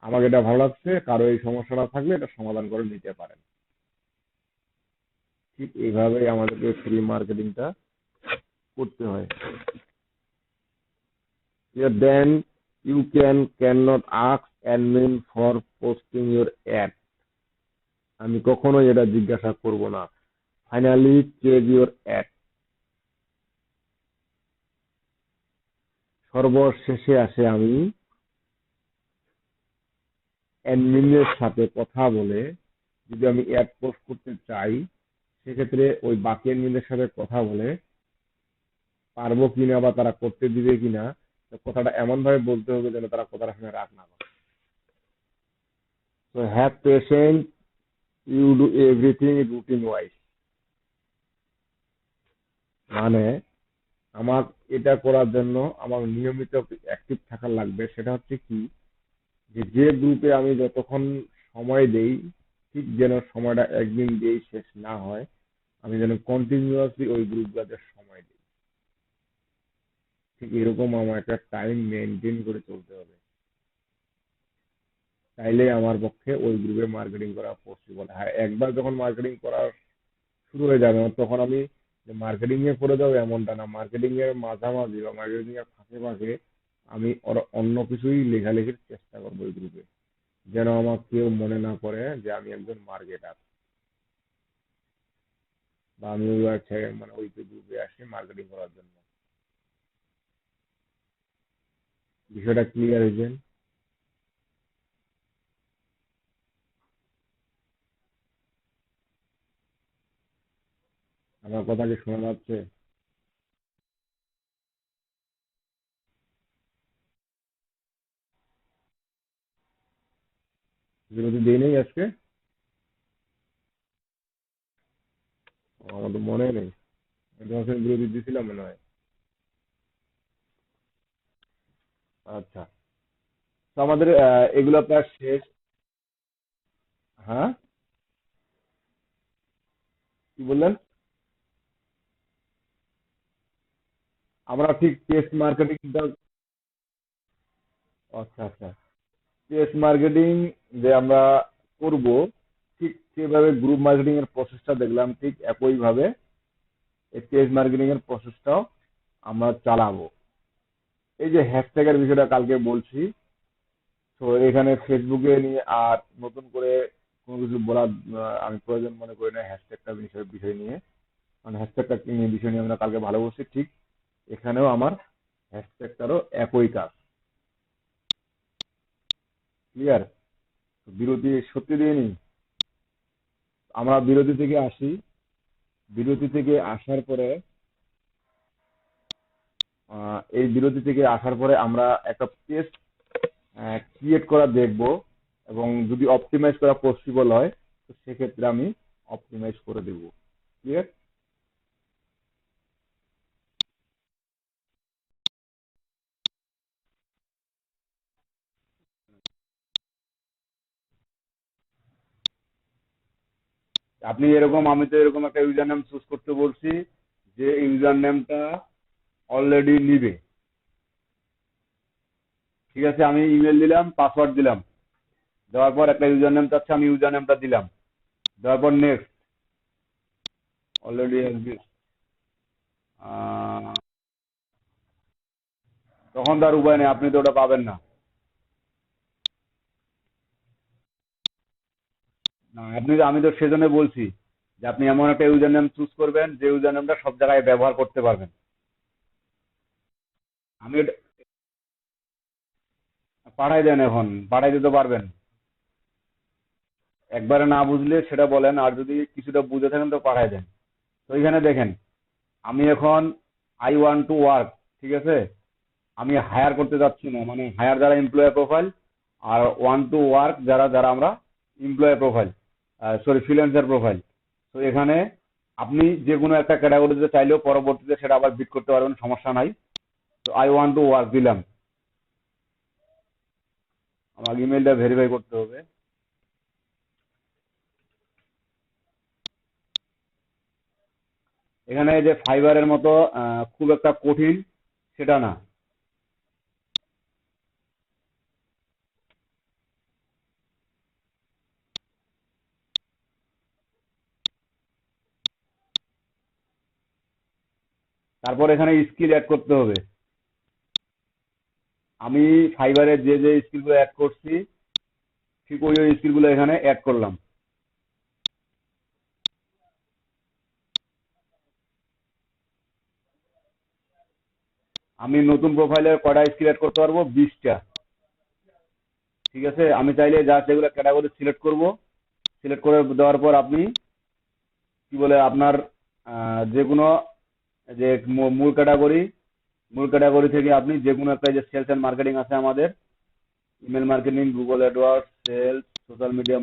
আমাকে এটা ভালো লাগছে, কারো এই সমস্যাটা থাকলে এটা সমাধান করে নিতে পারেন। ঠিক এইভাবেই আমাদেরকে ফ্রি মার্কেটিংটা করতে হয়। Then you cannot ask admin for posting your ad, আমি কখনোই এটা জিজ্ঞাসা করব না। ফাইনালি চেক ইউর অ্যাড, সর্বশেষে আসে আমি অ্যাডমিনের সাথে কথা বলে, যদি আমি অ্যাড পোস্ট করতে চাই সেক্ষেত্রে ওই বাকি অ্যাডমিনের সাথে কথা বলে পারবো কিনা বা তারা করতে দিবে কিনা, তো কথাটা এমন ভাবে বলতে হবে যেন তারা কথাটা শুনে রাগ না করে। তো have patient, you do everything routine wise, মানে আমার এটা করার জন্য আমার নিয়মিত অ্যাক্টিভ থাকা লাগবে। সেটা হচ্ছে কি, যে যে গ্রুপে আমি যতক্ষণ সময় দেই, ঠিক যেন সময়টা একদিন দিয়েই শেষ না হয়। আমি যেন কন্টিনিউয়াসলি ওই গ্রুপগুলোতে সময় দিই। ঠিক এরকম আমার একটা টাইম মেনটেন করে চলতে হবে। তাইলে আমার পক্ষে ওই গ্রুপে মার্কেটিং করা পসিবল। হ্যাঁ, একবার যখন মার্কেটিং করা শুরু হয়ে যাবে, তখন আমি মার্কেটিং এ পড়ে যাবো এমনটা না। মার্কেটিং এর মাঝামাঝি বা মার্কেটিং এর ফাঁকে ফাঁকে আমি অন্য কিছুই লেখালেখির চেষ্টা করবো ওই গ্রুপে, যেন আমার কেউ মনে না করে যে আমি একজন মার্কেটার, বা আমি ওই মানে ওই গ্রুপে আসি মার্কেটিং করার জন্য। বিষয়টা ক্লিয়ার হয়েছে? আমার কথা কি শোনা যাচ্ছে? বিরতি দেই নেই আজকে? আমার তো মনে নেই। তোমার সঙ্গে বিরতি দিছিলাম মনে হয়। আচ্ছা, তো আমাদের এগুলো প্রায় শেষ। হ্যাঁ, কি বললেন? আমরা ঠিক টেস্ট মার্কেটিংটা, আচ্ছা আচ্ছা, টেস্ট মার্কেটিং যে আমরা করব, ঠিক সেভাবে গ্রুপ মার্কেটিং এর প্রসেসটা দেখলাম, ঠিক একই ভাবে এই টেস্ট মার্কেটিং এর প্রসেসটাও আমরা চালাবো। এই যে হ্যাশট্যাগের বিষয়টা কালকে বলছি, তো এখানে ফেসবুকে নিয়ে আর নতুন করে কোনো কিছু বলার আমি প্রয়োজন মনে করি না। হ্যাশট্যাগটা বিষয় নিয়ে, মানে হ্যাশট্যাগটা নিয়ে বিষয় নিয়ে আমরা কালকে ভালো বলছি, ঠিক এখানেও আমার হ্যাশট্যাগটারও একই কাজ। ক্লিয়ার? বিরতি সত্যি দিইনি। আমরা বিরতি থেকে আসি। বিরতি থেকে আসার পরে এই বিরতি থেকে আসার পরে আমরা একটা পেজ ক্রিয়েট করা দেখব, এবং যদি অপটিমাইজ করা পসিবল হয়, তো সেক্ষেত্রে আমি অপটিমাইজ করে দেব। ক্লিয়ার? আপনি এরকম, আমি তো এরকম একটা ইউজার নেম চুজ করতে বলছি, যে ইউজার নেমটা অলরেডি নিবে। ঠিক আছে, আমি ইমেল দিলাম, পাসওয়ার্ড দিলাম, দেওয়ার পর একটা ইউজার নেম চাচ্ছে, আমি ইউজার নেমটা দিলাম, দেওয়ার পর নেক্সট। অলরেডি তখন তার উপায় নেই, আপনি তো ওটা পাবেন না। না, আমি তো সেজন্য বলছি যে আপনি এমন একটা ইউজার নেম চুজ করবেন যে ইউজার নেমটা সব জায়গায় ব্যবহার করতে পারবেন। আমি পাঠাই দেন, এখন পাঠাই দিতে পারবেন। একবারে না বুঝলে সেটা বলেন, আর যদি কিছুটা বুঝে থাকেন তো পাঠাই দেন। তো এখানে দেখেন, আমি এখন আই ওয়ান্ট টু ওয়ার্ক, ঠিক আছে, আমি হায়ার করতে যাচ্ছি না, মানে হায়ার যারা এমপ্লয়ার প্রোফাইল, আর ওয়ান টু ওয়ার্ক যারা যারা আমরা employer profile, sorry freelancer profile. তো এখানে আপনি যে কোনো একটা ক্যাটাগরিতে চাইলেও পরবর্তীতে সেটা আবার বিট করতে পারবেন, সমস্যা নাই। তো আই ওয়ান্ট টু ওয়ার্ক দিলাম। আমার ইমেলটা ভেরিফাই করতে হবে। এখানে যে ফাইবারের মতো খুব একটা কঠিন সেটা না। তারপর এখানে স্কিল অ্যাড করতে হবে। আমি ফাইবারের যে যে স্কিলগুলো অ্যাড করছি, ঠিক ওই ওই স্কিলগুলো এখানে অ্যাড করলাম। আমি নতুন প্রোফাইলের কয়টা স্কিল অ্যাড করতে পারবো? 20টা। ঠিক আছে, আমি চাইলে যা সেগুলো ক্যাটাগরি সিলেক্ট করব। সিলেক্ট করে দেওয়ার পর আপনি কি বলে আপনার যে কোনো যে মূল ক্যাটাগরি থেকে আপনি যে কোনো একটা, যে সেলস এন্ড মার্কেটিং আছে আমাদের, email marketing, Google AdWords, sales, social media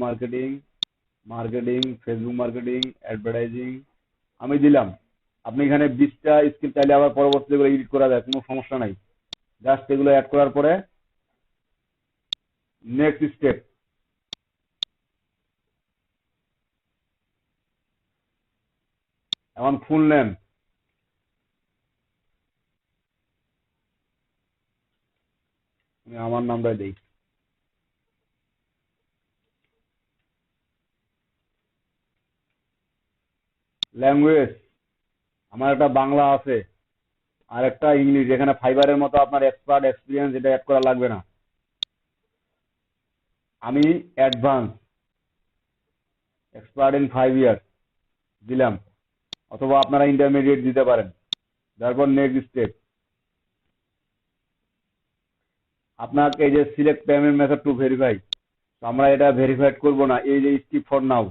marketing, Facebook marketing, advertising, আমি দিলাম। আপনি এখানে 20টা স্কিল চাইলে আবার পরবর্তীতে এগুলো এডিট করা যায়, কোনো সমস্যা নাই। জাস্ট এগুলো অ্যাড করার পরে নেক্সট স্টেপ, এখন ফুল নেম, আমি আমার নামটা দিই। ল্যাঙ্গুয়েজ আমার একটা বাংলা আছে, আর একটা ইংলিশ। এখানে ফাইবারের মতো আপনার এক্সপার্ট এক্সপিরিয়েন্স এটা অ্যাড করা লাগবে না। আমি অ্যাডভান্স এক্সপার্ট ইন 5 ইয়ার দিলাম, অথবা আপনারা ইন্টারমিডিয়েট দিতে পারেন। তারপর নেক্সট স্টেপ, আপনাকে এই যে select payment method to verify, আমরা এটা ভেরিফাইড করব না, এই যে skip for now.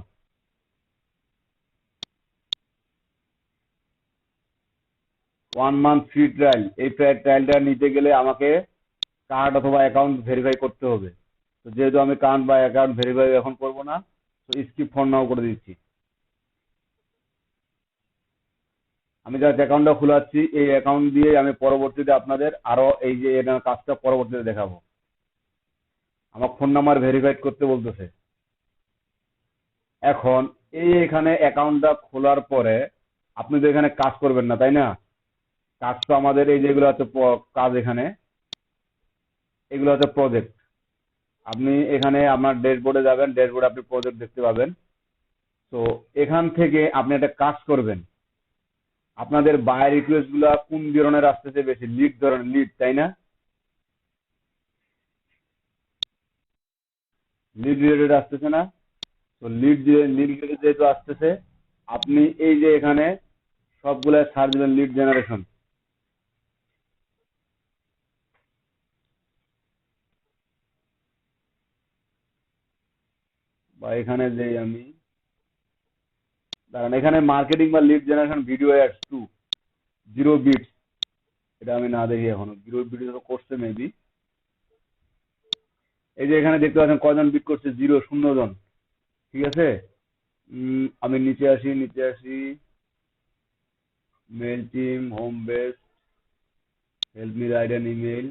1 month free trial, এই ট্রায়ালটা নিতে গেলে আমাকে কার্ড অথবা অ্যাকাউন্ট ভেরিফাই করতে হবে। তো যেহেতু আমি কার্ড বা অ্যাকাউন্ট ভেরিফাই এখন করব না, তো স্কিপ ফর নাও করে দিচ্ছি। আমি জাস্ট অ্যাকাউন্টটা খোলাচ্ছি, এই অ্যাকাউন্ট দিয়ে আমি পরবর্তীতে আপনাদের আরো এই যে এটা কাজটা পরবর্তীতে দেখাবো। আমার ফোন নাম্বার ভেরিফাইড করতে বলতেছে। এখন এই এখানে অ্যাকাউন্টটা খোলার পরে আপনি তো এখানে কাজ করবেন না, তাই না? কাজ তো আমাদের এই যেগুলো হচ্ছে কাজ, এখানে এগুলো হচ্ছে প্রজেক্ট। আপনি এখানে আপনার ড্যাশবোর্ডে যাবেন, ড্যাশবোর্ডে আপনি প্রজেক্ট দেখতে পাবেন। তো এখান থেকে আপনি একটা কাজ করবেন, আপনাদের বাই রিকোয়েস্ট গুলা কোন ধরনের আসতেছে বেশি? লিড ধরনের, লিড, তাই না? লিড রিলেটেড আসতেছে না? তো লিড রিলেটেড যেহেতু আসতেছে, আপনি এই যে এখানে সবগুলা সার্চ দিবেন লিড জেনারেশন। বা এখানে যে আমি দাঁড়ান, এখানে মার্কেটিং বা lead generation video ads to 0 bits, এটা আমি না দেখি এখনো। 0 বিট করছে মেবি। এই যে এখানে দেখতে পাচ্ছেন কয়জন বিট করছে? 0 জন। ঠিক আছে। আমি নিচে আসি, mail team, home base, help me write an email.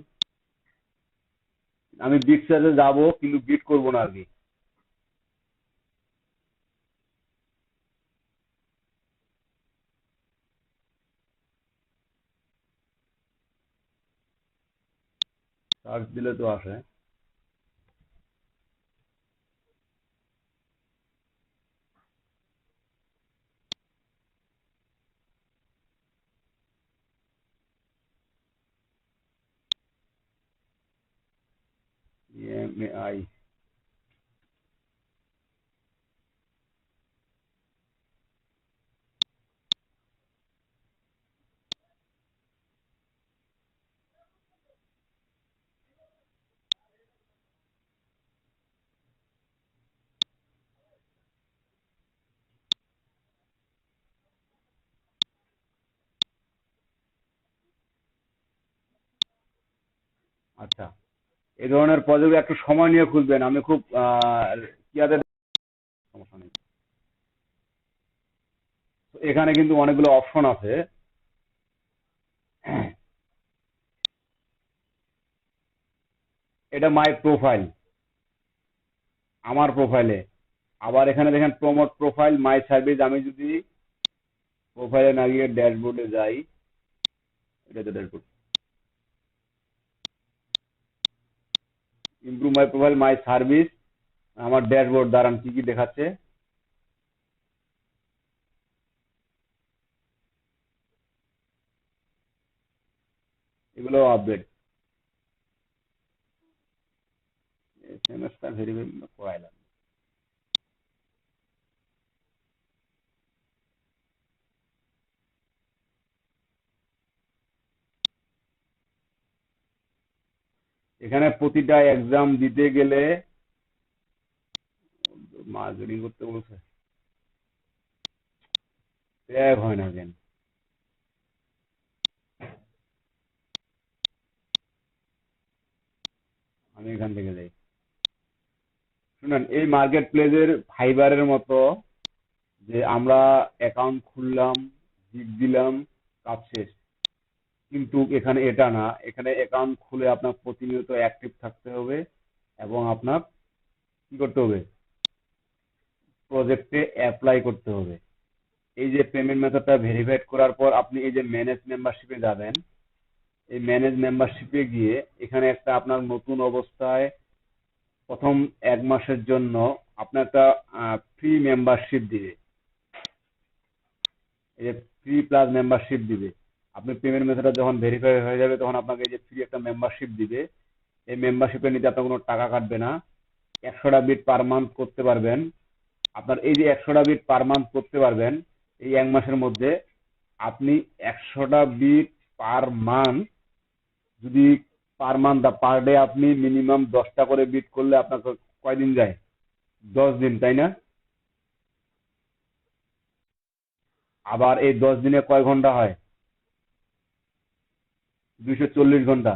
আমি বিট সার্চে যাবো, কিন্তু বিট করবো না আর কি। সার্চ দিলে তো আসে। EMAI, আচ্ছা। এই ধরনের প্রজেক্ট একটু সময় নিয়ে খুঁজবেন, আমি খুব ইয়াতে সমস্যা নেই। তো এখানে কিন্তু অনেকগুলো অপশন আছে। এটা মাই প্রোফাইল, আমার প্রোফাইলে। আবার এখানে দেখেন প্রমোট প্রোফাইল, মাই সার্ভিস। আমি যদি প্রোফাইলে না গিয়ে ড্যাশবোর্ডে যাই, এটা তো dashboard, improve my profile, my service, আমার ড্যাশবোর্ড। দাঁড়ান, কি কি দেখাচ্ছে? এগুলো আপডেট, এসএমএসটা ভেরিফাই করাইলাম। এখানে প্রতিটা এক্সাম দিতে গেলে মার্কেটিং করতে বলছে, ট্যাগ হয় না কেন? আমি এখান থেকে যাই। শুনেন, এই মার্কেট প্লেসের ফাইবারের মতো যে আমরা অ্যাকাউন্ট খুললাম, গিগ দিলাম, কাজ শেষ। কিন্তু এখানে এটা না, এখানে অ্যাকাউন্ট খুলে আপনার প্রতিনিয়ত অ্যাক্টিভ থাকতে হবে এবং আপনার কি করতে হবে, প্রজেক্টে অ্যাপ্লাই করতে হবে। এই যে পেমেন্ট মেথডটা ভেরিফাইড করার পর আপনি এই যে ম্যানেজ মেম্বারশিপে যাবেন। এই ম্যানেজ মেম্বারশিপে গিয়ে এখানে একটা আপনার নতুন অবস্থায় প্রথম 1 মাসের জন্য আপনার একটা ফ্রি মেম্বারশিপ দিবে। এই যে ফ্রি প্লাস মেম্বারশিপ দিবে। আপনি পেমেন্ট মেথডটা যখন ভেরিফাই হয়ে যাবে তখন আপনাকে এই যে ফ্রি একটা মেম্বারশিপ দিবে। এই মেম্বারশিপে নিতে আপনার কোনো টাকা কাটবে না। 100টা বিট পার মান্থ করতে পারবেন। আপনার এই যে 100টা বিট পার মান্থ করতে পারবেন এই 1 মাসের মধ্যে। আপনি 100টা বিট পার মান্থ যদি পার মান্থ পার ডে আপনি মিনিমাম 10টা করে বিট করলে আপনার কয়দিন যায়? 10 দিন, তাই না? আবার এই 10 দিনে কয় ঘন্টা হয়? 240 ঘন্টা।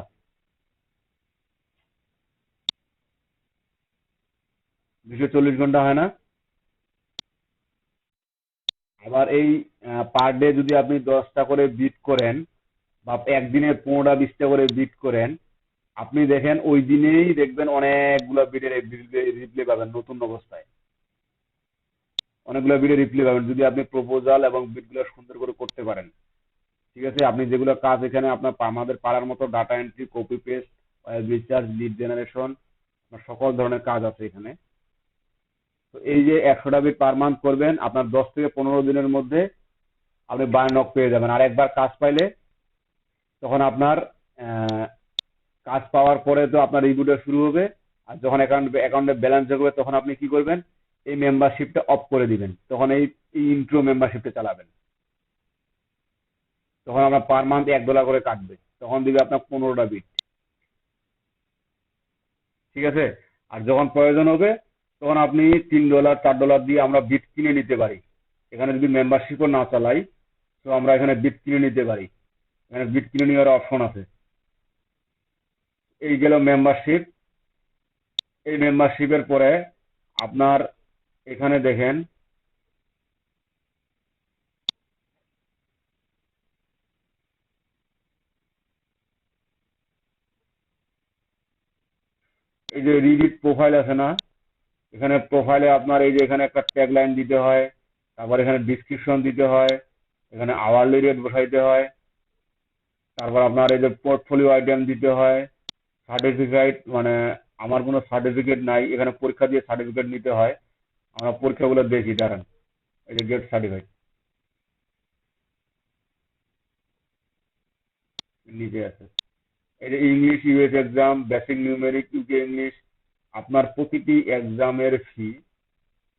240 ঘন্টা হয় না? আবার এই পার ডে যদি আপনি 10টা করে বিট করেন বা একদিনে 15টা 20টা করে বিট করেন, আপনি দেখেন ওই দিনেই দেখবেন অনেকগুলো বিটের রিপ্লে পাবেন নতুন অবস্থায়। অনেকগুলো বিটের রিপ্লে পাবেন যদি আপনি প্রপোজাল এবং বিটগুলো সুন্দর করে করতে পারেন। ঠিক আছে, আপনি যেগুলো কাজ এখানে আপনার আমাদের পাড়ার মতো data entry, copy paste, recharge, lead generation, সকল ধরনের কাজ আছে এখানে। তো এই যে 100টা বিট পার মান্থ করবেন, আপনার 10 থেকে 15 দিনের মধ্যে আপনি বাই নক পেয়ে যাবেন। আর একবার কাজ পাইলে তখন আপনার কাজ পাওয়ার পরে তো আপনার রিভিউটা শুরু হবে। আর যখন অ্যাকাউন্টে ব্যালেন্স দেখবে তখন আপনি কি করবেন, এই মেম্বারশিপটা অফ করে দিবেন। তখন এই ইন্ট্রো মেম্বারশিপটা চালাবেন। তখন আপনার পার মান্থ $1 করে কাটবে। তখন দিবে আপনার 15টা বিট। ঠিক আছে? আর যখন প্রয়োজন হবে তখন আপনি $3 $4 দিয়ে আমরা বিট কিনে নিতে পারি। এখানে যদি মেম্বারশিপও না চালাই তো আমরা এখানে বিট কিনে নিতে পারি। এখানে বিট কিনে নেওয়ার অপশন আছে। এই গেল মেম্বারশিপ। এই মেম্বারশিপের পরে আপনার এখানে দেখেন এই যে রিডিট প্রোফাইল আছে না, এখানে প্রোফাইলে আপনার এই যে এখানে একটা ট্যাগ লাইন দিতে হয়, তারপর এখানে ডিসক্রিপশন দিতে হয়, এখানে আওয়ারলি রেট বসাইতে হয়, তারপর আপনার এই যে পোর্টফোলিও আইটেম দিতে হয়, সার্টিফিকেট মানে আমার কোনো সার্টিফিকেট নাই, এখানে পরীক্ষা দিয়ে সার্টিফিকেট নিতে হয়। আমরা পরীক্ষাগুলো দেখি, দাঁড়ান। এই যে গেট সার্টিফাইড নিচে আছে। এই যে English US exam, basic numeric UK English, আপনার প্রতিটি এক্সামের ফি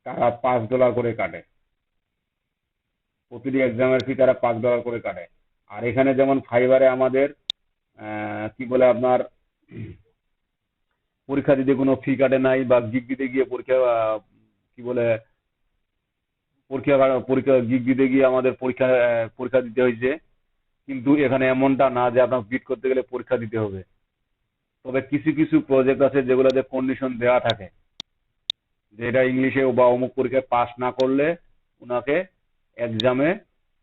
তারা $5 করে কাটে। প্রতিটি এক্সামের ফি তারা $5 করে কাটে। আর এখানে যেমন ফাইবারে আমাদের কি বলে আপনার পরীক্ষা দিতে কোনো ফি কাটে নাই, বা গিগ দিতে গিয়ে পরীক্ষা কি বলে পরীক্ষা গিগ দিতে গিয়ে আমাদের পরীক্ষা দিতে হয়েছে। কিন্তু এখানে এমনটা না যে আপনার বিট করতে গেলে পরীক্ষা দিতে হবে। তবে কিছু কিছু প্রজেক্ট আছে যেগুলোতে কন্ডিশন দেওয়া থাকে যে এটা ইংলিশে বা অমুক পরীক্ষায় পাস না করলে ওনাকে এক্সামে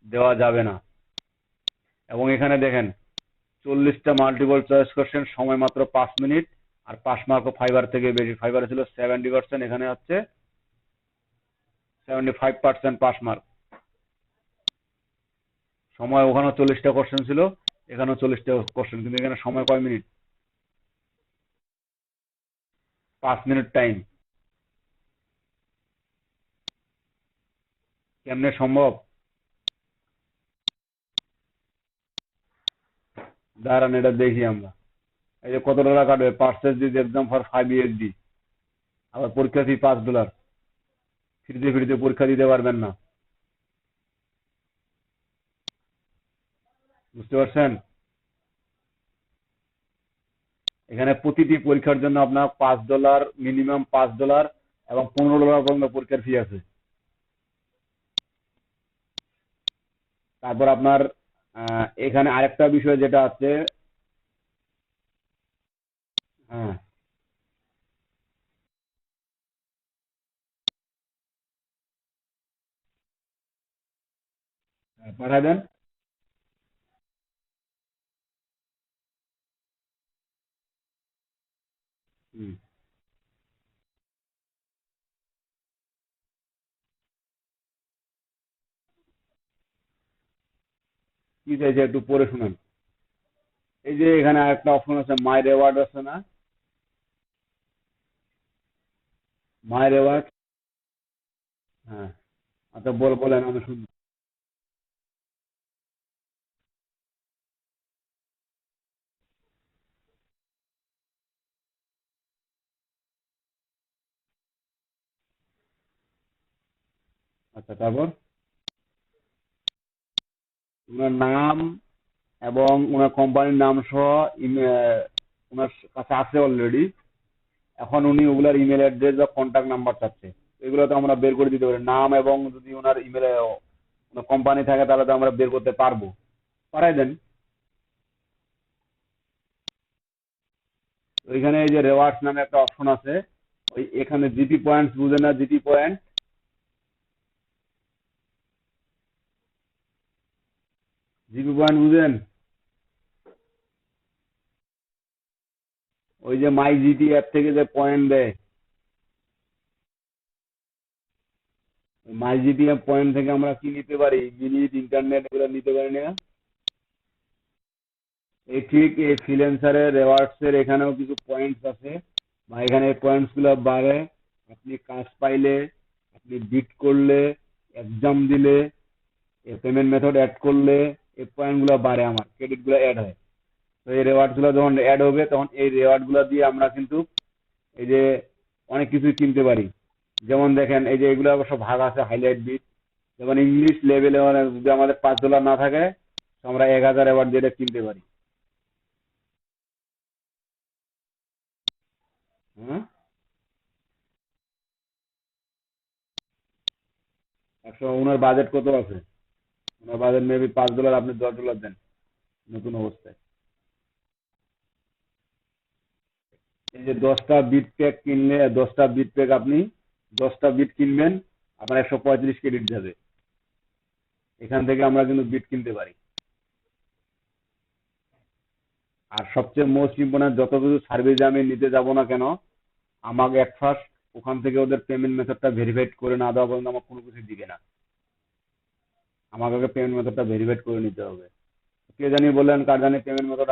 দেওয়া যাবে না। এবং এখানে দেখেন 40টা মাল্টিপল চয়েস কোশ্চেন, সময় মাত্র 5 মিনিট। আর পাস মার্কও ফাইবার থেকে বেশি। ফাইবারে ছিল 70%, এখানে হচ্ছে 75% পাস মার্ক। সময় ওখানেও 40টা কোশ্চেন ছিল, এখানেও 40টা কোশ্চেন, কিন্তু এখানে সময় কয় মিনিট? 5 minute time. কেমনে সম্ভব? দাঁড়ান এটা দেখি আমরা। এই যে কত টাকা কাটবে, purchase this exam for 5 USD। আবার পরীক্ষা ফি $5। ফ্রিতে ফ্রিতে পরীক্ষা দিতে পারবেন না। বুঝতে পারছেন? এখানে প্রতিটি পরীক্ষার জন্য আপনার $5, মিনিমাম $5 এবং $15 পর্যন্ত পরীক্ষার ফি আছে। তারপর আপনার এখানে আরেকটা বিষয় যেটা আছে। হ্যাঁ, পাঠায় দেন। হুম। কি চাইছে একটু পড়ে শুনেন। এই যে এখানে একটা অপশন আছে, মাই রেওয়ার্ড আছে না? মাই রেওয়ার্ড। হ্যাঁ। আচ্ছা, বলেন, আমি শুনি। আচ্ছা, তারপর ওনার নাম এবং ওনার কোম্পানির নাম সহ ওনার কাছে আছে অলরেডি। এখন উনি ওগুলার ইমেল অ্যাড্রেস বা কন্ট্যাক্ট নাম্বার চাচ্ছে। এগুলো তো আমরা বের করে দিতে পারি, নাম এবং যদি ওনার ইমেলে কোম্পানি থাকে তাহলে তো আমরা বের করতে পারবো। পাঠাই দেন। ওইখানে এই যে রেওয়ার্ডস নামে একটা অপশন আছে, ওই এখানে জিটি পয়েন্টস বুঝে না? জিটি পয়েন্ট, জিপি পয়েন্ট বুঝেন? ওই যে মাই জিটি অ্যাপ থেকে যে পয়েন্ট দেয়, মাই জিটি অ্যাপ পয়েন্ট থেকে আমরা কি নিতে পারি? মিনিট, ইন্টারনেট, এগুলো নিতে পারি না? এই ঠিক এই ফ্রিল্যান্সারের রেওয়ার্ডস এর এখানেও কিছু পয়েন্টস আছে, বা এখানে পয়েন্টস গুলো বাড়ে। আপনি কাজ পাইলে, আপনি বিট করলে, এক্সাম দিলে, পেমেন্ট মেথড অ্যাড করলে এই পয়েন্ট গুলো বাড়ে, আমার ক্রেডিট গুলো অ্যাড হয়। তো এই রেওয়ার্ড গুলো যখন অ্যাড হবে তখন এই রেওয়ার্ড গুলো দিয়ে আমরা কিন্তু এই যে অনেক কিছুই কিনতে পারি। যেমন দেখেন, এই যে এগুলো অবশ্য ভাগ আছে হাইলাইট বিট। যেমন ইংলিশ লেভেলে মানে যদি আমাদের $5 না থাকে, তো আমরা 1000 অ্যাওয়ার্ড দিয়ে এটা কিনতে পারি। হ্যাঁ। 100, ওনার বাজেট কত আছে? ওনার বাজেট মেবি $5, আপনি $10 দেন নতুন অবস্থায়। এই যে 10টা বিট প্যাক কিনলে, 10টা বিট প্যাক আপনি 10টা বিট কিনবেন, আপনার 135 ক্রেডিট যাবে। এখান থেকে আমরা কিন্তু বিট কিনতে পারি। আর সবচেয়ে মোস্ট ইম্পর্টেন্ট, যত কিছু সার্ভিস আমি নিতে যাব না কেন, আমাকে এট ফার্স্ট ওখান থেকে ওদের পেমেন্ট মেথডটা ভেরিফাইড করে না দেওয়া পর্যন্ত আমার কোনো কিছু দিবে না। আমাকে পেমেন্ট মেথডটা ভেরিফাইড করে নিতে হবে। কে জানি বললেন কার জানি পেমেন্ট মেথড